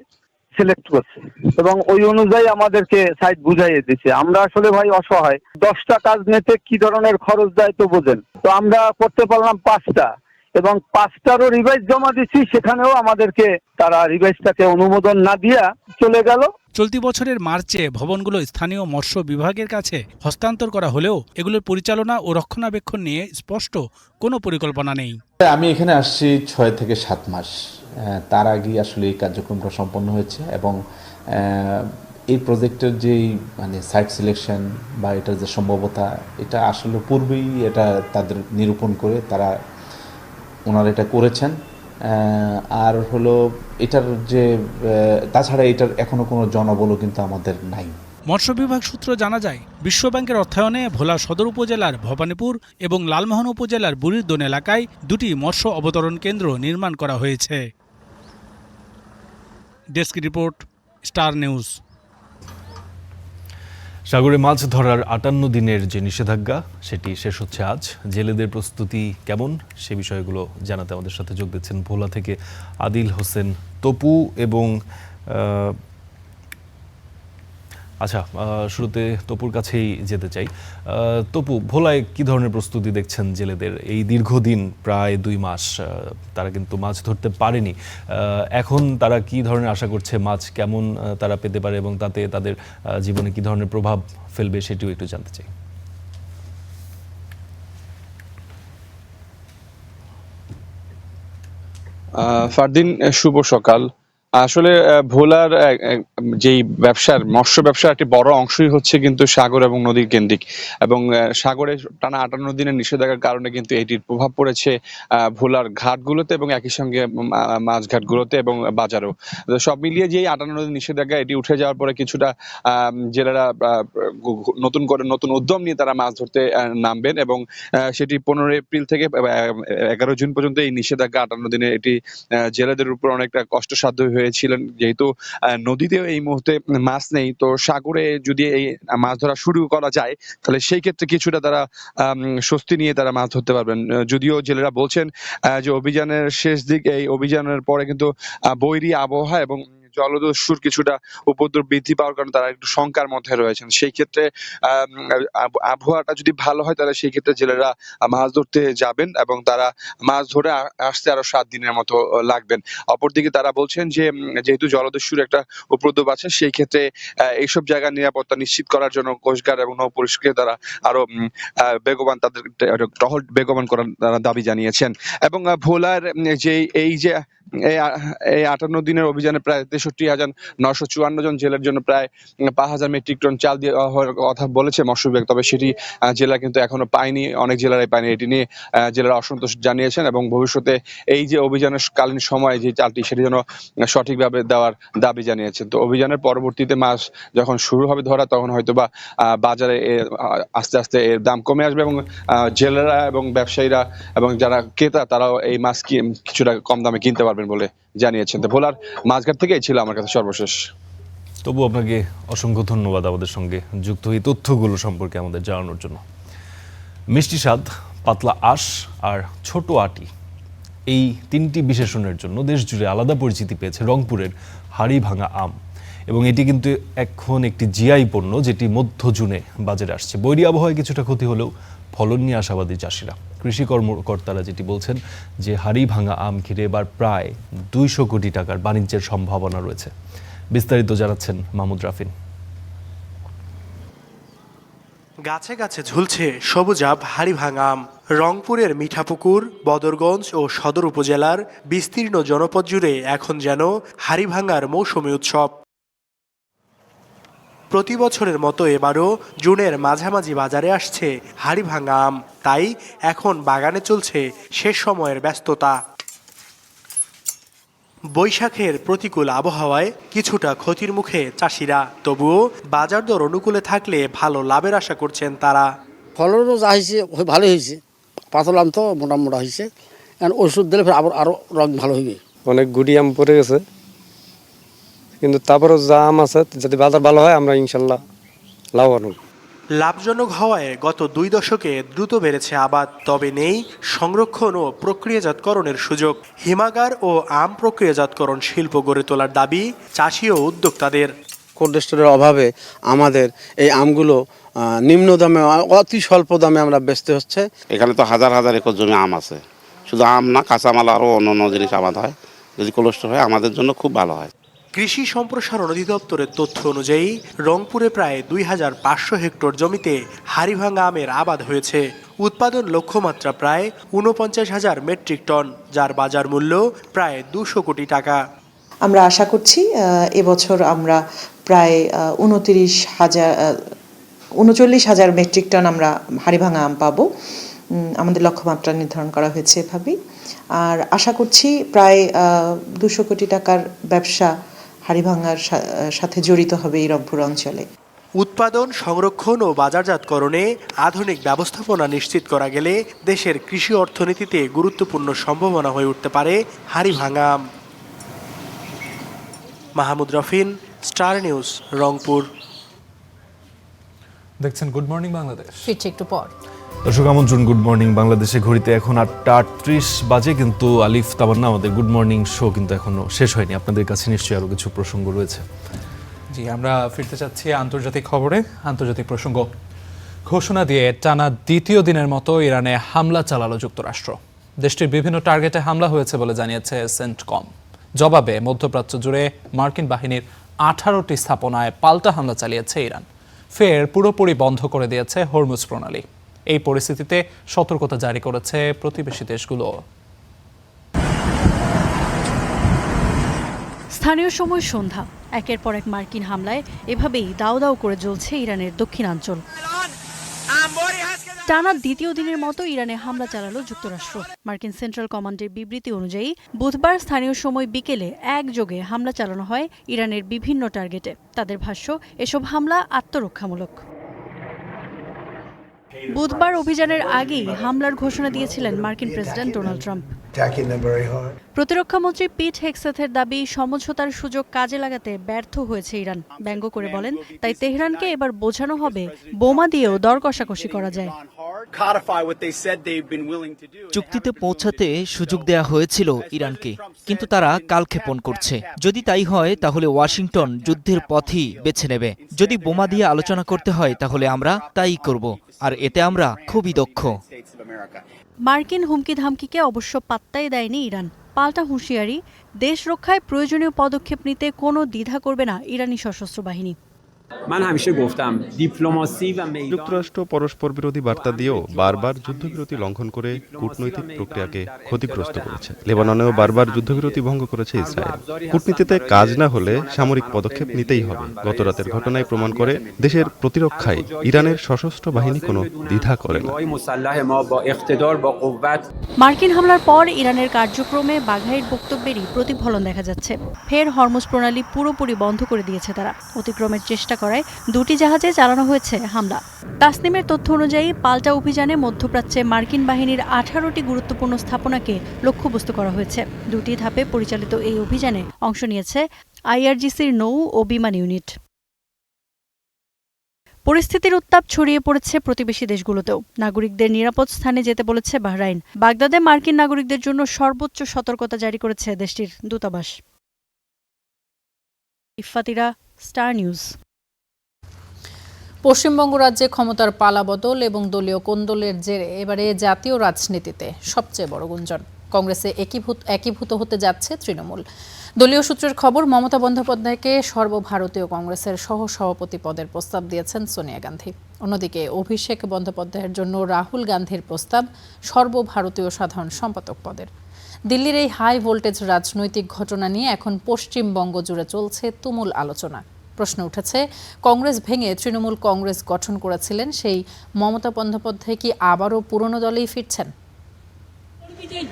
সিলেক্ট করছে এবং ওই অনুযায়ী আমাদেরকে সাইট বুঝাইয়ে দিচ্ছে। আমরা আসলে ভাই অসহায়, 10টা কাজ নিতে কি ধরনের খরচ দেয় তো বোঝেন। তো আমরা করতে পারলাম 5টা এবং 5টারও রিভাইজ জমা দিচ্ছি, সেখানেও আমাদেরকে তারা রিভাইজটাকে অনুমোদন না দিয়া চলে গেল। চলতি বছরের মার্চে ভবনগুলো স্থানীয় মৎস্য বিভাগের কাছে হস্তান্তর করা হলেও এগুলোর পরিচালনা ও রক্ষণাবেক্ষণ নিয়ে স্পষ্ট কোনো পরিকল্পনা নেই। আমি এখানে আসছি 6 থেকে 7 মাস, তার আগে আসলে এই কার্যক্রমটা সম্পন্ন হয়েছে এবং এই প্রজেক্টের যেই মানে সাইট সিলেকশন বা এটার যে সম্ভাব্যতা, এটা আসলে পূর্বেই এটা তাদের নিরূপণ করে ওনারা এটা করেছেন। আর হলো এটার যে তাছাড়া এটার এখনো কোনো জনবলও কিন্তু আমাদের নাই। মৎস্য বিভাগ সূত্র জানা যায়, বিশ্বব্যাংকের অর্থায়নে ভোলা সদর উপজেলার ভবানীপুর এবং লালমোহন উপজেলার বুড়িরদোন এলাকায় 2টি মৎস্য অবতরণ কেন্দ্র নির্মাণ করা হয়েছে। Desk report, star news. সাগরে মাছ ধরার 58 দিনের যে নিষেধাজ্ঞা সেটি শেষ হচ্ছে আজ। জেলেদের প্রস্তুতি কেমন সে বিষয়গুলো জানাতে আমাদের সাথে যোগ দিচ্ছেন ভোলা থেকে আদিল হোসেন তপু এবং শুরুতে তপুর কাছেই যেতে চাই। তপু, ভোলায় কি ধরনের প্রস্তুতি দেখছেন জেলেদের? এই দীর্ঘদিন প্রায় 2 মাস তারা কিন্তু মাছ ধরতে পারেনি, এখন তারা কি ধরনের আশা করছে, মাছ কেমন তারা পেতে পারে এবং তাতে তাদের জীবনে কি ধরনের প্রভাব ফেলবে সেটিও একটু জানতে চাই। ফারদিন, শুভ সকাল। আসলে ভোলার যেই মৎস্য ব্যবসার একটি বড় অংশই হচ্ছে কিন্তু সাগর এবং নদী কেন্দ্রিক, এবং সাগরে টানা 58 দিনের নিষেধাজ্ঞার কারণে কিন্তু এটির প্রভাব পড়েছে ভোলার ঘাটগুলোতে এবং একই সঙ্গে মাছ ঘাটগুলোতে এবং বাজারেও। সব মিলিয়ে যে 58 দিন নিষেধাজ্ঞা এটি উঠে যাওয়ার পরে কিছুটা জেলেরা নতুন উদ্যম নিয়ে তারা মাছ ধরতে নামবেন এবং সেটি 15 এপ্রিল থেকে 11 জুন পর্যন্ত এই নিষেধাজ্ঞা 58 দিনে এটি জেলেদের উপর অনেকটা কষ্টসাধ্য হয়েছিলেন, যেহেতু নদীতেও এই মুহূর্তে মাছ নেই। তো সাগরে যদি এই মাছ ধরা শুরু করা যায় তাহলে সেই ক্ষেত্রে কিছুটা তারা স্বস্তি নিয়ে তারা মাছ ধরতে পারবেন। যদিও জেলেরা বলছেন যে অভিযানের শেষ দিক, এই অভিযানের পরে কিন্তু বৈরী আবহাওয়া এবং জলদস্যুর কিছুটা উপদ্রব বৃদ্ধি পাওয়ার কারণে তারা একটু শঙ্কার মধ্যে রয়েছেন। সেই ক্ষেত্রে আবহাওয়াটা যদি ভালো হয় তাহলে সেই ক্ষেত্রে জেলেরা মাছ ধরতে যাবেন এবং তারা মাছ ধরে আসতে আরো 7 দিনের মতো লাগবেন। অপরদিকে তারা বলছেন যে যেহেতু জলদস্যুর একটা উপদ্রব আছে, সেই ক্ষেত্রে এইসব জায়গার নিরাপত্তা নিশ্চিত করার জন্য কোস্টগার্ড এবং নৌপুলিশকে তারা আরো বেগবান, তাদের টহল বেগবান করার তারা দাবি জানিয়েছেন। এবং ভোলার এই 58 দিনের অভিযানে প্রায় 63,954 জন জেলের জন্য প্রায় 5,000 মেট্রিক টন চাল দেওয়ার কথা বলেছে মৎস্য বিভাগ, তবে সেটি জেলা কিন্তু এখনো পায়নি, অনেক জেলারাই পায়নি। এটি নিয়ে জেলারা অসন্তোষ জানিয়েছেন এবং ভবিষ্যতে এই যে অভিযানের কালীন সময় যে চালটি সেটি যেন সঠিকভাবে দেওয়ার দাবি জানিয়েছেন। তো অভিযানের পরবর্তীতে মাছ যখন শুরু হবে ধরা, তখন হয়তোবা বাজারে আস্তে আস্তে এর দাম কমে আসবে এবং জেলেরা এবং ব্যবসায়ীরা এবং যারা ক্রেতা তারাও এই মাছ কিছুটা কম দামে কিনতে পারবেন বলে জানিয়েছেন। তো ভোলার মাছঘাট থেকেই ছিল আমার কাছে সর্বশেষ। তবু আপনাকে অসংখ্য ধন্যবাদ আমাদের সঙ্গে যুক্ত এই তথ্যগুলো সম্পর্কে আমাদের জানানোর জন্য। মিষ্টি স্বাদ, পাতলা আঁশ আর ছোট আটি, এই 3টি বিশেষণের জন্য দেশ জুড়ে আলাদা পরিচিতি পেয়েছে রংপুরের হাড়ি ভাঙা আম, এবং এটি কিন্তু এখন একটি জিআই পণ্য যেটি মধ্য জুনে বাজারে আসছে। বৈরী আবহাওয়ায় কিছুটা ক্ষতি হলেও ফলন নিয়ে আশাবাদী চাষিরা। কৃষি কর্মকর্তারা যেটি বলছেন যে হাড়ি ভাঙা আম ঘিরে এবার প্রায় 200 কোটি টাকার বাণিজ্যের সম্ভাবনা রয়েছে। বিস্তারিত জানাচ্ছেন মাহমুদ রাফিন। গাছে গাছে ঝুলছে সবুজাব হাড়িভাঙা আম। রংপুরের মিঠাপুকুর, বদরগঞ্জ ও সদর উপজেলার বিস্তীর্ণ জনপদ জুড়ে এখন যেন হাড়িভাঙার মৌসুমী উৎসব। প্রতি বছরের মতো এবারও জুনের মাঝামাঝি বাজারে আসছে হাড়িভাঙা আম। তাই এখন বাগানে চলছে শেষ সময়ের ব্যস্ততা। বৈশাখের প্রতিকূল আবহাওয়ায় কিছুটা ক্ষতির মুখে চাষিরা, তবুও বাজার দর অনুকূলে থাকলে ভালো লাভের আশা করছেন তারা। ফলনও যা হয়েছে ভালো হয়েছে, পাতলা আম তো মোটা মোটা হয়েছে, ওষুধ দিলে আরো রং ভালো হইবে। অনেক গুটি আম পড়ে গেছে, কিন্তু তারপরও যা আম আছে যদি বাজার ভালো হয় আমরা ইনশাল্লাহ লাভবান হব। লাভজনক হওয়ায় গত 2 দশকে দ্রুত বেড়েছে আবাদ, তবে নেই সংরক্ষণ ও প্রক্রিয়াজাতকরণের সুযোগ। হিমাগার ও আম প্রক্রিয়াজাতকরণ শিল্প গড়ে তোলার দাবি চাষি ও উদ্যোক্তাদের। কোল্ড স্টোরের অভাবে আমাদের এই আমগুলো নিম্ন দামে, অতি স্বল্প দামে আমরা বেচতে হচ্ছে। এখানে তো হাজার হাজার একর জমি আম আছে, শুধু আম না, কাঁচামাল আরও অন্য জিনিস আবাদ হয়। যদি কোল্ড স্টোর হয় আমাদের জন্য খুব ভালো হয়। কৃষি সম্প্রসারণ অধিদপ্তরের তথ্য অনুযায়ী রংপুরে প্রায় 2500 হেক্টর জমিতে হাড়িভাঙা আমের আবাদ হয়েছে। উৎপাদন লক্ষ্যমাত্রা প্রায় 49,000 মেট্রিক টন, যার বাজার মূল্য প্রায় 200 কোটি টাকা। আমরা আশা করছি এবছর আমরা প্রায় 39,000 মেট্রিক টন আমরা হাড়িভাঙা আম পাবো। আমাদের লক্ষ্যমাত্রা নির্ধারণ করা হয়েছে এভাবেই। আর আশা করছি প্রায় 200 কোটি টাকার ব্যবসা হাড়িভাঙার সাথে জড়িত হবে এই রংপুর অঞ্চলে। উৎপাদন, সংরক্ষণ ও বাজারজাতকরণে আধুনিক ব্যবস্থাপনা নিশ্চিত করা গেলে দেশের কৃষি অর্থনীতিতে গুরুত্বপূর্ণ সম্ভাবনা হয়ে উঠতে পারে হাড়িভাঙা আম। Mahmud Rafin, Star News, Rangpur. দেখছেন গুড মর্নিং বাংলাদেশ, ফিরছে একটু পর। দর্শক আমন্ত্রণ গুড মর্নিং বাংলাদেশে। ঘড়িতে এখন 8:38 বাজে, কিন্তু আলিফ তাবান্না আমাদের গুড মর্নিং শো কিন্তু এখনো শেষ হয়নি। আপনাদের কাছে নিশ্চয়ই আরও কিছু প্রসঙ্গ রয়েছে। জি, আমরা ফিরতে চাচ্ছি আন্তর্জাতিক খবরে। আন্তর্জাতিক প্রসঙ্গ, ঘোষণা দিয়ে টানা দ্বিতীয় দিনের মতো ইরানে হামলা চালালো যুক্তরাষ্ট্র। দেশটির বিভিন্ন টার্গেটে হামলা হয়েছে বলে জানিয়েছে সেন্টকম। জবাবে মধ্যপ্রাচ্য জুড়ে মার্কিন বাহিনীর 18টি স্থাপনায় পাল্টা হামলা চালিয়েছে ইরান। ফের পুরোপুরি বন্ধ করে দিয়েছে হরমুজ প্রণালী। এই পরিস্থিতিতে সতর্কতা জারি করেছে প্রতিবেশী দেশগুলো। স্থানীয় সময় সন্ধ্যা, একের পর এক মার্কিন হামলায় এভাবেই দাও দাও করে জ্বলছে ইরানের দক্ষিণাঞ্চল। টানা দ্বিতীয় দিনের মতো ইরানে হামলা চালালো যুক্তরাষ্ট্র। মার্কিন সেন্ট্রাল কমান্ডের বিবৃতি অনুযায়ী বুধবার স্থানীয় সময় বিকেলে একযোগে হামলা চালানো হয় ইরানের বিভিন্ন টার্গেটে। তাদের ভাষ্য, এসব হামলা আত্মরক্ষামূলক। বুধবার অভিযানের আগেই হামলার ঘোষণা দিয়েছিলেন মার্কিন প্রেসিডেন্ট ডোনাল্ড ট্রাম্প। প্রতিরক্ষামন্ত্রী পিট হেগসেথের দাবি, সমঝোতার সুযোগ কাজে লাগাতে ব্যর্থ হয়েছে ইরান। ব্যঙ্গ করে বলেন, তাই তেহরানকে এবার বোঝানো হবে বোমা দিয়েও দর কষাকষি করা যায়। চুক্তিতে পৌঁছাতে সুযোগ দেয়া হয়েছিল ইরানকে, কিন্তু তারা কালক্ষেপণ করছে। যদি তাই হয় তাহলে ওয়াশিংটন যুদ্ধের পথই বেছে নেবে। যদি বোমা দিয়ে আলোচনা করতে হয় তাহলে আমরা তাই করব, আর এতে আমরা খুবই দক্ষ। মার্কিন হুমকি ধামকিকে অবশ্য পাত্তাই দেয়নি ইরান। পাল্টা হুঁশিয়ারি, দেশ রক্ষায় প্রয়োজনীয় পদক্ষেপ নিতে কোনো দ্বিধা করবে না ইরানি সশস্ত্র বাহিনী। যুক্তরাষ্ট্র পরস্পর বিরোধী বার্তা দিয়েও বারবার যুদ্ধবিরতি লঙ্ঘন করে কূটনৈতিক প্রক্রিয়াকে ক্ষতিগ্রস্ত করেছে। লেবাননেও বারবার যুদ্ধবিরতি ভঙ্গ করেছে ইসরায়েল। কূটনীতিতে কাজ না হলে সামরিক পদক্ষেপ নিতেই হবে। গত রাতের ঘটনায় প্রমাণ করে দেশের প্রতিরক্ষায় ইরানের সশস্ত্র বাহিনী কোনো দ্বিধা করে না। মার্কিন হামলার পর ইরানের কার্যক্রমে বাঘাইয়ের বক্তব্যেরই প্রতিফলন দেখা যাচ্ছে। ফের হরমুজ প্রণালী পুরোপুরি বন্ধ করে দিয়েছে তারা। অতিক্রমের চেষ্টা করায় 2টি জাহাজে চালানো হয়েছে হামলা। তাসনিমের তথ্য অনুযায়ী পাল্টা অভিযানে মধ্যপ্রাচ্যে মার্কিন বাহিনীর 18টি গুরুত্বপূর্ণ স্থাপনাকে লক্ষ্যবস্তু করা হয়েছে। 2টি ধাপে পরিচালিত এই অভিযানে অংশ নিয়েছে আইআরজিসির নৌ ও বিমান ইউনিট। পরিস্থিতির উত্তাপ ছড়িয়ে পড়েছে প্রতিবেশী দেশগুলোতেও। নাগরিকদের নিরাপদ স্থানে যেতে বলেছে বাহরাইন। বাগদাদে মার্কিন নাগরিকদের জন্য সর্বোচ্চ সতর্কতা জারি করেছে দেশটির দূতাবাস। ইফাতিরা, স্টার নিউজ। পশ্চিমবঙ্গ রাজ্যে ক্ষমতার পালাবদল এবং দলীয় কোন্দলের জেরে এবারে জাতীয় রাজনীতিতে সবচেয়ে বড় গুঞ্জন। কংগ্রেসে একীভূত হতে যাচ্ছে তৃণমূল। দলীয় সূত্রের খবর, মমতা বন্দ্যোপাধ্যায়কে সর্বভারতীয় কংগ্রেসের সহসভাপতি পদের প্রস্তাব দিয়েছেন সোনিয়া গান্ধী। অন্যদিকে অভিষেক বন্দ্যোপাধ্যায়ের জন্য রাহুল গান্ধীর প্রস্তাব সর্বভারতীয় সাধারণ সম্পাদক পদের। দিল্লির এই হাই ভোল্টেজ রাজনৈতিক ঘটনা নিয়ে এখন পশ্চিমবঙ্গ জুড়ে চলছে তুমুল আলোচনা। প্রশ্ন উঠেছে, কংগ্রেস ভেঙে তৃণমূল কংগ্রেস গঠন করেছিলেন সেই মমতা বন্দ্যোপাধ্যায় কি আবারও পুরনো দলেই ফিরছেন?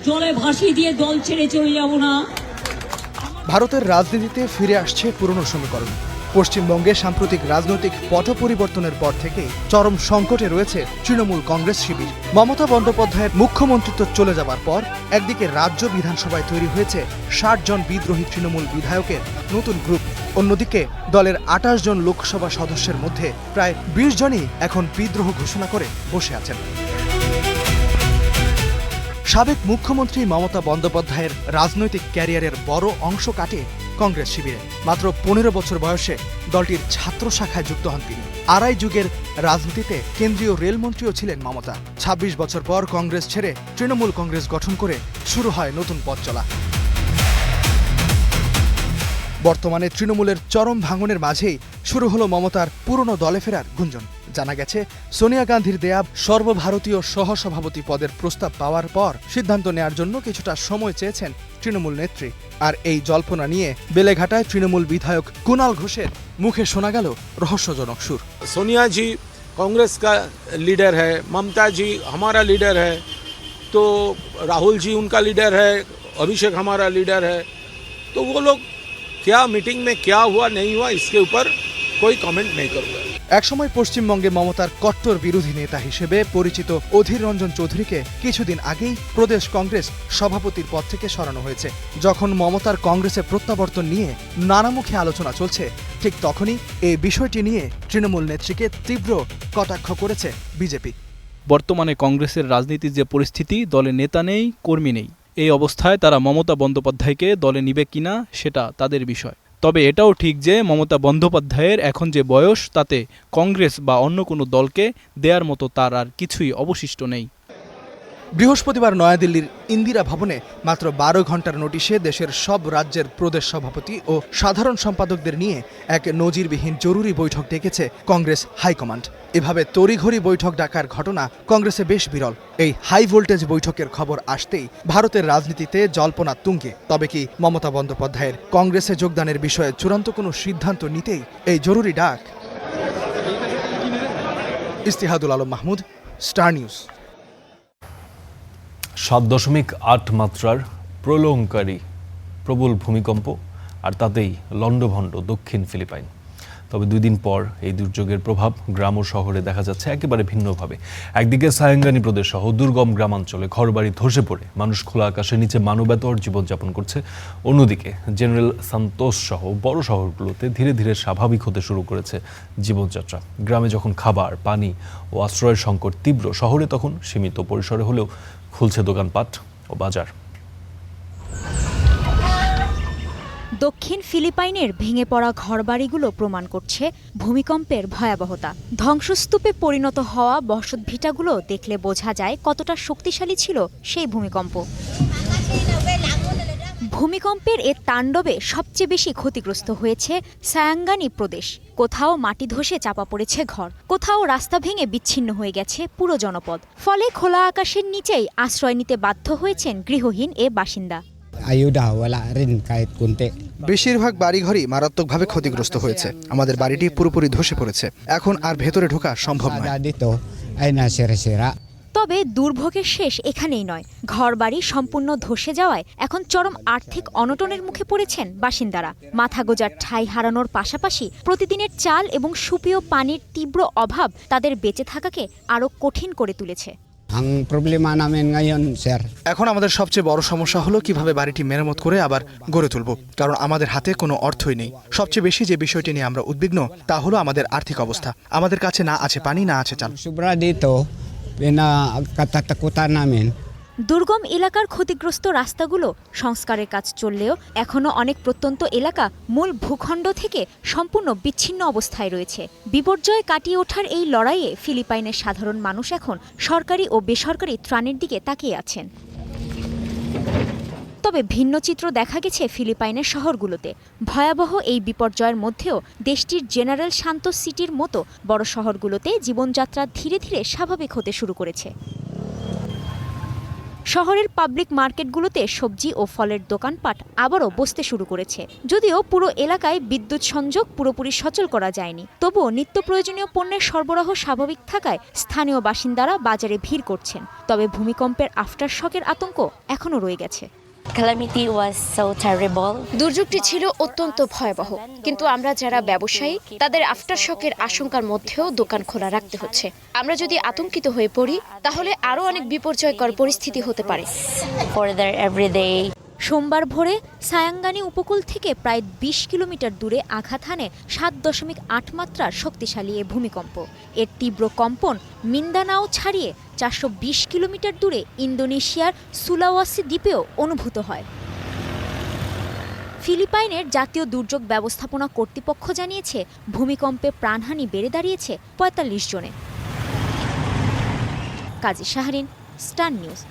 জলে ভাসিয়ে দিয়ে দল ছেড়ে চলে যাব না। ভারতের রাজনীতিতে ফিরে আসছে পুরনো সমীকরণ। পশ্চিমবঙ্গে সাম্প্রতিক রাজনৈতিক পট পরিবর্তনের পর থেকে চরম সংকটে রয়েছে তৃণমূল কংগ্রেস শিবির। মমতা বন্দ্যোপাধ্যায়ের মুখ্যমন্ত্রিত্ব চলে যাবার পর একদিকে রাজ্য বিধানসভায় তৈরি হয়েছে ৬০ জন বিদ্রোহী তৃণমূল বিধায়কের নতুন গ্রুপ, অন্যদিকে দলের ২৮ জন লোকসভা সদস্যের মধ্যে প্রায় ২০ জনই এখন বিদ্রোহ ঘোষণা করে বসে আছেন। সাবেক মুখ্যমন্ত্রী মমতা বন্দ্যোপাধ্যায়ের রাজনৈতিক ক্যারিয়ারের বড় অংশ কাটে কংগ্রেস শিবিরে। মাত্র ১৫ বছর বয়সে দলটির ছাত্র শাখায় যুক্ত হন তিনি। আড়াই যুগের রাজনীতিতে কেন্দ্রীয় রেলমন্ত্রীও ছিলেন মমতা। ২৬ বছর পর কংগ্রেস ছেড়ে তৃণমূল কংগ্রেস গঠন করে শুরু হয় নতুন পথ চলা। বর্তমানে তৃণমূলের চরম ভাঙনের মাঝেই শুরু হলো মমতার পুরনো দলে ফেরার গুঞ্জন। জানা গেছে, সোনিয়া গান্ধীর দেয়া সর্বভারতীয় সহসভাপতি পদের প্রস্তাব পাওয়ার পর সিদ্ধান্ত নেয়ার জন্য কিছুটা সময় চেয়েছেন তৃণমূল নেত্রী। আর এই জল্পনা নিয়ে বেলেঘাটায় তৃণমূল বিধায়ক কুণাল ঘোষের মুখে শোনা গেল রহস্যজনক সুর। सोनिया जी कांग्रेस का लीडर है, ममता जी हमारा लीडर है, तो राहुल जी उनका लीडर है, अभिषेक हमारा लीडर है, तो वो लोग क्या मीटिंग में क्या हुआ नहीं हुआ इसके ऊपर कोई कमेंट नहीं करूँगा। একসময় পশ্চিমবঙ্গে মমতার কট্টর বিরোধী নেতা হিসেবে পরিচিত অধীর রঞ্জন চৌধুরীকে কিছুদিন আগেই প্রদেশ কংগ্রেস সভাপতির পদ থেকে সরানো হয়েছে। যখন মমতার কংগ্রেসে প্রত্যাবর্তন নিয়ে নানামুখী আলোচনা চলছে, ঠিক তখনই এই বিষয়টি নিয়ে তৃণমূল নেত্রীকে তীব্র কটাক্ষ করেছে বিজেপি। বর্তমানে কংগ্রেসের রাজনীতির যে পরিস্থিতি, দলে নেতা নেই, কর্মী নেই। এই অবস্থায় তারা মমতা বন্দ্যোপাধ্যায়কে দলে নিবে কিনা সেটা তাদের বিষয়। তবে এটাও ঠিক যে মমতা বন্দ্যোপাধ্যায়ের এখন যে বয়স, তাতে কংগ্রেস বা অন্য কোনো দলকে দেয়ার মতো তার আর কিছুই অবশিষ্ট নেই। বৃহস্পতিবার নয়াদিল্লির ইন্দিরা ভবনে মাত্র ১২ ঘন্টার নোটিশে দেশের সব রাজ্যের প্রদেশ সভাপতি ও সাধারণ সম্পাদকদের নিয়ে এক নজিরবিহীন জরুরি বৈঠক ডেকেছে কংগ্রেস হাইকমান্ড। এভাবে তড়িঘড়ি বৈঠক ডাকার ঘটনা কংগ্রেসে বেশ বিরল। এই হাই ভোল্টেজ বৈঠকের খবর আসতেই ভারতের রাজনীতিতে জল্পনা তুঙ্গে। তবে কি মমতা বন্দ্যোপাধ্যায়ের কংগ্রেসে যোগদানের বিষয়ে চূড়ান্ত কোনো সিদ্ধান্ত নিতেই এই জরুরি ডাক? ইস্তিহাদুল আলম মাহমুদ, স্টার নিউজ। ৭.৮ মাত্রার প্রলয়ঙ্কারী প্রবল ভূমিকম্প, আর তাতেই লণ্ডভণ্ড দক্ষিণ ফিলিপাইন। তবে ২ দিন পর এই দুর্যোগের প্রভাব গ্রাম ও শহরে দেখা যাচ্ছে একেবারে ভিন্নভাবে। একদিকে সায়াঙ্গানি প্রদেশ সহ দুর্গম গ্রামাঞ্চলে ঘরবাড়ি ধসে পড়ে মানুষ খোলা আকাশের নিচে মানবেতর জীবনযাপন করছে। অন্যদিকে জেনারেল সান্তোস সহ বড় শহরগুলোতে ধীরে ধীরে স্বাভাবিক হতে শুরু করেছে জীবনযাত্রা। গ্রামে যখন খাবার, পানি ও আশ্রয়ের সংকট তীব্র, শহরে তখন সীমিত পরিসরে হলেও খুলছে দোকানপাট ও বাজার। দক্ষিণ ফিলিপাইনের ভেঙে পড়া ঘরবাড়িগুলো প্রমাণ করছে ভূমিকম্পের ভয়াবহতা। ধ্বংসস্তূপে পরিণত হওয়া বসতভিটাগুলো দেখলে বোঝা যায় কতটা শক্তিশালী ছিল সেই ভূমিকম্প। ভূমিকম্পের এ তাণ্ডবে সবচেয়ে বেশি ক্ষতিগ্রস্ত হয়েছে সায়াঙ্গানি প্রদেশ। কোথাও মাটি ধসে চাপা পড়েছে ঘর, কোথাও রাস্তা ভেঙে বিচ্ছিন্ন হয়ে গেছে পুরো জনপদ। ফলে খোলা আকাশের নিচেই আশ্রয় নিতে বাধ্য হয়েছেন গৃহহীন এ বাসিন্দা। বেশিরভাগ বাড়িঘরই মারাত্মকভাবে ক্ষতিগ্রস্ত হয়েছে। আমাদের বাড়িটি পুরোপুরি ধসে পড়েছে, এখন আর ভেতরে ঢোকা সম্ভব নয়। তবে দুর্ভোগের শেষ এখানেই নয়। ঘরবাড়ি সম্পূর্ণ ধসে যাওয়ায় এখন চরম আর্থিক অনটনের মুখে পড়েছেন বাসিন্দারা। মাথা গোজার ঠাঁই হারানোর পাশাপাশি প্রতিদিনের চাল এবং সুপেয় পানির তীব্র অভাব তাদের বেঁচে থাকাকে আরও কঠিন করে তুলেছে। এখন আমাদের সবচেয়ে বড় সমস্যা হলো কিভাবে বাড়িটি মেরামত করে আবার গড়ে তুলব, কারণ আমাদের হাতে কোনো অর্থই নেই। সবচেয়ে বেশি যে বিষয়টি নিয়ে আমরা উদ্বিগ্ন তা হলো আমাদের আর্থিক অবস্থা। আমাদের কাছে না আছে পানি, না আছে চাল। দুর্গম এলাকার ক্ষতিগ্রস্ত রাস্তাগুলো সংস্কারের কাজ চললেও এখনও অনেক প্রত্যন্ত এলাকা মূল ভূখণ্ড থেকে সম্পূর্ণ বিচ্ছিন্ন অবস্থায় রয়েছে। বিপর্যয় কাটিয়ে ওঠার এই লড়াইয়ে ফিলিপাইনের সাধারণ মানুষ এখন সরকারি ও বেসরকারি ত্রাণের দিকে তাকিয়ে আছেন। তবে ভিন্ন চিত্র দেখা গেছে ফিলিপাইনের শহরগুলোতে। ভয়াবহ এই বিপর্যয়ের মধ্যেও দেশটির জেনারেল সান্তোস সিটির মতো বড় শহরগুলোতে জীবনযাত্রা ধীরে ধীরে স্বাভাবিক হতে শুরু করেছে। শহরের পাবলিক মার্কেটগুলোতে সবজি ও ফলের দোকানপাট আবারও বসতে শুরু করেছে। যদিও পুরো এলাকায় বিদ্যুৎ সংযোগ পুরোপুরি সচল করা যায়নি, তবুও নিত্য প্রয়োজনীয় পণ্যের সরবরাহ স্বাভাবিক থাকায় স্থানীয় বাসিন্দারা বাজারে ভিড় করছেন। তবে ভূমিকম্পের আফটার শকের আতঙ্ক এখনও রয়ে গেছে। দুর্যোগটি ছিল অত্যন্ত ভয়াবহ, কিন্তু আমরা যারা ব্যবসায়ী তাদের আফটার শকের আশঙ্কার মধ্যেও দোকান খোলা রাখতে হচ্ছে। আমরা যদি আতঙ্কিত হয়ে পড়ি তাহলে আরো অনেক বিপর্যয়কর পরিস্থিতি হতে পারে। সোমবার ভোরে সায়াঙ্গানি উপকূল থেকে প্রায় ২০ কিলোমিটার দূরে আঘাত হানে ৭.৮ মাত্রার শক্তিশালী এ ভূমিকম্প। এর তীব্র কম্পন মিন্দানাও ছাড়িয়ে ৪২০ কিলোমিটার দূরে ইন্দোনেশিয়ার সুলাওয়াসি দ্বীপেও অনুভূত হয়। ফিলিপাইনের জাতীয় দুর্যোগ ব্যবস্থাপনা কর্তৃপক্ষ জানিয়েছে ভূমিকম্পে প্রাণহানি বেড়ে দাঁড়িয়েছে ৪৫ জনে। কাজী শাহরিন, স্টার নিউজ।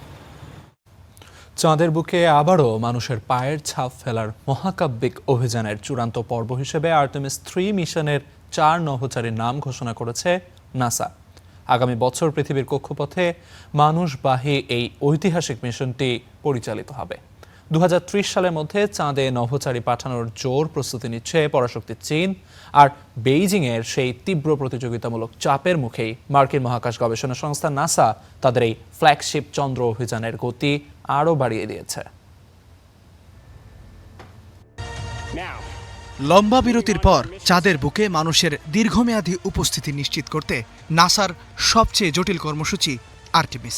চাঁদের বুকে আবারও মানুষের পায়ের ছাপ ফেলার মহাকাব্যিক অভিযানের চূড়ান্ত পর্ব হিসেবে আর্টেমিস 3 মিশনের 4 নভোচারীর নাম ঘোষণা করেছে নাসা। আগামী বছর পৃথিবীর কক্ষপথে মানুষবাহী এই ঐতিহাসিক মিশনটি পরিচালিত হবে। 2030 সালের মধ্যে চাঁদে নভোচারী পাঠানোর জোর প্রস্তুতি নিচ্ছে পরাশক্তি চীন। আর বেইজিংয়ের সেই তীব্র প্রতিযোগিতামূলক চাপের মুখেই মার্কিন মহাকাশ গবেষণা সংস্থা নাসা তাদের এই ফ্ল্যাগশিপ চন্দ্র অভিযানের গতি আরও বাড়িয়ে দিয়েছে। লম্বা বিরতির পর চাঁদের বুকে মানুষের দীর্ঘমেয়াদী উপস্থিতি নিশ্চিত করতে নাসার সবচেয়ে জটিল কর্মসূচি আর্টেমিস।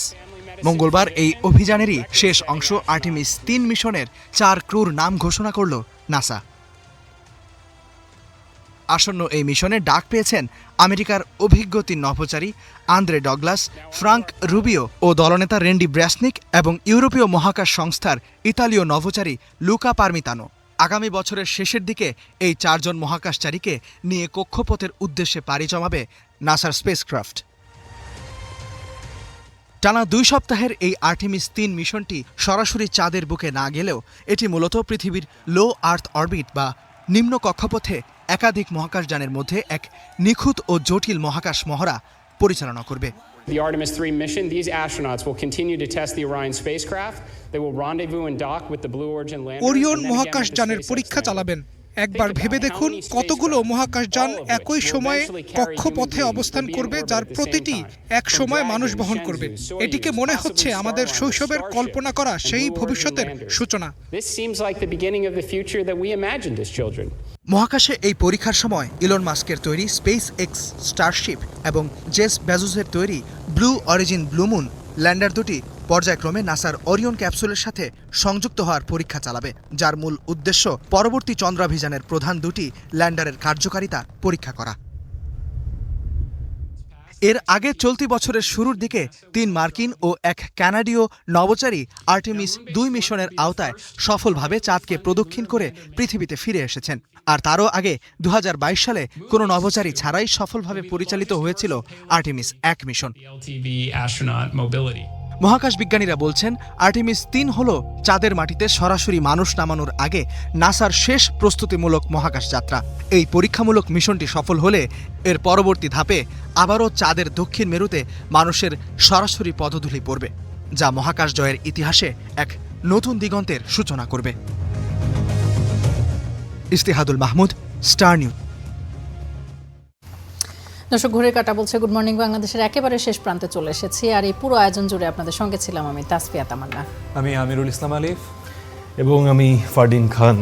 মঙ্গলবার এই অভিযানেরই শেষ অংশ আর্টেমিস 3 মিশনের 4 ক্রুর নাম ঘোষণা করল নাসা। আসন্ন এই মিশনে ডাক পেয়েছেন আমেরিকার অভিজ্ঞ 3 নভোচারী আন্দ্রে ডগলাস, ফ্রাঙ্ক রুবিও ও দলনেতা রেন্ডি ব্র্যাসনিক এবং ইউরোপীয় মহাকাশ সংস্থার ইতালীয় নভোচারী লুকা পারমিতানো। আগামী বছরের শেষের দিকে এই 4 জন মহাকাশচারীকে নিয়ে কক্ষপথের উদ্দেশ্যে পাড়ি জমাবে নাসার স্পেসক্রাফট। টানা 2 সপ্তাহের এই আর্টেমিস 3 মিশনটি সরাসরি চাঁদের বুকে না গেলেও এটি মূলত পৃথিবীর লো আর্থ অরবিট বা নিম্ন কক্ষপথে একাধিক মহাকাশযানের মধ্যে এক নিখুঁত ও জটিল মহাকাশ মহড়া পরিচালনা করবে। The Artemis 3 mission, these astronauts will continue to test the Orion spacecraft. They will rendezvous and dock with the Blue Origin lander. Orion মহাকাশযানের পরীক্ষা চালাবেন। একবার ভেবে দেখুন কতগুলো মহাকাশযান একই সময়ে কক্ষপথে অবস্থান করবে, যার প্রতিটি এক সময় মানুষ বহন করবে। এটিকে মনে হচ্ছে আমাদের শৈশবের কল্পনা করা সেই ভবিষ্যতের সূচনা। This seems like the beginning of the future that we imagined as children. মহাকাশে এই পরীক্ষার সময় ইলন মাস্কের তৈরি স্পেস এক্স স্টারশিপ এবং জেস বেজোসের তৈরি Blue Origin Blue Moon lander দুটি পর্যায়ক্রমে নাসার ওরিয়ন ক্যাপসুলের সাথে সংযুক্ত হওয়ার পরীক্ষা চালাবে, যার মূল উদ্দেশ্য পরবর্তী চন্দ্রাভিযানের প্রধান দুটি ল্যান্ডারের কার্যকারিতা পরীক্ষা করা। এর আগে চলতি বছরের শুরুর দিকে 3 মার্কিন ও 1 কানাডীয় নভোচারী আর্টেমিস 2 মিশনের আওতায় সফলভাবে চাঁদকে প্রদক্ষিণ করে পৃথিবীতে ফিরে এসেছেন। আর তারও আগে 2022 সালে কোনো নভোচারী ছাড়াই সফলভাবে পরিচালিত হয়েছিল আর্টেমিস 1 মিশন। মহাকাশ বিজ্ঞানীরা বলছেন আর্টেমিস 3 হল চাঁদের মাটিতে সরাসরি মানুষ নামানোর আগে নাসার শেষ প্রস্তুতিমূলক মহাকাশ যাত্রা। এই পরীক্ষামূলক মিশনটি সফল হলে এর পরবর্তী ধাপে আবারও চাঁদের দক্ষিণ মেরুতে মানুষের সরাসরি পদধূলি পড়বে, যা মহাকাশ জয়ের ইতিহাসে এক নতুন দিগন্তের সূচনা করবে। ইস্তেহাদুল মাহমুদ, স্টার নিউজ। দর্শক, ঘুরের কাঁটা বলছে গুড মর্নিং বাংলাদেশের একেবারে শেষ প্রান্তে চলে এসেছি। আর এই পুরো আয়োজন জুড়ে আপনাদের সঙ্গে ছিলাম আমি তাসফিয়া তামান্না, আমি আমিরুল ইসলাম আলিফ এবং আমি ফারদিন খান।